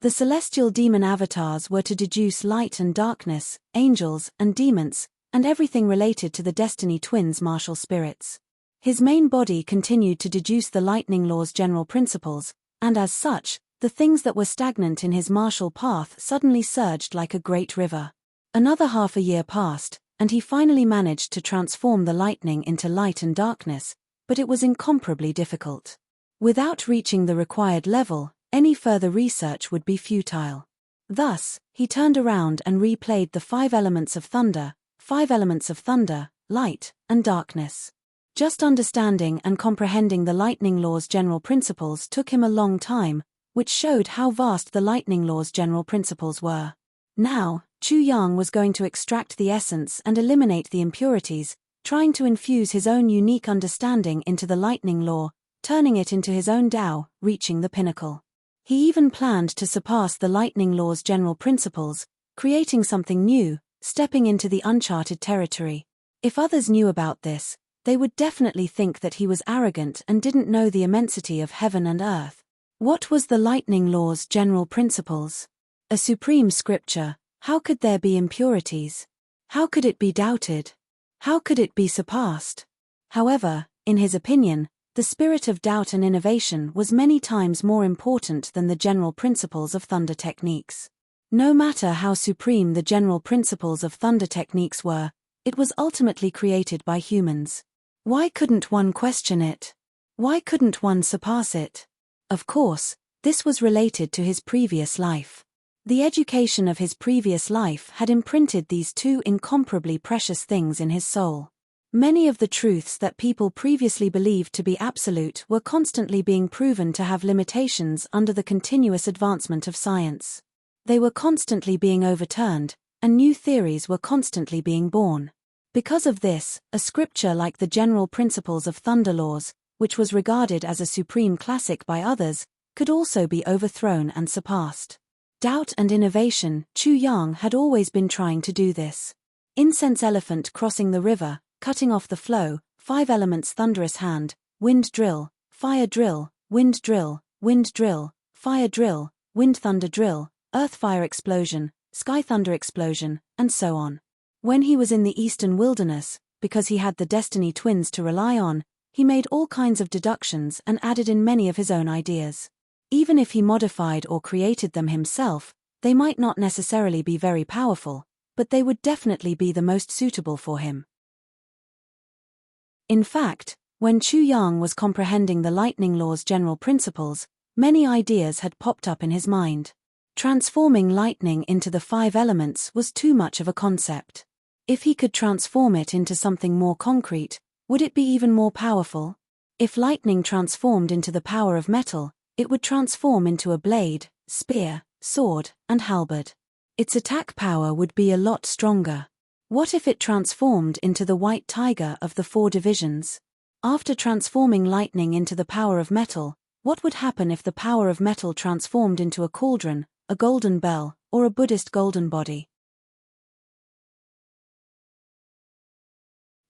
The celestial demon avatars were to deduce light and darkness, angels and demons, and everything related to the Destiny Twins' martial spirits. His main body continued to deduce the lightning law's general principles, and as such, the things that were stagnant in his martial path suddenly surged like a great river. Another half a year passed, and he finally managed to transform the lightning into light and darkness, but it was incomparably difficult. Without reaching the required level, any further research would be futile. Thus, he turned around and replayed the 5 elements of thunder, light, and darkness. Just understanding and comprehending the lightning law's general principles took him a long time, which showed how vast the lightning law's general principles were. Now, Chu Yang was going to extract the essence and eliminate the impurities, trying to infuse his own unique understanding into the lightning law, turning it into his own Tao, reaching the pinnacle. He even planned to surpass the lightning law's general principles, creating something new, stepping into the uncharted territory. If others knew about this, they would definitely think that he was arrogant and didn't know the immensity of heaven and earth. What was the lightning law's general principles? A supreme scripture. How could there be impurities? How could it be doubted? How could it be surpassed? However, in his opinion, the spirit of doubt and innovation was many times more important than the general principles of thunder techniques. No matter how supreme the general principles of thunder techniques were, it was ultimately created by humans. Why couldn't one question it? Why couldn't one surpass it? Of course, this was related to his previous life. The education of his previous life had imprinted these 2 incomparably precious things in his soul. Many of the truths that people previously believed to be absolute were constantly being proven to have limitations under the continuous advancement of science. They were constantly being overturned, and new theories were constantly being born. Because of this, a scripture like the General Principles of Thunder Laws, which was regarded as a supreme classic by others, could also be overthrown and surpassed. Doubt and innovation. Chu Yang had always been trying to do this. Incense elephant crossing the river, cutting off the flow, 5 elements thunderous hand, wind drill, fire drill, wind drill, fire drill, wind thunder drill, earth fire explosion, sky thunder explosion, and so on. When he was in the eastern wilderness, because he had the Destiny Twins to rely on, he made all kinds of deductions and added in many of his own ideas. Even if he modified or created them himself, they might not necessarily be very powerful, but they would definitely be the most suitable for him. In fact, when Chu Yang was comprehending the lightning law's general principles, many ideas had popped up in his mind. Transforming lightning into the 5 elements was too much of a concept. If he could transform it into something more concrete, would it be even more powerful? If lightning transformed into the power of metal, it would transform into a blade, spear, sword, and halberd. Its attack power would be a lot stronger. What if it transformed into the white tiger of the 4 divisions? After transforming lightning into the power of metal, what would happen if the power of metal transformed into a cauldron, a golden bell, or a Buddhist golden body?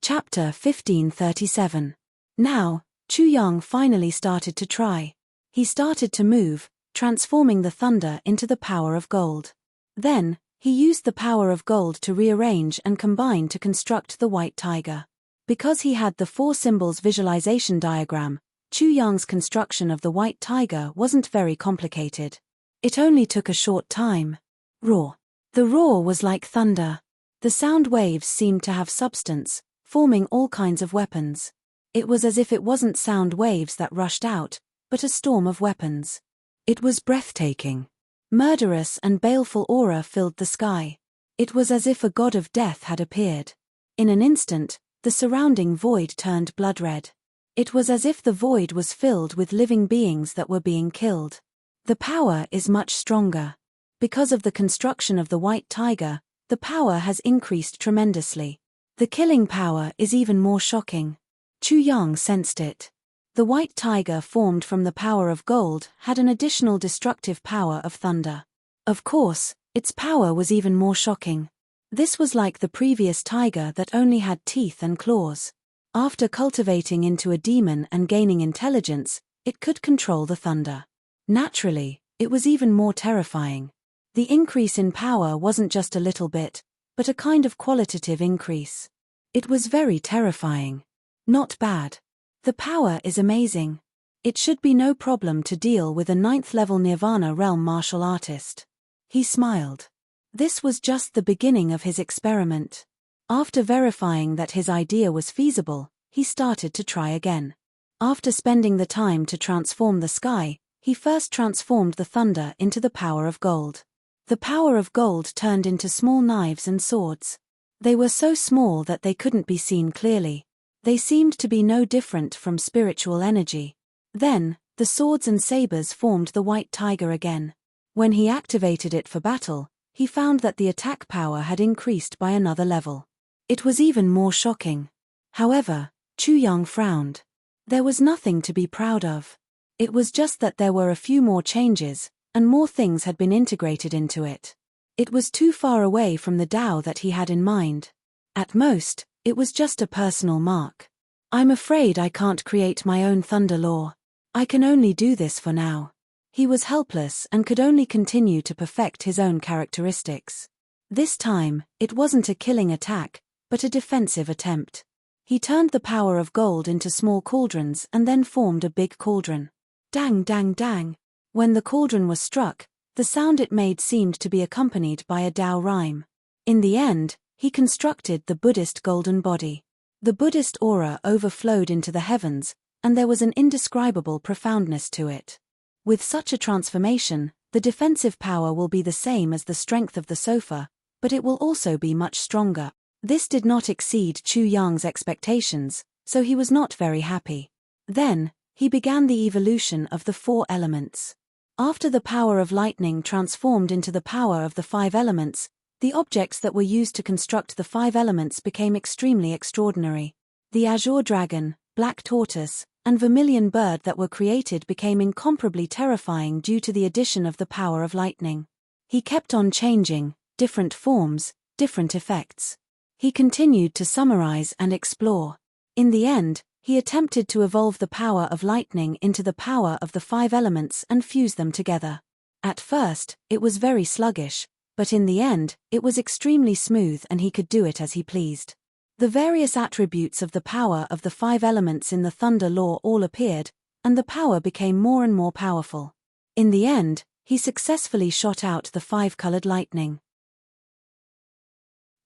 Chapter 1537. Now, Chu Yang finally started to try. He started to move, transforming the thunder into the power of gold. Then, he used the power of gold to rearrange and combine to construct the white tiger. Because he had the 4 symbols visualization diagram, Chu Yang's construction of the white tiger wasn't very complicated. It only took a short time. Roar. The roar was like thunder. The sound waves seemed to have substance, forming all kinds of weapons. It was as if it wasn't sound waves that rushed out, but a storm of weapons. It was breathtaking. Murderous and baleful aura filled the sky. It was as if a god of death had appeared. In an instant, the surrounding void turned blood red. It was as if the void was filled with living beings that were being killed. The power is much stronger. Because of the construction of the white tiger, the power has increased tremendously. The killing power is even more shocking. Chu Yang sensed it. The white tiger formed from the power of gold had an additional destructive power of thunder. Of course, its power was even more shocking. This was like the previous tiger that only had teeth and claws. After cultivating into a demon and gaining intelligence, it could control the thunder. Naturally, It was even more terrifying. The increase in power wasn't just a little bit, but a kind of qualitative increase. It was very terrifying. Not bad. The power is amazing. It should be no problem to deal with a 9th-level Nirvana realm martial artist. He smiled. This was just the beginning of his experiment. After verifying that his idea was feasible, he started to try again. After spending the time to transform the sky, he first transformed the thunder into the power of gold. The power of gold turned into small knives and swords. They were so small that they couldn't be seen clearly. They seemed to be no different from spiritual energy. Then, the swords and sabers formed the white tiger again. When he activated it for battle, he found that the attack power had increased by another level. It was even more shocking. However, Chu Yang frowned. There was nothing to be proud of. It was just that there were a few more changes, and more things had been integrated into it. It was too far away from the Tao that he had in mind. At most, it was just a personal mark. I'm afraid I can't create my own thunder law. I can only do this for now. He was helpless and could only continue to perfect his own characteristics. This time, it wasn't a killing attack, but a defensive attempt. He turned the power of gold into small cauldrons and then formed a big cauldron. Dang, dang, dang. When the cauldron was struck, the sound it made seemed to be accompanied by a Tao rhyme. In the end, he constructed the Buddhist golden body. The Buddhist aura overflowed into the heavens, and there was an indescribable profoundness to it. With such a transformation, the defensive power will be the same as the strength of the sofa, but it will also be much stronger. This did not exceed Chu Yang's expectations, so he was not very happy. Then, he began the evolution of the 4 elements. After the power of lightning transformed into the power of the 5 elements, the objects that were used to construct the 5 elements became extremely extraordinary. The azure dragon, black tortoise, and vermilion bird that were created became incomparably terrifying due to the addition of the power of lightning. He kept on changing, different forms, different effects. He continued to summarize and explore. In the end, he attempted to evolve the power of lightning into the power of the 5 elements and fuse them together. At first, it was very sluggish, but in the end, it was extremely smooth and he could do it as he pleased. The various attributes of the power of the 5 elements in the thunder law all appeared, and the power became more and more powerful. In the end, he successfully shot out the 5-colored lightning.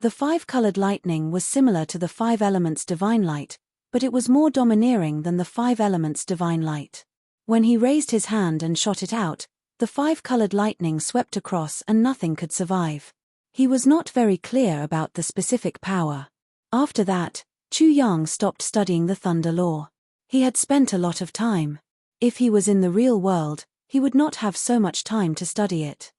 The 5-colored lightning was similar to the 5 elements divine light, but it was more domineering than the 5 elements divine light. When he raised his hand and shot it out, the 5-colored lightning swept across and nothing could survive. He was not very clear about the specific power. After that, Chu Yang stopped studying the thunder law. He had spent a lot of time. If he was in the real world, he would not have so much time to study it.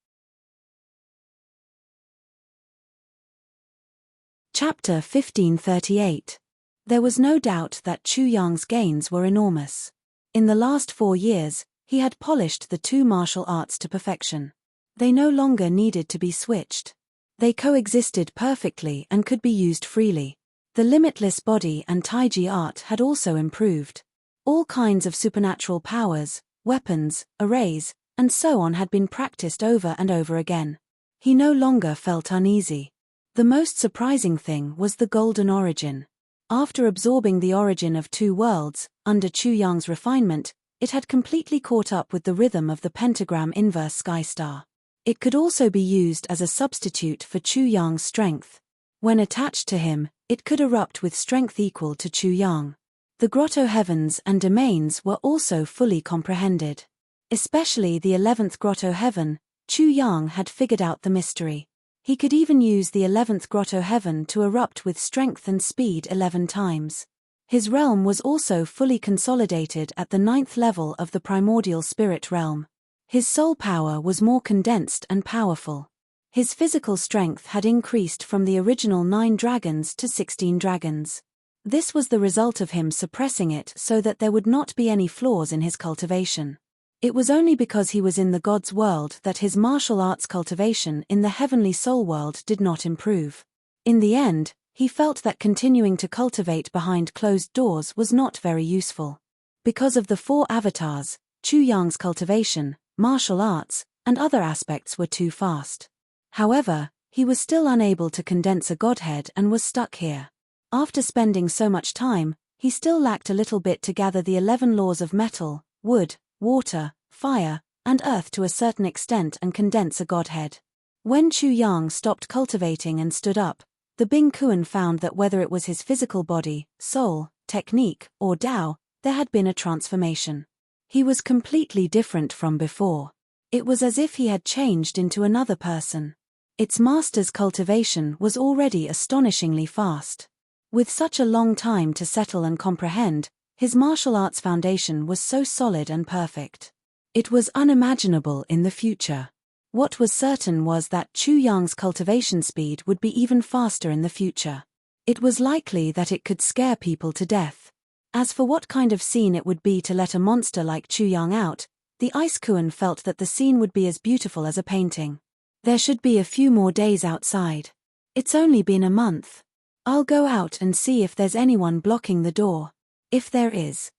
Chapter 1538. There was no doubt that Chu Yang's gains were enormous. In the last 4 years, he had polished the 2 martial arts to perfection. They no longer needed to be switched. They coexisted perfectly and could be used freely. The limitless body and Taiji art had also improved. All kinds of supernatural powers, weapons, arrays, and so on had been practiced over and over again. He no longer felt uneasy. The most surprising thing was the golden origin. After absorbing the origin of 2 worlds, under Chu Yang's refinement, it had completely caught up with the rhythm of the pentagram inverse sky star. It could also be used as a substitute for Chu Yang's strength. When attached to him, it could erupt with strength equal to Chu Yang. The grotto heavens and domains were also fully comprehended. Especially the 11th grotto heaven, Chu Yang had figured out the mystery. He could even use the 11th grotto heaven to erupt with strength and speed 11 times. His realm was also fully consolidated at the 9th level of the primordial spirit realm. His soul power was more condensed and powerful. His physical strength had increased from the original 9 dragons to 16 dragons. This was the result of him suppressing it so that there would not be any flaws in his cultivation. It was only because he was in the God's world that his martial arts cultivation in the heavenly soul world did not improve. In the end, he felt that continuing to cultivate behind closed doors was not very useful. Because of the 4 avatars, Chu Yang's cultivation, martial arts, and other aspects were too fast. However, he was still unable to condense a godhead and was stuck here. After spending so much time, he still lacked a little bit to gather the 11 laws of metal, wood, water, fire, and earth to a certain extent and condense a godhead. When Chu Yang stopped cultivating and stood up, the Bing Kuan found that whether it was his physical body, soul, technique, or Tao, there had been a transformation. He was completely different from before. It was as if he had changed into another person. Its master's cultivation was already astonishingly fast. With such a long time to settle and comprehend, his martial arts foundation was so solid and perfect. It was unimaginable in the future. What was certain was that Chu Yang's cultivation speed would be even faster in the future. It was likely that it could scare people to death. As for what kind of scene it would be to let a monster like Chu Yang out, the Ice Kuan felt that the scene would be as beautiful as a painting. There should be a few more days outside. It's only been a month. I'll go out and see if there's anyone blocking the door. If there is,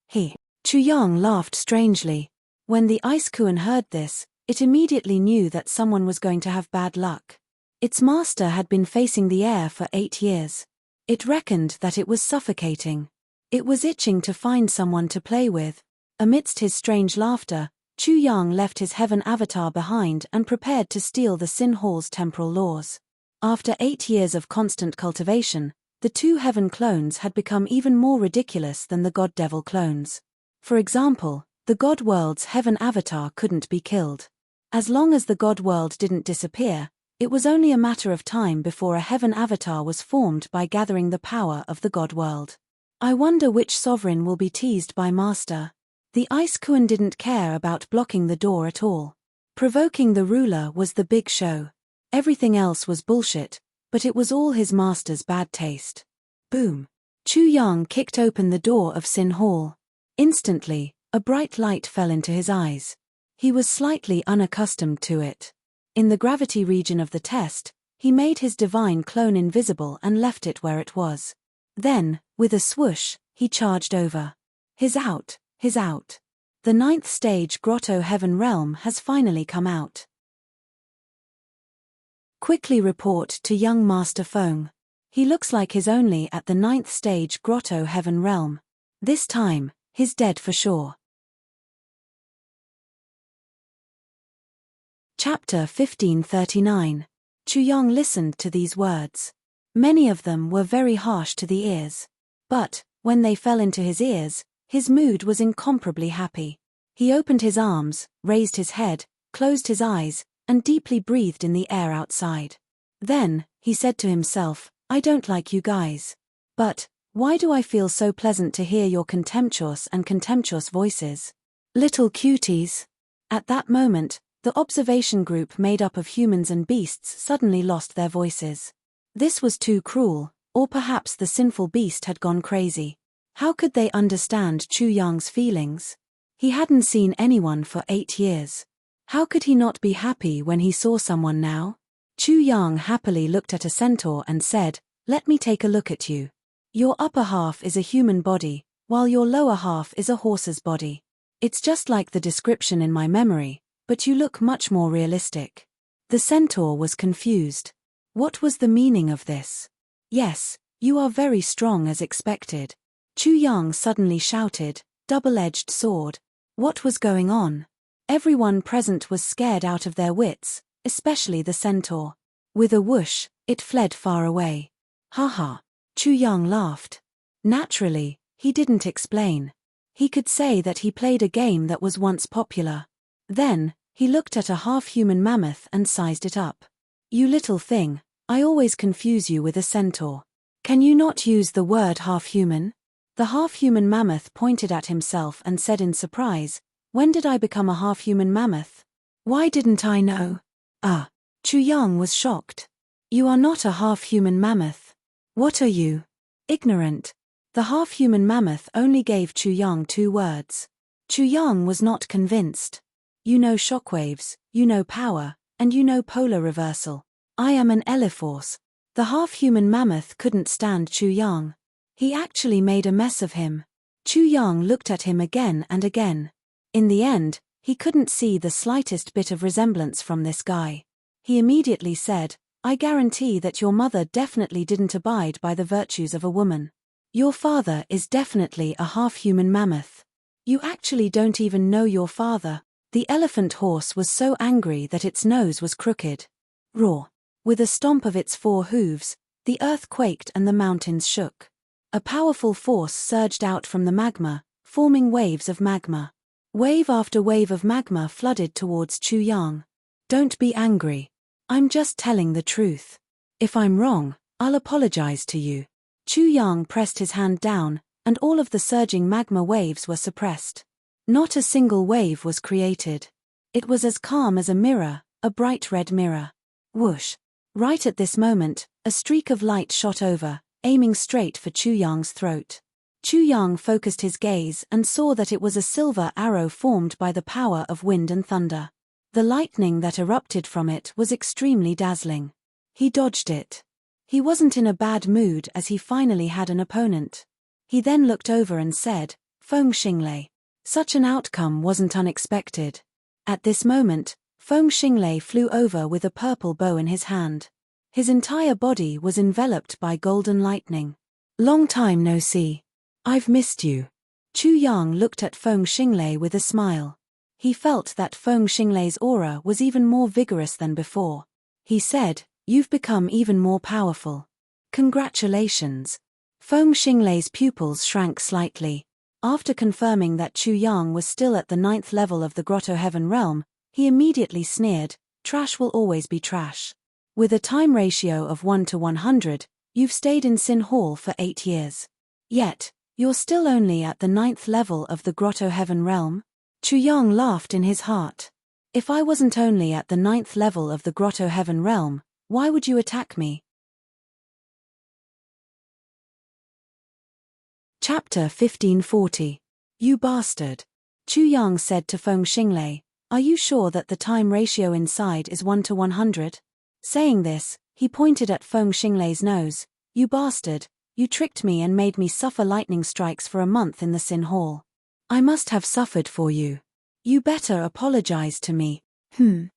Chu Yang laughed strangely. When the Ice Kuan heard this, it immediately knew that someone was going to have bad luck. Its master had been facing the air for 8 years. It reckoned that it was suffocating. It was itching to find someone to play with. Amidst his strange laughter, Chu Yang left his heaven avatar behind and prepared to steal the Sin Hall's temporal laws. After 8 years of constant cultivation, the 2 heaven clones had become even more ridiculous than the god-devil clones. For example, the god world's heaven avatar couldn't be killed. As long as the god world didn't disappear, it was only a matter of time before a heaven avatar was formed by gathering the power of the god world. I wonder which sovereign will be teased by master. The Ice Kuan didn't care about blocking the door at all. Provoking the ruler was the big show. Everything else was bullshit, but it was all his master's bad taste. Boom! Chu Yang kicked open the door of Sin Hall. Instantly, a bright light fell into his eyes. He was slightly unaccustomed to it. In the gravity region of the test, he made his divine clone invisible and left it where it was. Then, with a swoosh, he charged over. He's out. The 9th stage Grotto Heaven Realm has finally come out. Quickly report to young Master Feng. He looks like he's only at the 9th stage Grotto Heaven Realm. This time, he's dead for sure. Chapter 1539. Chu Yang listened to these words. Many of them were very harsh to the ears. But, when they fell into his ears, his mood was incomparably happy. He opened his arms, raised his head, closed his eyes, and deeply breathed in the air outside. Then, he said to himself, I don't like you guys. But, why do I feel so pleasant to hear your contemptuous voices? Little cuties. At that moment, the observation group made up of humans and beasts suddenly lost their voices. This was too cruel, or perhaps the sinful beast had gone crazy. How could they understand Chu Yang's feelings? He hadn't seen anyone for 8 years. How could he not be happy when he saw someone now? Chu Yang happily looked at a centaur and said, Let me take a look at you. Your upper half is a human body, while your lower half is a horse's body. It's just like the description in my memory, but you look much more realistic. The centaur was confused. What was the meaning of this? Yes, you are very strong as expected. Chu Yang suddenly shouted, double-edged sword. What was going on? Everyone present was scared out of their wits, especially the centaur. With a whoosh, it fled far away. Ha! Chu Yang laughed. Naturally, he didn't explain. He could say that he played a game that was once popular. Then, he looked at a half-human mammoth and sized it up. You little thing, I always confuse you with a centaur. Can you not use the word half-human? The half-human mammoth pointed at himself and said in surprise, When did I become a half-human mammoth? Why didn't I know? Chu Yang was shocked. You are not a half-human mammoth. What are you? Ignorant. The half-human mammoth only gave Chu Yang 2 words. Chu Yang was not convinced. You know shockwaves, you know power, and you know polar reversal. I am an Eleforce. The half-human mammoth couldn't stand Chu Yang. He actually made a mess of him. Chu Yang looked at him again and again. In the end, He couldn't see the slightest bit of resemblance from this guy. He immediately said, I guarantee that your mother definitely didn't abide by the virtues of a woman. Your father is definitely a half-human mammoth. You actually don't even know your father. The elephant horse was so angry that its nose was crooked. Roar. With a stomp of its 4 hooves, the earth quaked and the mountains shook. A powerful force surged out from the magma, forming waves of magma. Wave after wave of magma flooded towards Chu Yang. Don't be angry. I'm just telling the truth. If I'm wrong, I'll apologize to you. Chu Yang pressed his hand down, and all of the surging magma waves were suppressed. Not a single wave was created. It was as calm as a mirror, a bright red mirror. Whoosh. Right at this moment, a streak of light shot over, aiming straight for Chu Yang's throat. Chu Yang focused his gaze and saw that it was a silver arrow formed by the power of wind and thunder. The lightning that erupted from it was extremely dazzling. He dodged it. He wasn't in a bad mood as he finally had an opponent. He then looked over and said, Feng Xinglei. Such an outcome wasn't unexpected. At this moment, Feng Xinglei flew over with a purple bow in his hand. His entire body was enveloped by golden lightning. Long time no see. I've missed you. Chu Yang looked at Feng Xinglei with a smile. He felt that Feng Xinglei's aura was even more vigorous than before. He said, You've become even more powerful. Congratulations. Feng Xinglei's pupils shrank slightly. After confirming that Chu Yang was still at the 9th level of the Grotto Heaven realm, he immediately sneered, Trash will always be trash. With a time ratio of 1 to 100, you've stayed in Sin Hall for 8 years. Yet, you're still only at the 9th level of the Grotto Heaven realm? Chu Yang laughed in his heart. If I wasn't only at the 9th level of the Grotto Heaven realm, why would you attack me? Chapter 1540. You bastard. Chu Yang said to Feng Xinglei, Are you sure that the time ratio inside is 1 to 100? Saying this, he pointed at Feng Xinglei's nose. You bastard, you tricked me and made me suffer lightning strikes for a month in the Sin Hall. I must have suffered for you. You better apologize to me. Feng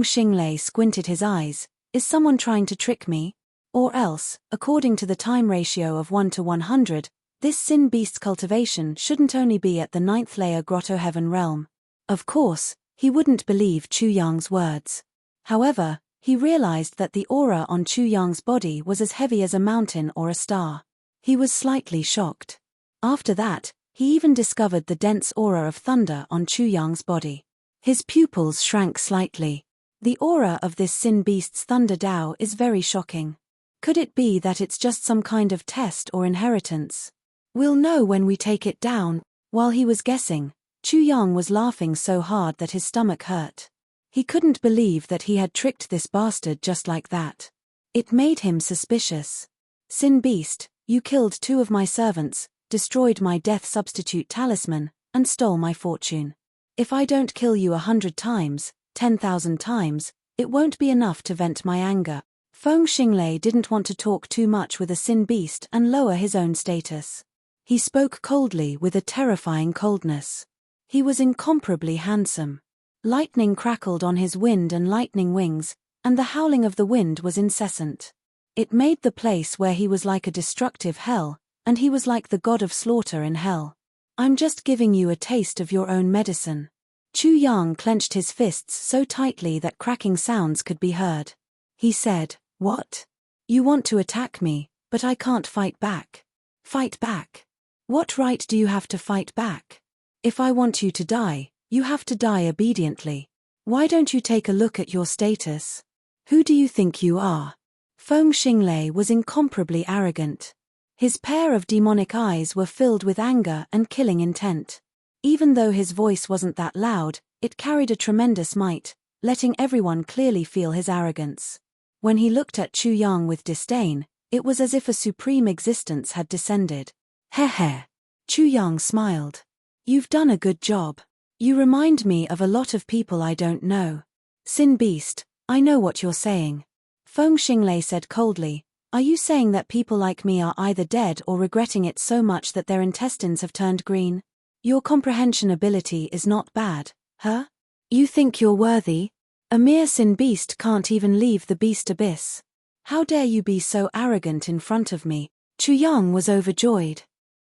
Xinglei squinted his eyes. Is someone trying to trick me? Or else, according to the time ratio of 1 to 100, this Sin Beast cultivation shouldn't only be at the 9th layer Grotto Heaven realm. Of course, he wouldn't believe Chu Yang's words. However, he realized that the aura on Chu Yang's body was as heavy as a mountain or a star. He was slightly shocked. After that, he even discovered the dense aura of thunder on Chu Yang's body. His pupils shrank slightly. The aura of this Sin Beast's Thunder Dao is very shocking. Could it be that it's just some kind of test or inheritance? We'll know when we take it down. While he was guessing, Chu Yang was laughing so hard that his stomach hurt. He couldn't believe that he had tricked this bastard just like that. It made him suspicious. Sin Beast, you killed 2 of my servants, destroyed my death substitute talisman, and stole my fortune. If I don't kill you 100 times, 10,000 times, it won't be enough to vent my anger. Feng Xinglei didn't want to talk too much with a Sin Beast and lower his own status. He spoke coldly with a terrifying coldness. He was incomparably handsome. Lightning crackled on his wind and lightning wings, and the howling of the wind was incessant. It made the place where he was like a destructive hell, and he was like the god of slaughter in hell. I'm just giving you a taste of your own medicine. Chu Yang clenched his fists so tightly that cracking sounds could be heard. He said, What? You want to attack me, but I can't fight back. Fight back? What right do you have to fight back? If I want you to die, you have to die obediently. Why don't you take a look at your status? Who do you think you are? Feng Xinglei was incomparably arrogant. His pair of demonic eyes were filled with anger and killing intent. Even though his voice wasn't that loud, it carried a tremendous might, letting everyone clearly feel his arrogance. When he looked at Chu Yang with disdain, it was as if a supreme existence had descended. Heh. Chu Yang smiled. You've done a good job. You remind me of a lot of people I don't know. Sin Beast, I know what you're saying. Feng Xinglei said coldly, Are you saying that people like me are either dead or regretting it so much that their intestines have turned green? Your comprehension ability is not bad, Huh? You think you're worthy? A mere sin beast can't even leave the beast abyss. How dare you be so arrogant in front of me? Chu Yang was overjoyed.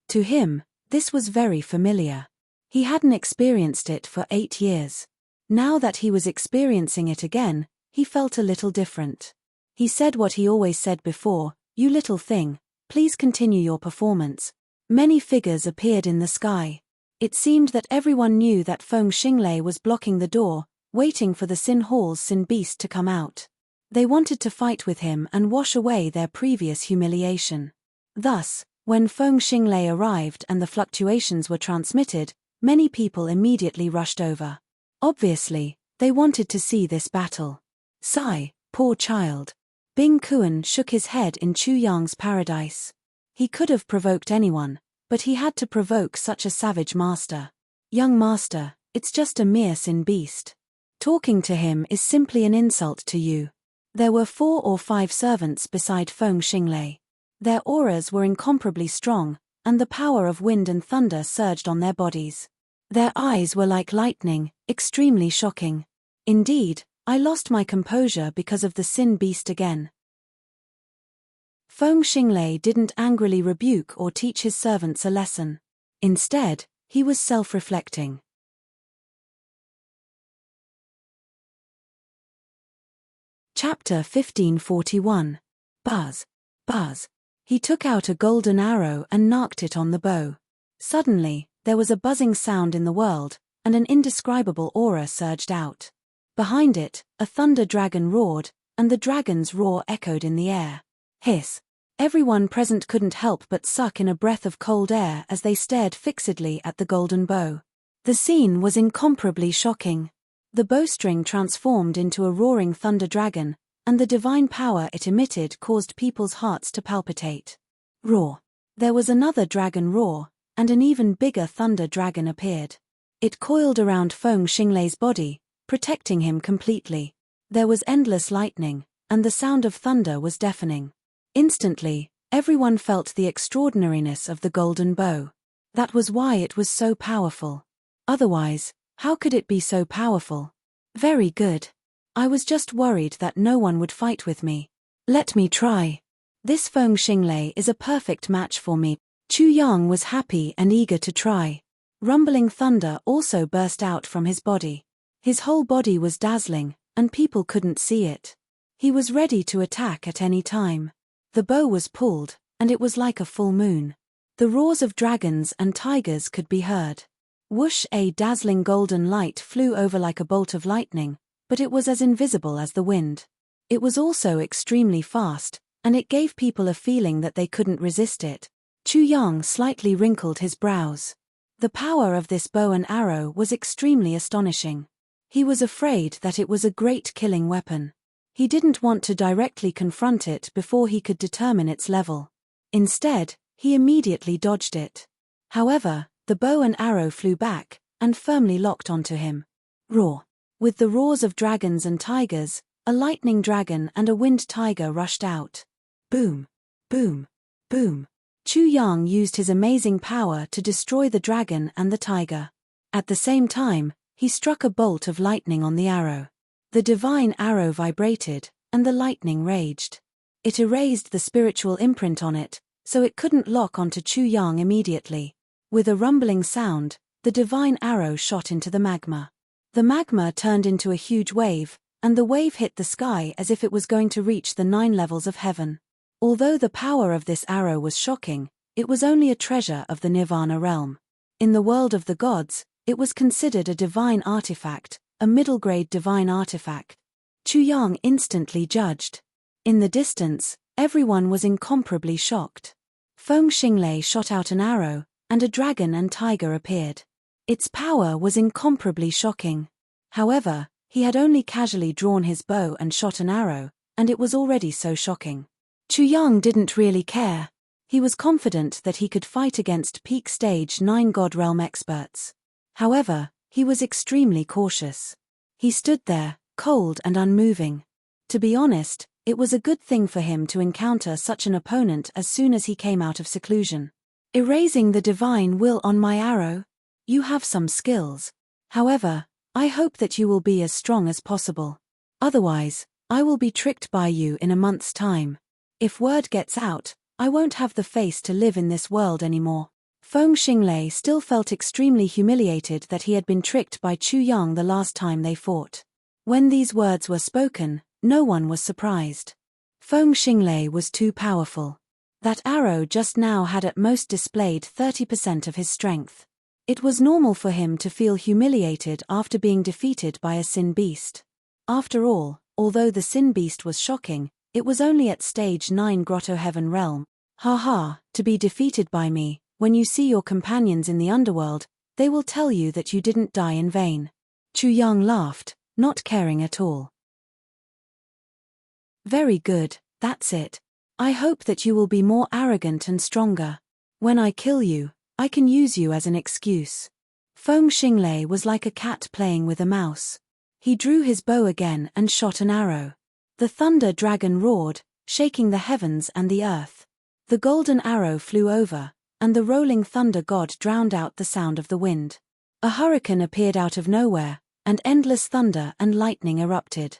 To him, this was very familiar. He hadn't experienced it for 8 years. Now that he was experiencing it again, he felt a little different. He said what he always said before, "You little thing, please continue your performance." Many figures appeared in the sky. It seemed that everyone knew that Feng Xinglei was blocking the door, waiting for the Sin Hall's Sin Beast to come out. They wanted to fight with him and wash away their previous humiliation. Thus, when Feng Xinglei arrived and the fluctuations were transmitted, many people immediately rushed over. Obviously, they wanted to see this battle. Sigh, poor child. Bing Kuan shook his head in Chu Yang's paradise. He could have provoked anyone, but he had to provoke such a savage master. Young master, it's just a mere sin beast. Talking to him is simply an insult to you. There were 4 or 5 servants beside Feng Xinglei. Their auras were incomparably strong, and the power of wind and thunder surged on their bodies. Their eyes were like lightning, extremely shocking. Indeed, I lost my composure because of the sin beast again. Feng Xinglei didn't angrily rebuke or teach his servants a lesson. Instead, he was self-reflecting. Chapter 1541. Buzz. Buzz. He took out a golden arrow and knocked it on the bow. Suddenly, there was a buzzing sound in the world, and an indescribable aura surged out. Behind it, a thunder dragon roared, and the dragon's roar echoed in the air. Hiss. Everyone present couldn't help but suck in a breath of cold air as they stared fixedly at the golden bow. The scene was incomparably shocking. The bowstring transformed into a roaring thunder dragon, and the divine power it emitted caused people's hearts to palpitate. Roar. There was another dragon roar, and an even bigger thunder dragon appeared. It coiled around Feng Xinglei's body, protecting him completely. There was endless lightning, and the sound of thunder was deafening. Instantly, everyone felt the extraordinariness of the golden bow. That was why it was so powerful. Otherwise, how could it be so powerful? Very good. I was just worried that no one would fight with me. Let me try. This Feng Xinglei is a perfect match for me. Chu Yang was happy and eager to try. Rumbling thunder also burst out from his body. His whole body was dazzling, and people couldn't see it. He was ready to attack at any time. The bow was pulled, and it was like a full moon. The roars of dragons and tigers could be heard. Whoosh! A dazzling golden light flew over like a bolt of lightning, but it was as invisible as the wind. It was also extremely fast, and it gave people a feeling that they couldn't resist it. Chu Yang slightly wrinkled his brows. The power of this bow and arrow was extremely astonishing. He was afraid that it was a great killing weapon. He didn't want to directly confront it before he could determine its level. Instead, he immediately dodged it. However, the bow and arrow flew back, and firmly locked onto him. Roar. With the roars of dragons and tigers, a lightning dragon and a wind tiger rushed out. Boom. Boom. Boom. Chu Yang used his amazing power to destroy the dragon and the tiger. At the same time, he struck a bolt of lightning on the arrow. The divine arrow vibrated, and the lightning raged. It erased the spiritual imprint on it, so it couldn't lock onto Chu Yang immediately. With a rumbling sound, the divine arrow shot into the magma. The magma turned into a huge wave, and the wave hit the sky as if it was going to reach the 9 levels of heaven. Although the power of this arrow was shocking, it was only a treasure of the Nirvana realm. In the world of the gods, it was considered a divine artifact, a middle-grade divine artifact. Chu Yang instantly judged. In the distance, everyone was incomparably shocked. Feng Xinglei shot out an arrow, and a dragon and tiger appeared. Its power was incomparably shocking. However, he had only casually drawn his bow and shot an arrow, and it was already so shocking. Chu Yang didn't really care. He was confident that he could fight against peak stage 9 God Realm experts. However, he was extremely cautious. He stood there, cold and unmoving. To be honest, it was a good thing for him to encounter such an opponent as soon as he came out of seclusion. Erasing the divine will on my arrow? You have some skills. However, I hope that you will be as strong as possible. Otherwise, I will be tricked by you in a month's time. If word gets out, I won't have the face to live in this world anymore." Feng Xinglei still felt extremely humiliated that he had been tricked by Chu Yang the last time they fought. When these words were spoken, no one was surprised. Feng Xinglei was too powerful. That arrow just now had at most displayed 30% of his strength. It was normal for him to feel humiliated after being defeated by a sin beast. After all, although the sin beast was shocking, it was only at stage 9 Grotto Heaven Realm. Haha, to be defeated by me. When you see your companions in the underworld, they will tell you that you didn't die in vain. Chu Yang laughed, not caring at all. Very good, that's it. I hope that you will be more arrogant and stronger. When I kill you, I can use you as an excuse. Feng Xinglei was like a cat playing with a mouse. He drew his bow again and shot an arrow. The thunder dragon roared, shaking the heavens and the earth. The golden arrow flew over, and the rolling thunder god drowned out the sound of the wind. A hurricane appeared out of nowhere, and endless thunder and lightning erupted.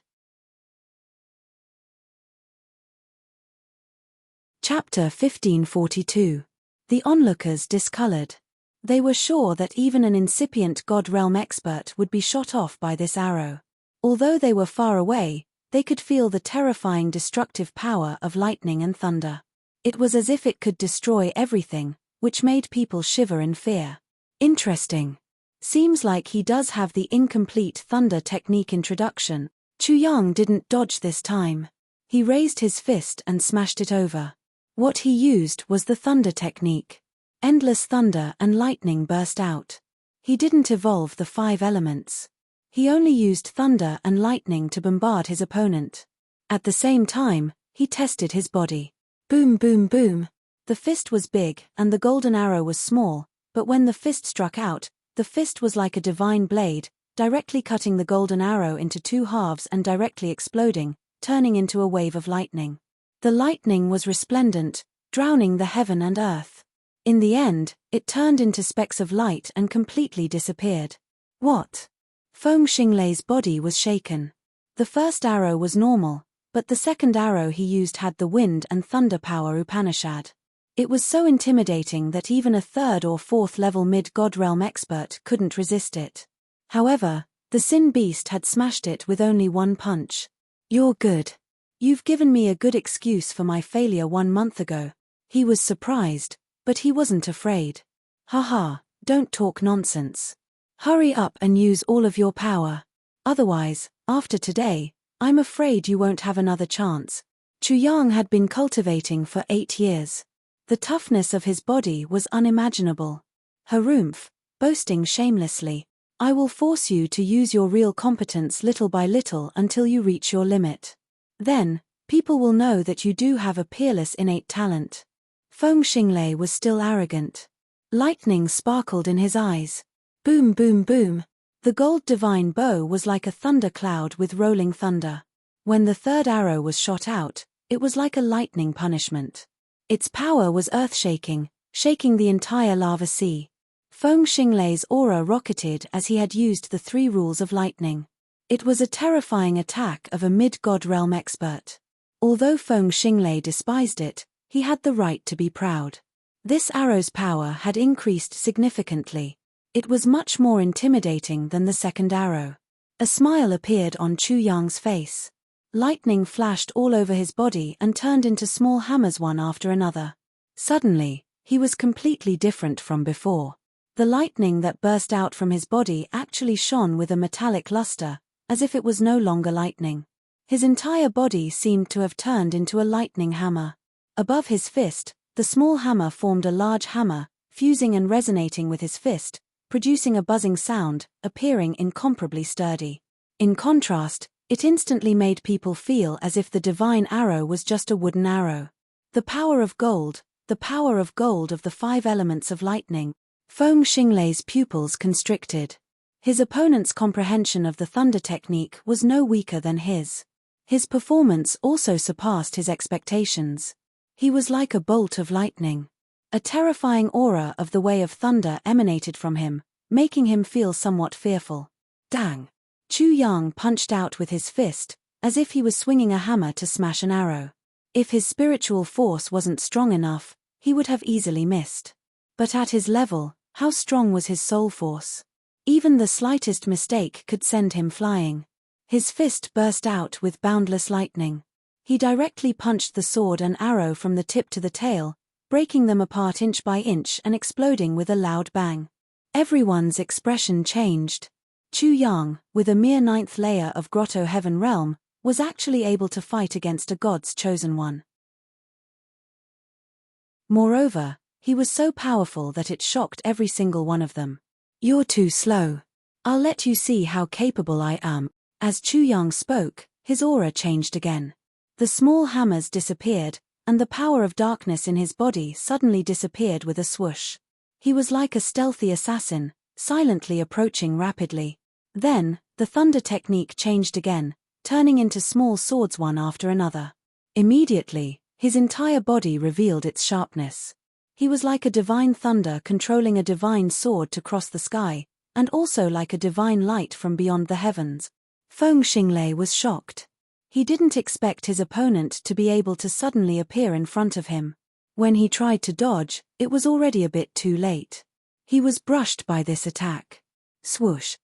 Chapter 1542. The onlookers discolored. They were sure that even an incipient God Realm expert would be shot off by this arrow. Although they were far away, they could feel the terrifying destructive power of lightning and thunder. It was as if it could destroy everything, which made people shiver in fear. Interesting. Seems like he does have the incomplete thunder technique introduction. Chu Yang didn't dodge this time. He raised his fist and smashed it over. What he used was the thunder technique. Endless thunder and lightning burst out. He didn't evolve the 5 elements. He only used thunder and lightning to bombard his opponent. At the same time, he tested his body. Boom, boom, boom. The fist was big and the golden arrow was small, but when the fist struck out, the fist was like a divine blade, directly cutting the golden arrow into 2 halves and directly exploding, turning into a wave of lightning. The lightning was resplendent, drowning the heaven and earth. In the end, it turned into specks of light and completely disappeared. What? Feng Xinglei's body was shaken. The first arrow was normal, but the second arrow he used had the wind and thunder power Upanishad. It was so intimidating that even a 3rd or 4th level mid-God Realm expert couldn't resist it. However, the Sin Beast had smashed it with only 1 punch. You're good. You've given me a good excuse for my failure 1 month ago. He was surprised, but he wasn't afraid. Haha, don't talk nonsense. Hurry up and use all of your power. Otherwise, after today, I'm afraid you won't have another chance. Chu Yang had been cultivating for 8 years. The toughness of his body was unimaginable. Harumph, boasting shamelessly. I will force you to use your real competence little by little until you reach your limit. Then, people will know that you do have a peerless innate talent. Feng Xinglei was still arrogant. Lightning sparkled in his eyes. Boom, boom, boom. The gold divine bow was like a thunder cloud with rolling thunder. When the 3rd arrow was shot out, it was like a lightning punishment. Its power was earth-shaking, shaking the entire lava sea. Feng Xinglei's aura rocketed as he had used the 3 rules of lightning. It was a terrifying attack of a mid-God Realm expert. Although Feng Xinglei despised it, he had the right to be proud. This arrow's power had increased significantly. It was much more intimidating than the second arrow. A smile appeared on Chu Yang's face. Lightning flashed all over his body and turned into small hammers one after another. Suddenly, he was completely different from before. The lightning that burst out from his body actually shone with a metallic luster, as if it was no longer lightning. His entire body seemed to have turned into a lightning hammer. Above his fist, the small hammer formed a large hammer, fusing and resonating with his fist, producing a buzzing sound, appearing incomparably sturdy. In contrast, it instantly made people feel as if the divine arrow was just a wooden arrow. The power of gold of the 5 elements of lightning. Feng Xinglei's pupils constricted. His opponent's comprehension of the thunder technique was no weaker than his. His performance also surpassed his expectations. He was like a bolt of lightning. A terrifying aura of the way of thunder emanated from him, making him feel somewhat fearful. Dang! Chu Yang punched out with his fist, as if he was swinging a hammer to smash an arrow. If his spiritual force wasn't strong enough, he would have easily missed. But at his level, how strong was his soul force? Even the slightest mistake could send him flying. His fist burst out with boundless lightning. He directly punched the sword and arrow from the tip to the tail, breaking them apart inch by inch and exploding with a loud bang. Everyone's expression changed. Chu Yang, with a mere 9th layer of Grotto Heaven Realm, was actually able to fight against a god's chosen one. Moreover, he was so powerful that it shocked every single one of them. "You're too slow. I'll let you see how capable I am." As Chu Yang spoke, his aura changed again. The small hammers disappeared, and the power of darkness in his body suddenly disappeared with a swoosh. He was like a stealthy assassin, silently approaching rapidly. Then, the thunder technique changed again, turning into small swords one after another. Immediately, his entire body revealed its sharpness. He was like a divine thunder controlling a divine sword to cross the sky, and also like a divine light from beyond the heavens. Feng Xinglei was shocked. He didn't expect his opponent to be able to suddenly appear in front of him. When he tried to dodge, it was already a bit too late. He was brushed by this attack. Swoosh.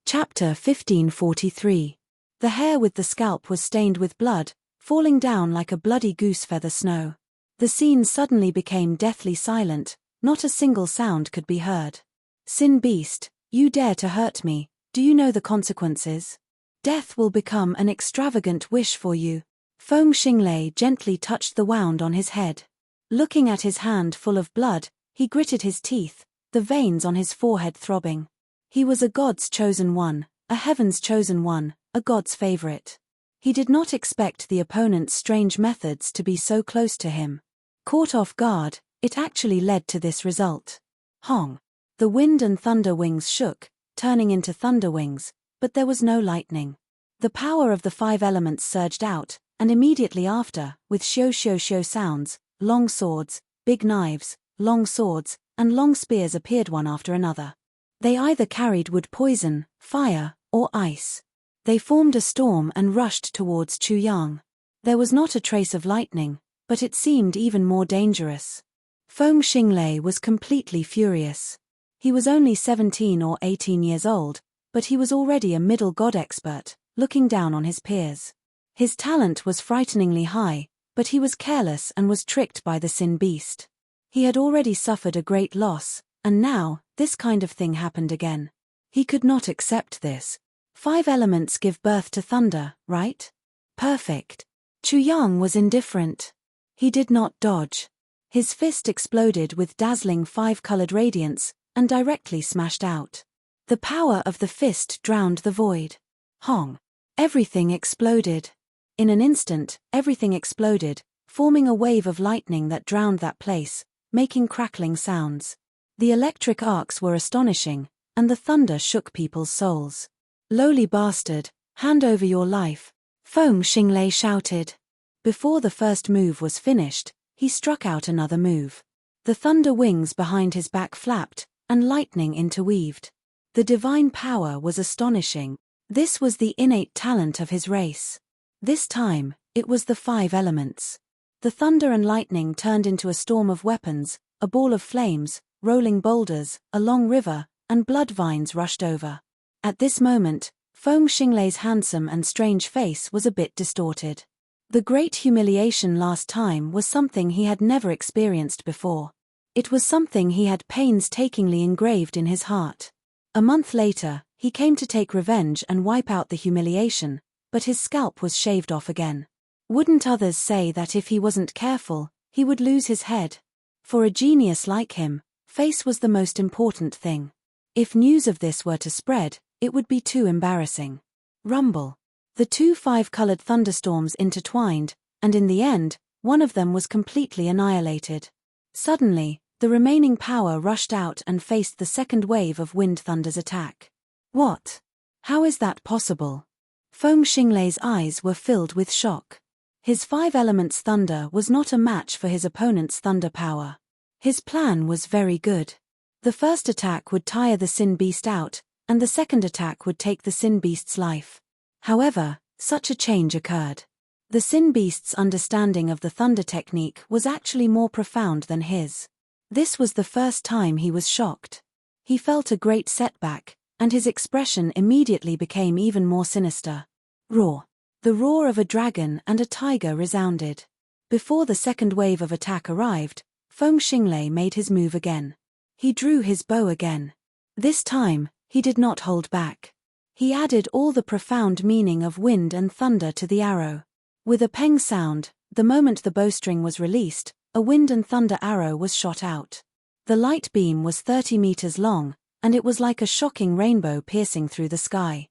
Chapter 1543. The hair with the scalp was stained with blood, falling down like a bloody goose feather snow. The scene suddenly became deathly silent, not a single sound could be heard. "Sin beast, you dare to hurt me, do you know the consequences? Death will become an extravagant wish for you." Feng Xinglei gently touched the wound on his head. Looking at his hand full of blood, he gritted his teeth, the veins on his forehead throbbing. He was a god's chosen one, a heaven's chosen one, a god's favorite. He did not expect the opponent's strange methods to be so close to him. Caught off guard, it actually led to this result. Hong! The wind and thunder wings shook, turning into thunder wings, but there was no lightning. The power of the 5 elements surged out, and immediately after, with shio sounds, long swords, big knives, long swords, and long spears appeared one after another. They either carried wood poison, fire, or ice. They formed a storm and rushed towards Chu Yang. There was not a trace of lightning, but it seemed even more dangerous. Feng Xinglei was completely furious. He was only 17 or 18 years old, but he was already a middle god expert, looking down on his peers. His talent was frighteningly high, but he was careless and was tricked by the Sin Beast. He had already suffered a great loss, and now, this kind of thing happened again. He could not accept this. 5 elements give birth to thunder, right? Perfect. Chu Yang was indifferent. He did not dodge. His fist exploded with dazzling 5-colored radiance, and directly smashed out. The power of the fist drowned the void. Hong! Everything exploded. In an instant, everything exploded, forming a wave of lightning that drowned that place, making crackling sounds. The electric arcs were astonishing, and the thunder shook people's souls. "Lowly bastard, hand over your life," Feng Xinglei shouted. Before the first move was finished, he struck out another move. The thunder wings behind his back flapped, and lightning interweaved. The divine power was astonishing. This was the innate talent of his race. This time, it was the 5 elements. The thunder and lightning turned into a storm of weapons, a ball of flames, rolling boulders, a long river, and blood vines rushed over. At this moment, Feng Xinglei's handsome and strange face was a bit distorted. The great humiliation last time was something he had never experienced before. It was something he had painstakingly engraved in his heart. A month later, he came to take revenge and wipe out the humiliation, but his scalp was shaved off again. Wouldn't others say that if he wasn't careful, he would lose his head? For a genius like him, face was the most important thing. If news of this were to spread, it would be too embarrassing. Rumble. The 2 5-colored thunderstorms intertwined, and in the end, one of them was completely annihilated. Suddenly, the remaining power rushed out and faced the second wave of Wind Thunder's attack. What? How is that possible? Feng Xinglei's eyes were filled with shock. His 5 elements thunder was not a match for his opponent's thunder power. His plan was very good. The first attack would tire the Sin Beast out, and the second attack would take the Sin Beast's life. However, such a change occurred. The Sin Beast's understanding of the thunder technique was actually more profound than his. This was the first time he was shocked. He felt a great setback, and his expression immediately became even more sinister. Roar. The roar of a dragon and a tiger resounded. Before the second wave of attack arrived, Feng Xinglei made his move again. He drew his bow again. This time, he did not hold back. He added all the profound meaning of wind and thunder to the arrow. With a peng sound, the moment the bowstring was released, a wind and thunder arrow was shot out. The light beam was 30 meters long, and it was like a shocking rainbow piercing through the sky.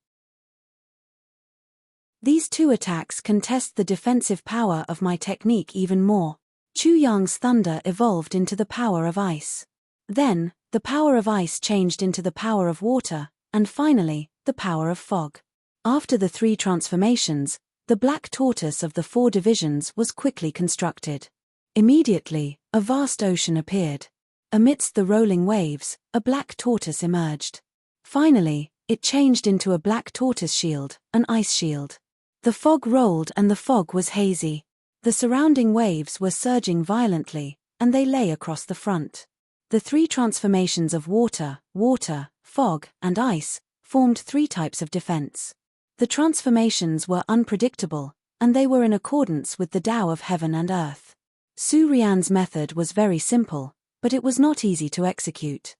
These two attacks can test the defensive power of my technique even more. Chu Yang's thunder evolved into the power of ice. Then, the power of ice changed into the power of water, and finally, the power of fog. After the 3 transformations, the black tortoise of the 4 divisions was quickly constructed. Immediately, a vast ocean appeared. Amidst the rolling waves, a black tortoise emerged. Finally, it changed into a black tortoise shield, an ice shield. The fog rolled and the fog was hazy. The surrounding waves were surging violently, and they lay across the front. The 3 transformations of water, fog, and ice formed 3 types of defense. The transformations were unpredictable, and they were in accordance with the Tao of heaven and earth. Su Rian's method was very simple, but it was not easy to execute.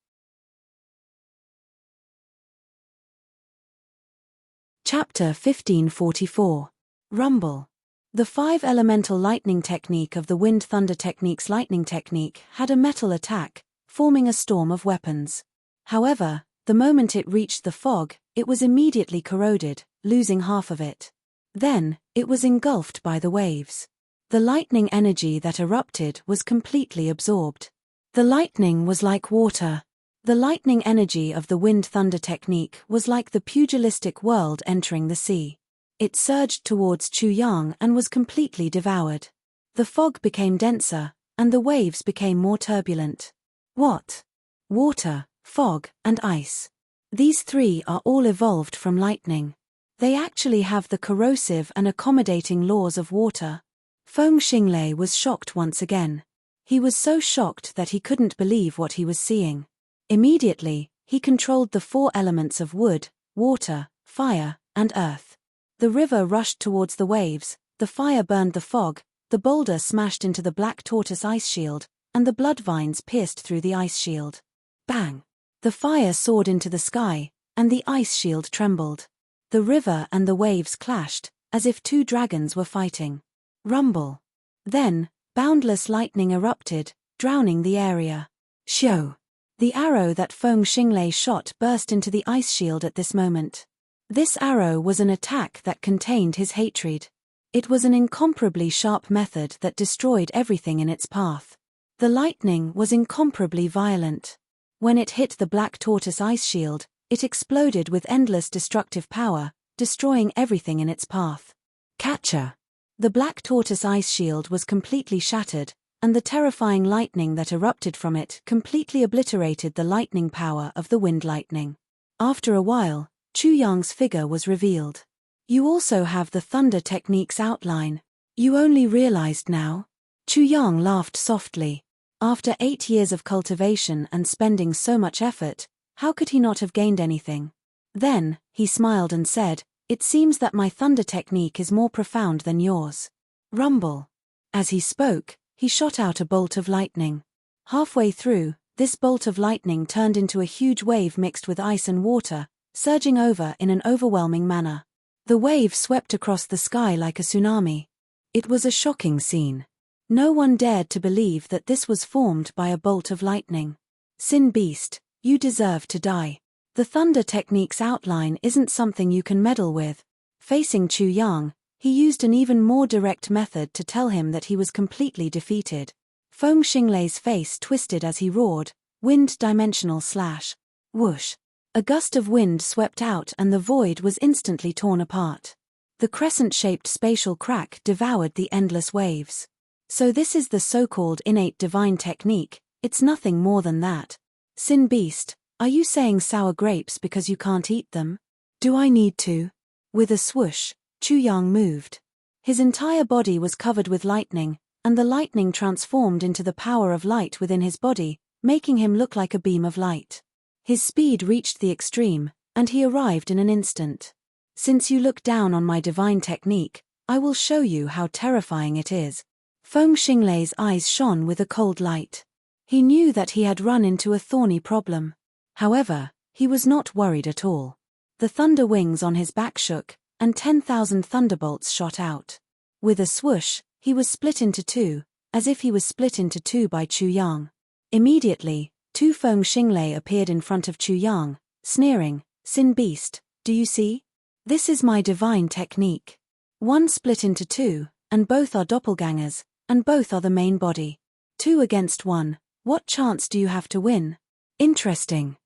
Chapter 1544. Rumble. The 5 elemental lightning technique of the wind thunder technique's lightning technique had a metal attack, forming a storm of weapons. However, the moment it reached the fog, it was immediately corroded, losing half of it. Then, it was engulfed by the waves. The lightning energy that erupted was completely absorbed. The lightning was like water. The lightning energy of the wind thunder technique was like the pugilistic world entering the sea. It surged towards Chu Yang and was completely devoured. The fog became denser, and the waves became more turbulent. What? Water, fog, and ice. These 3 are all evolved from lightning. They actually have the corrosive and accommodating laws of water. Feng Xinglei was shocked once again. He was so shocked that he couldn't believe what he was seeing. Immediately, he controlled the 4 elements of wood, water, fire, and earth. The river rushed towards the waves, the fire burned the fog, the boulder smashed into the black tortoise ice shield, and the blood vines pierced through the ice shield. Bang! The fire soared into the sky, and the ice shield trembled. The river and the waves clashed, as if 2 dragons were fighting. Rumble. Then, boundless lightning erupted, drowning the area. Xiu! The arrow that Feng Xinglei shot burst into the ice shield at this moment. This arrow was an attack that contained his hatred. It was an incomparably sharp method that destroyed everything in its path. The lightning was incomparably violent. When it hit the black tortoise ice shield, it exploded with endless destructive power, destroying everything in its path. Catcher! The black tortoise ice shield was completely shattered, and the terrifying lightning that erupted from it completely obliterated the lightning power of the wind lightning. After a while, Chu Yang's figure was revealed. You also have the thunder technique's outline. You only realized now? Chu Yang laughed softly. After 8 years of cultivation and spending so much effort, how could he not have gained anything? Then, he smiled and said, "It seems that my thunder technique is more profound than yours." Rumble. As he spoke, he shot out a bolt of lightning. Halfway through, this bolt of lightning turned into a huge wave mixed with ice and water, surging over in an overwhelming manner. The wave swept across the sky like a tsunami. It was a shocking scene. No one dared to believe that this was formed by a bolt of lightning. Sin Beast, you deserve to die. The thunder technique's outline isn't something you can meddle with. Facing Chu Yang, he used an even more direct method to tell him that he was completely defeated. Feng Xinglei's face twisted as he roared, "Wind dimensional slash." Whoosh! A gust of wind swept out and the void was instantly torn apart. The crescent-shaped spatial crack devoured the endless waves. So this is the so-called innate divine technique, it's nothing more than that. Sin Beast, are you saying sour grapes because you can't eat them? Do I need to? With a swoosh, Chu Yang moved. His entire body was covered with lightning, and the lightning transformed into the power of light within his body, making him look like a beam of light. His speed reached the extreme, and he arrived in an instant. Since you look down on my divine technique, I will show you how terrifying it is. Feng Xinglei's eyes shone with a cold light. He knew that he had run into a thorny problem. However, he was not worried at all. The thunder wings on his back shook, and 10,000 thunderbolts shot out. With a swoosh, he was split into two, as if he was split into two by Chu Yang. Immediately, two Feng Xinglei appeared in front of Chu Yang, sneering, "Sin Beast, do you see? This is my divine technique. One split into two, and both are doppelgangers, and both are the main body. 2 against 1, what chance do you have to win? Interesting.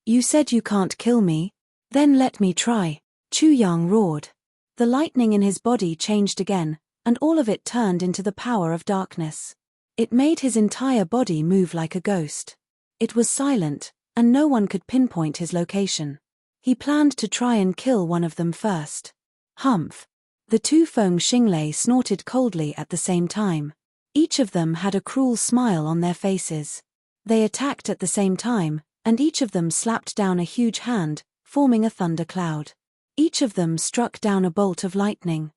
You said you can't kill me? Then let me try." Chu Yang roared. The lightning in his body changed again, and all of it turned into the power of darkness. It made his entire body move like a ghost. It was silent, and no one could pinpoint his location. He planned to try and kill one of them first. Humph. The two Feng Xinglei snorted coldly at the same time. Each of them had a cruel smile on their faces. They attacked at the same time, and each of them slapped down a huge hand, forming a thunder cloud. Each of them struck down a bolt of lightning.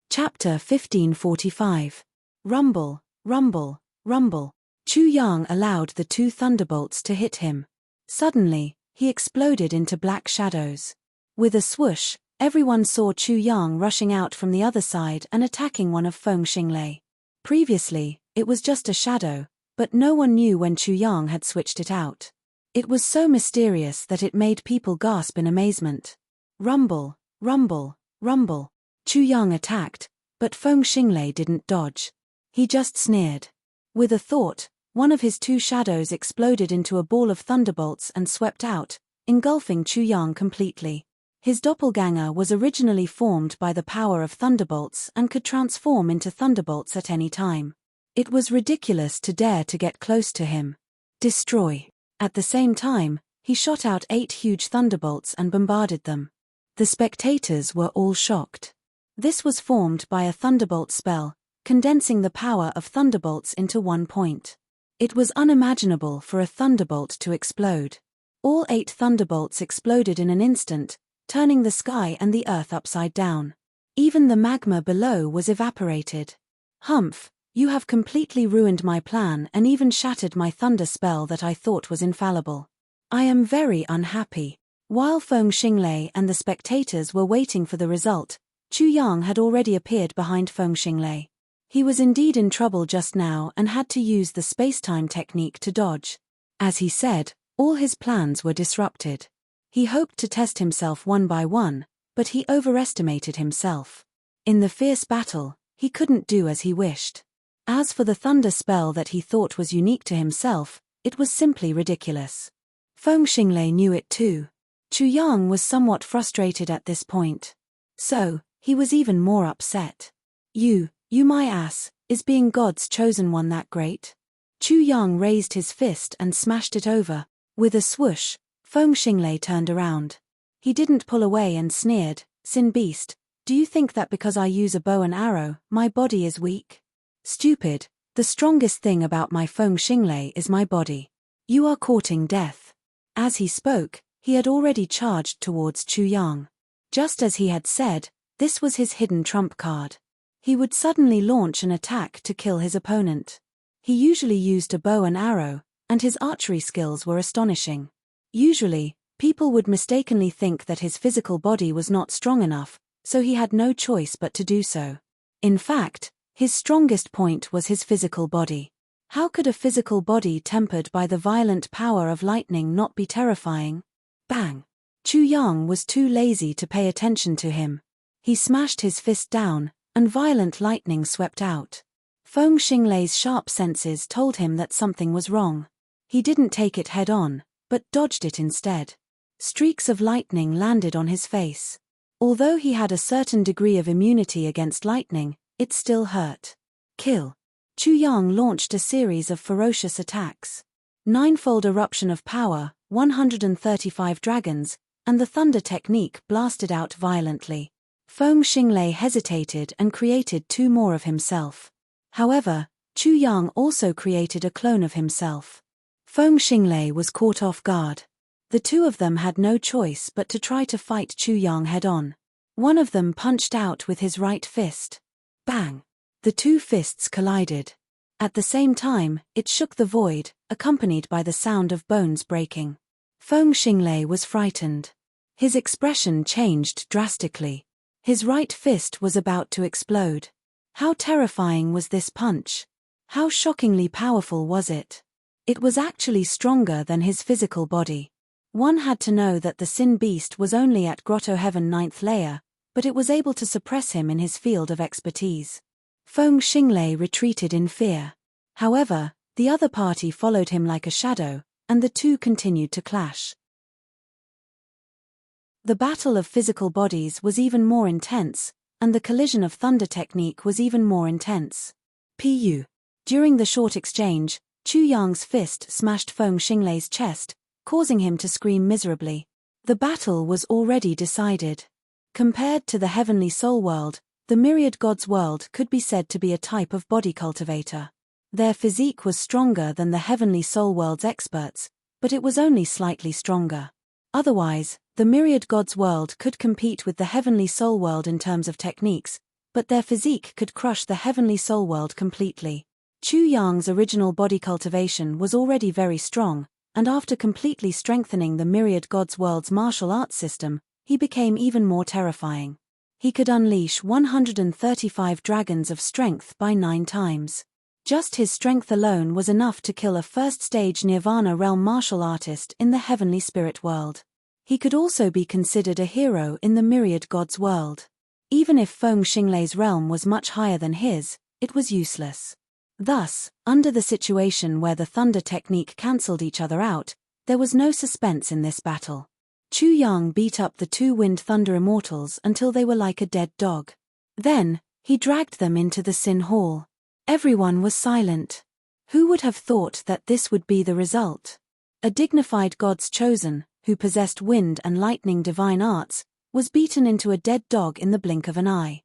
Chapter 1545. Rumble, rumble, rumble. Chu Yang allowed the two thunderbolts to hit him. Suddenly, he exploded into black shadows. With a swoosh, everyone saw Chu Yang rushing out from the other side and attacking one of Feng Xinglei. Previously, it was just a shadow, but no one knew when Chu Yang had switched it out. It was so mysterious that it made people gasp in amazement. Rumble, rumble, rumble. Chu Yang attacked, but Feng Xinglei didn't dodge. He just sneered. With a thought, one of his two shadows exploded into a ball of thunderbolts and swept out, engulfing Chu Yang completely. His doppelganger was originally formed by the power of thunderbolts and could transform into thunderbolts at any time. It was ridiculous to dare to get close to him. Destroy. At the same time, he shot out 8 huge thunderbolts and bombarded them. The spectators were all shocked. This was formed by a thunderbolt spell, condensing the power of thunderbolts into one point. It was unimaginable for a thunderbolt to explode. All 8 thunderbolts exploded in an instant, turning the sky and the earth upside down. Even the magma below was evaporated. Humph, you have completely ruined my plan and even shattered my thunder spell that I thought was infallible. I am very unhappy. While Feng Xinglei and the spectators were waiting for the result, Chu Yang had already appeared behind Feng Xinglei. He was indeed in trouble just now and had to use the space-time technique to dodge. As he said, all his plans were disrupted. He hoped to test himself one by one, but he overestimated himself. In the fierce battle, he couldn't do as he wished. As for the thunder spell that he thought was unique to himself, it was simply ridiculous. Feng Xinglei knew it too. Chu Yang was somewhat frustrated at this point. So, he was even more upset. You my ass, is being God's chosen one that great? Chu Yang raised his fist and smashed it over. With a swoosh, Feng Xinglei turned around. He didn't pull away and sneered, "Sin Beast, do you think that because I use a bow and arrow, my body is weak? Stupid, the strongest thing about my Feng Xinglei is my body. You are courting death." As he spoke, he had already charged towards Chu Yang. Just as he had said, this was his hidden trump card. He would suddenly launch an attack to kill his opponent. He usually used a bow and arrow, and his archery skills were astonishing. Usually, people would mistakenly think that his physical body was not strong enough, so he had no choice but to do so. In fact, his strongest point was his physical body. How could a physical body tempered by the violent power of lightning not be terrifying? Bang! Chu Yang was too lazy to pay attention to him. He smashed his fist down, and violent lightning swept out. Feng Xinglei's sharp senses told him that something was wrong. He didn't take it head-on, but dodged it instead. Streaks of lightning landed on his face. Although he had a certain degree of immunity against lightning, it still hurt. Kill. Chu Yang launched a series of ferocious attacks. Ninefold eruption of power, 135 dragons, and the thunder technique blasted out violently. Feng Xinglei hesitated and created 2 more of himself. However, Chu Yang also created a clone of himself. Feng Xinglei was caught off guard. The 2 of them had no choice but to try to fight Chu Yang head-on. One of them punched out with his right fist. Bang! The 2 fists collided. At the same time, it shook the void, accompanied by the sound of bones breaking. Feng Xinglei was frightened. His expression changed drastically. His right fist was about to explode. How terrifying was this punch? How shockingly powerful was it? It was actually stronger than his physical body. One had to know that the Sin Beast was only at Grotto Heaven 9th layer, but it was able to suppress him in his field of expertise. Feng Xinglei retreated in fear. However, the other party followed him like a shadow, and the 2 continued to clash. The battle of physical bodies was even more intense, and the collision of thunder technique was even more intense. Pu. During the short exchange, Chu Yang's fist smashed Feng Xinglei's chest, causing him to scream miserably. The battle was already decided. Compared to the heavenly soul world, the myriad gods world could be said to be a type of body cultivator. Their physique was stronger than the heavenly soul world's experts, but it was only slightly stronger. Otherwise, the myriad gods world could compete with the heavenly soul world in terms of techniques, but their physique could crush the heavenly soul world completely. Chu Yang's original body cultivation was already very strong, and after completely strengthening the myriad gods world's martial arts system, he became even more terrifying. He could unleash 135 dragons of strength by 9 times. Just his strength alone was enough to kill a first-stage Nirvana realm martial artist in the heavenly spirit world. He could also be considered a hero in the myriad gods world. Even if Feng Xinglei's realm was much higher than his, it was useless. Thus, under the situation where the thunder technique cancelled each other out, there was no suspense in this battle. Chu Yang beat up the 2 wind thunder immortals until they were like a dead dog. Then, he dragged them into the Sin Hall. Everyone was silent. Who would have thought that this would be the result? A dignified God's chosen, who possessed wind and lightning divine arts, was beaten into a dead dog in the blink of an eye.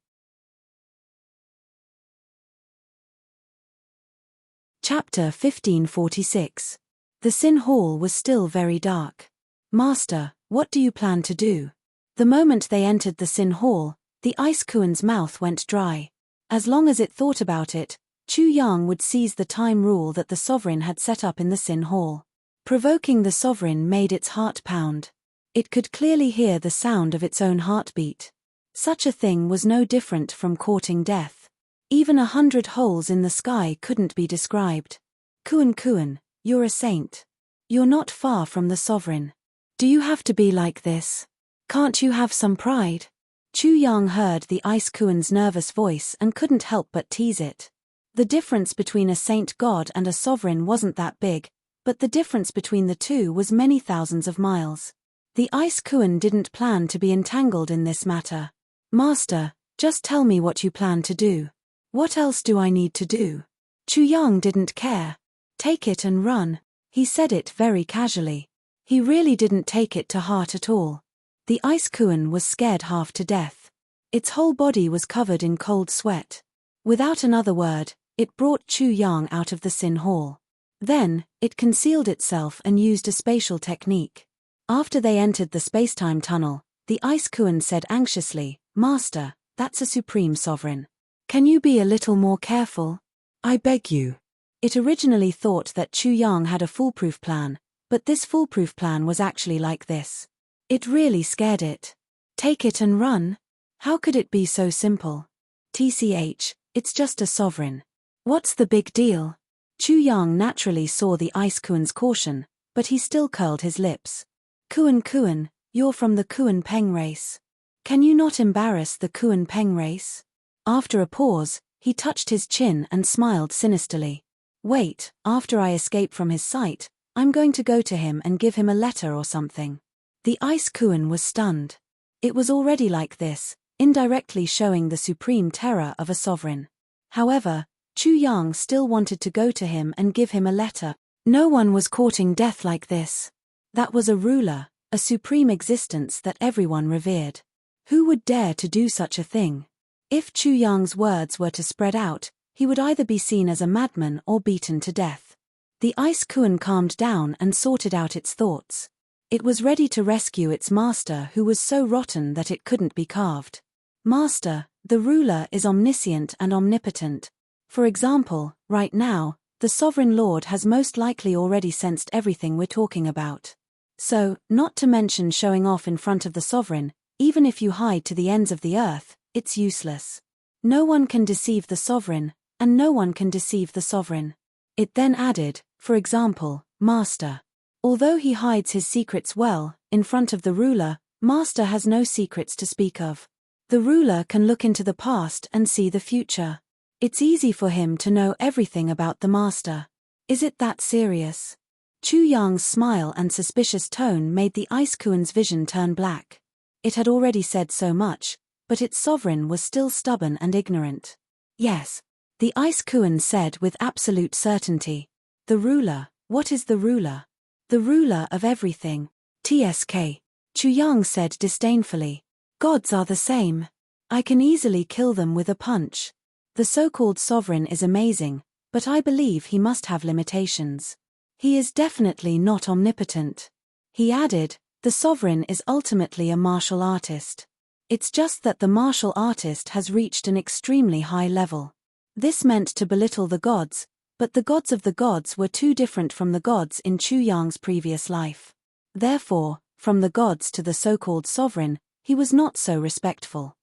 Chapter 1546. The Sin Hall was still very dark. Master, what do you plan to do? The moment they entered the Sin Hall, the Ice Kuan's mouth went dry. As long as it thought about it, Chu Yang would seize the time rule that the sovereign had set up in the Sin Hall. Provoking the sovereign made its heart pound. It could clearly hear the sound of its own heartbeat. Such a thing was no different from courting death. Even 100 holes in the sky couldn't be described. Kuan, you're a saint. You're not far from the sovereign. Do you have to be like this? Can't you have some pride? Chu Yang heard the Ice Kuan's nervous voice and couldn't help but tease it. The difference between a saint god and a sovereign wasn't that big, but the difference between the 2 was many thousands of miles. The Ice Kuan didn't plan to be entangled in this matter. Master, just tell me what you plan to do. What else do I need to do? Chu Yang didn't care. Take it and run. He said it very casually. He really didn't take it to heart at all. The Ice Kuan was scared half to death. Its whole body was covered in cold sweat. Without another word, it brought Chu Yang out of the Sin Hall. Then, it concealed itself and used a spatial technique. After they entered the spacetime tunnel, the Ice Kuan said anxiously, Master, that's a supreme sovereign. Can you be a little more careful? I beg you. It originally thought that Chu Yang had a foolproof plan, but this foolproof plan was actually like this. It really scared it. Take it and run? How could it be so simple? TCH, it's just a sovereign. What's the big deal? Chu Yang naturally saw the Ice Kuan's caution, but he still curled his lips. Kuan, you're from the Kuan Peng race. Can you not embarrass the Kuan Peng race? After a pause, he touched his chin and smiled sinisterly. Wait, after I escape from his sight, I'm going to go to him and give him a letter or something. The Ice Kuan was stunned. It was already like this, indirectly showing the supreme terror of a sovereign. However, Chu Yang still wanted to go to him and give him a letter. No one was courting death like this. That was a ruler, a supreme existence that everyone revered. Who would dare to do such a thing? If Chu Yang's words were to spread out, he would either be seen as a madman or beaten to death. The ice Kuan calmed down and sorted out its thoughts. It was ready to rescue its master, who was so rotten that it couldn't be carved. Master, the ruler is omniscient and omnipotent. For example, right now, the sovereign lord has most likely already sensed everything we're talking about. So, not to mention showing off in front of the sovereign, even if you hide to the ends of the earth, it's useless. No one can deceive the sovereign, and no one can deceive the sovereign. It then added, for example, Master. Although he hides his secrets well, in front of the ruler, Master has no secrets to speak of. The ruler can look into the past and see the future. It's easy for him to know everything about the Master. Is it that serious? Chu Yang's smile and suspicious tone made the Ice Kuan's vision turn black. It had already said so much, but its sovereign was still stubborn and ignorant. Yes, the Ice Kuan said with absolute certainty. The ruler, what is the ruler? The ruler of everything. TSK. Chu Yang said disdainfully. Gods are the same. I can easily kill them with a punch. The so-called sovereign is amazing, but I believe he must have limitations. He is definitely not omnipotent. He added, the sovereign is ultimately a martial artist. It's just that the martial artist has reached an extremely high level. This meant to belittle the gods, but the gods of the gods were too different from the gods in Chu Yang's previous life. Therefore, from the gods to the so-called sovereign, he was not so respectful.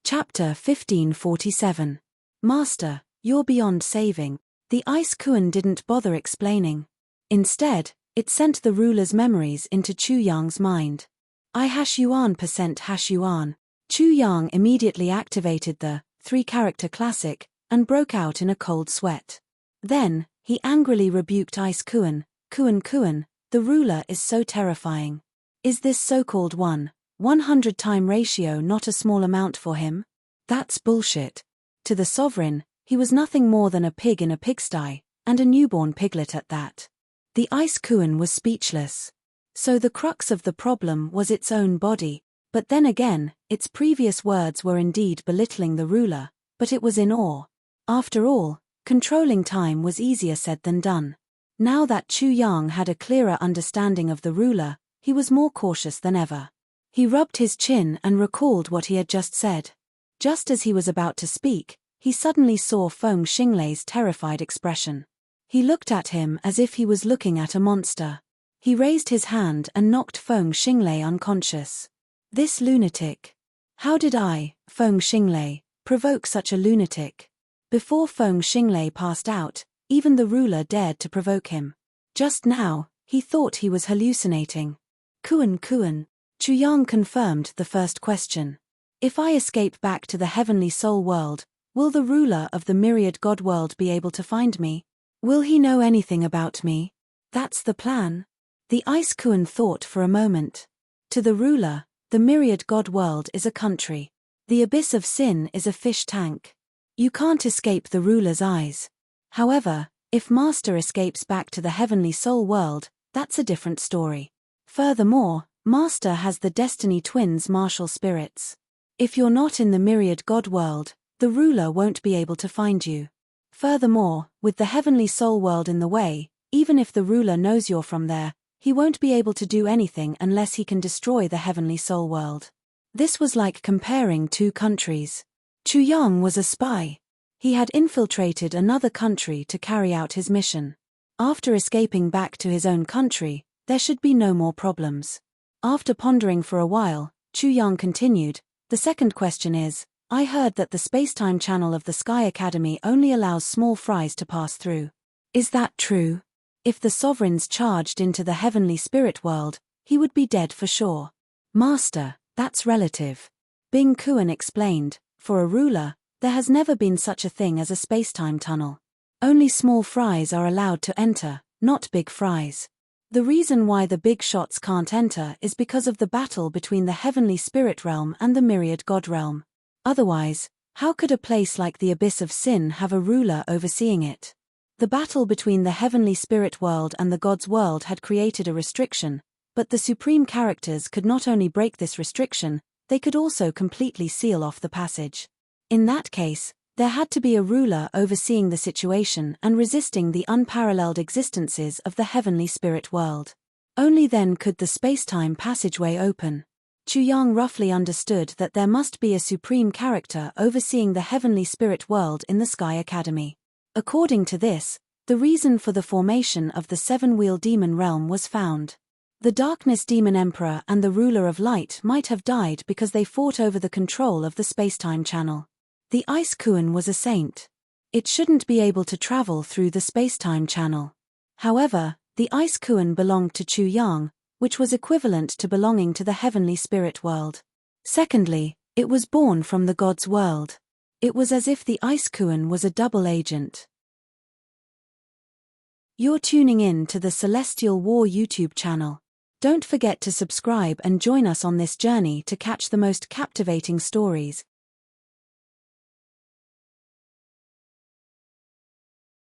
Chapter 1547. Master, you're beyond saving. The Ice Kuan didn't bother explaining. Instead, it sent the ruler's memories into Chu Yang's mind. I-yuan%. Chu Yang immediately activated the 3-character classic and broke out in a cold sweat. Then, he angrily rebuked Ice Kuan. Kuan, the ruler is so terrifying. Is this so-called 100-time ratio not a small amount for him? That's bullshit. To the sovereign, he was nothing more than a pig in a pigsty, and a newborn piglet at that. The Ice Kuan was speechless. So the crux of the problem was its own body, but then again, its previous words were indeed belittling the ruler, but it was in awe. After all, controlling time was easier said than done. Now that Chu Yang had a clearer understanding of the ruler, he was more cautious than ever. He rubbed his chin and recalled what he had just said. Just as he was about to speak, he suddenly saw Feng Xinglei's terrified expression. He looked at him as if he was looking at a monster. He raised his hand and knocked Feng Xinglei unconscious. This lunatic. How did I, Feng Xinglei, provoke such a lunatic? Before Feng Xinglei passed out, even the ruler dared to provoke him. Just now, he thought he was hallucinating. Kuan. Chu Yang confirmed the first question. If I escape back to the heavenly soul world, will the ruler of the myriad god world be able to find me? Will he know anything about me? That's the plan. The Ice Kuan thought for a moment. To the ruler, the myriad god world is a country. The abyss of sin is a fish tank. You can't escape the ruler's eyes. However, if Master escapes back to the heavenly soul world, that's a different story. Furthermore, Master has the Destiny Twins martial spirits. If you're not in the myriad god world, the ruler won't be able to find you. Furthermore, with the heavenly soul world in the way, even if the ruler knows you're from there, he won't be able to do anything unless he can destroy the heavenly soul world. This was like comparing two countries. Chu Yang was a spy. He had infiltrated another country to carry out his mission. After escaping back to his own country, there should be no more problems. After pondering for a while, Chu Yang continued, the second question is, I heard that the space-time channel of the Sky Academy only allows small fries to pass through. Is that true? If the sovereigns charged into the heavenly spirit world, he would be dead for sure. Master, that's relative. Bing Kuan explained, for a ruler, there has never been such a thing as a space-time tunnel. Only small fries are allowed to enter, not big fries. The reason why the big shots can't enter is because of the battle between the heavenly spirit realm and the myriad god realm. Otherwise, how could a place like the abyss of sin have a ruler overseeing it? The battle between the heavenly spirit world and the gods world had created a restriction, but the supreme characters could not only break this restriction, they could also completely seal off the passage. In that case, there had to be a ruler overseeing the situation and resisting the unparalleled existences of the heavenly spirit world. Only then could the space-time passageway open. Chu Yang roughly understood that there must be a supreme character overseeing the heavenly spirit world in the Sky Academy. According to this, the reason for the formation of the seven-wheel demon realm was found. The Darkness Demon Emperor and the Ruler of Light might have died because they fought over the control of the space-time channel. The Ice Kuan was a saint. It shouldn't be able to travel through the space-time channel. However, the Ice Kuan belonged to Chu Yang, which was equivalent to belonging to the heavenly spirit world. Secondly, it was born from the god's world. It was as if the Ice Kuan was a double agent. You're tuning in to the Celestial War YouTube channel. Don't forget to subscribe and join us on this journey to catch the most captivating stories,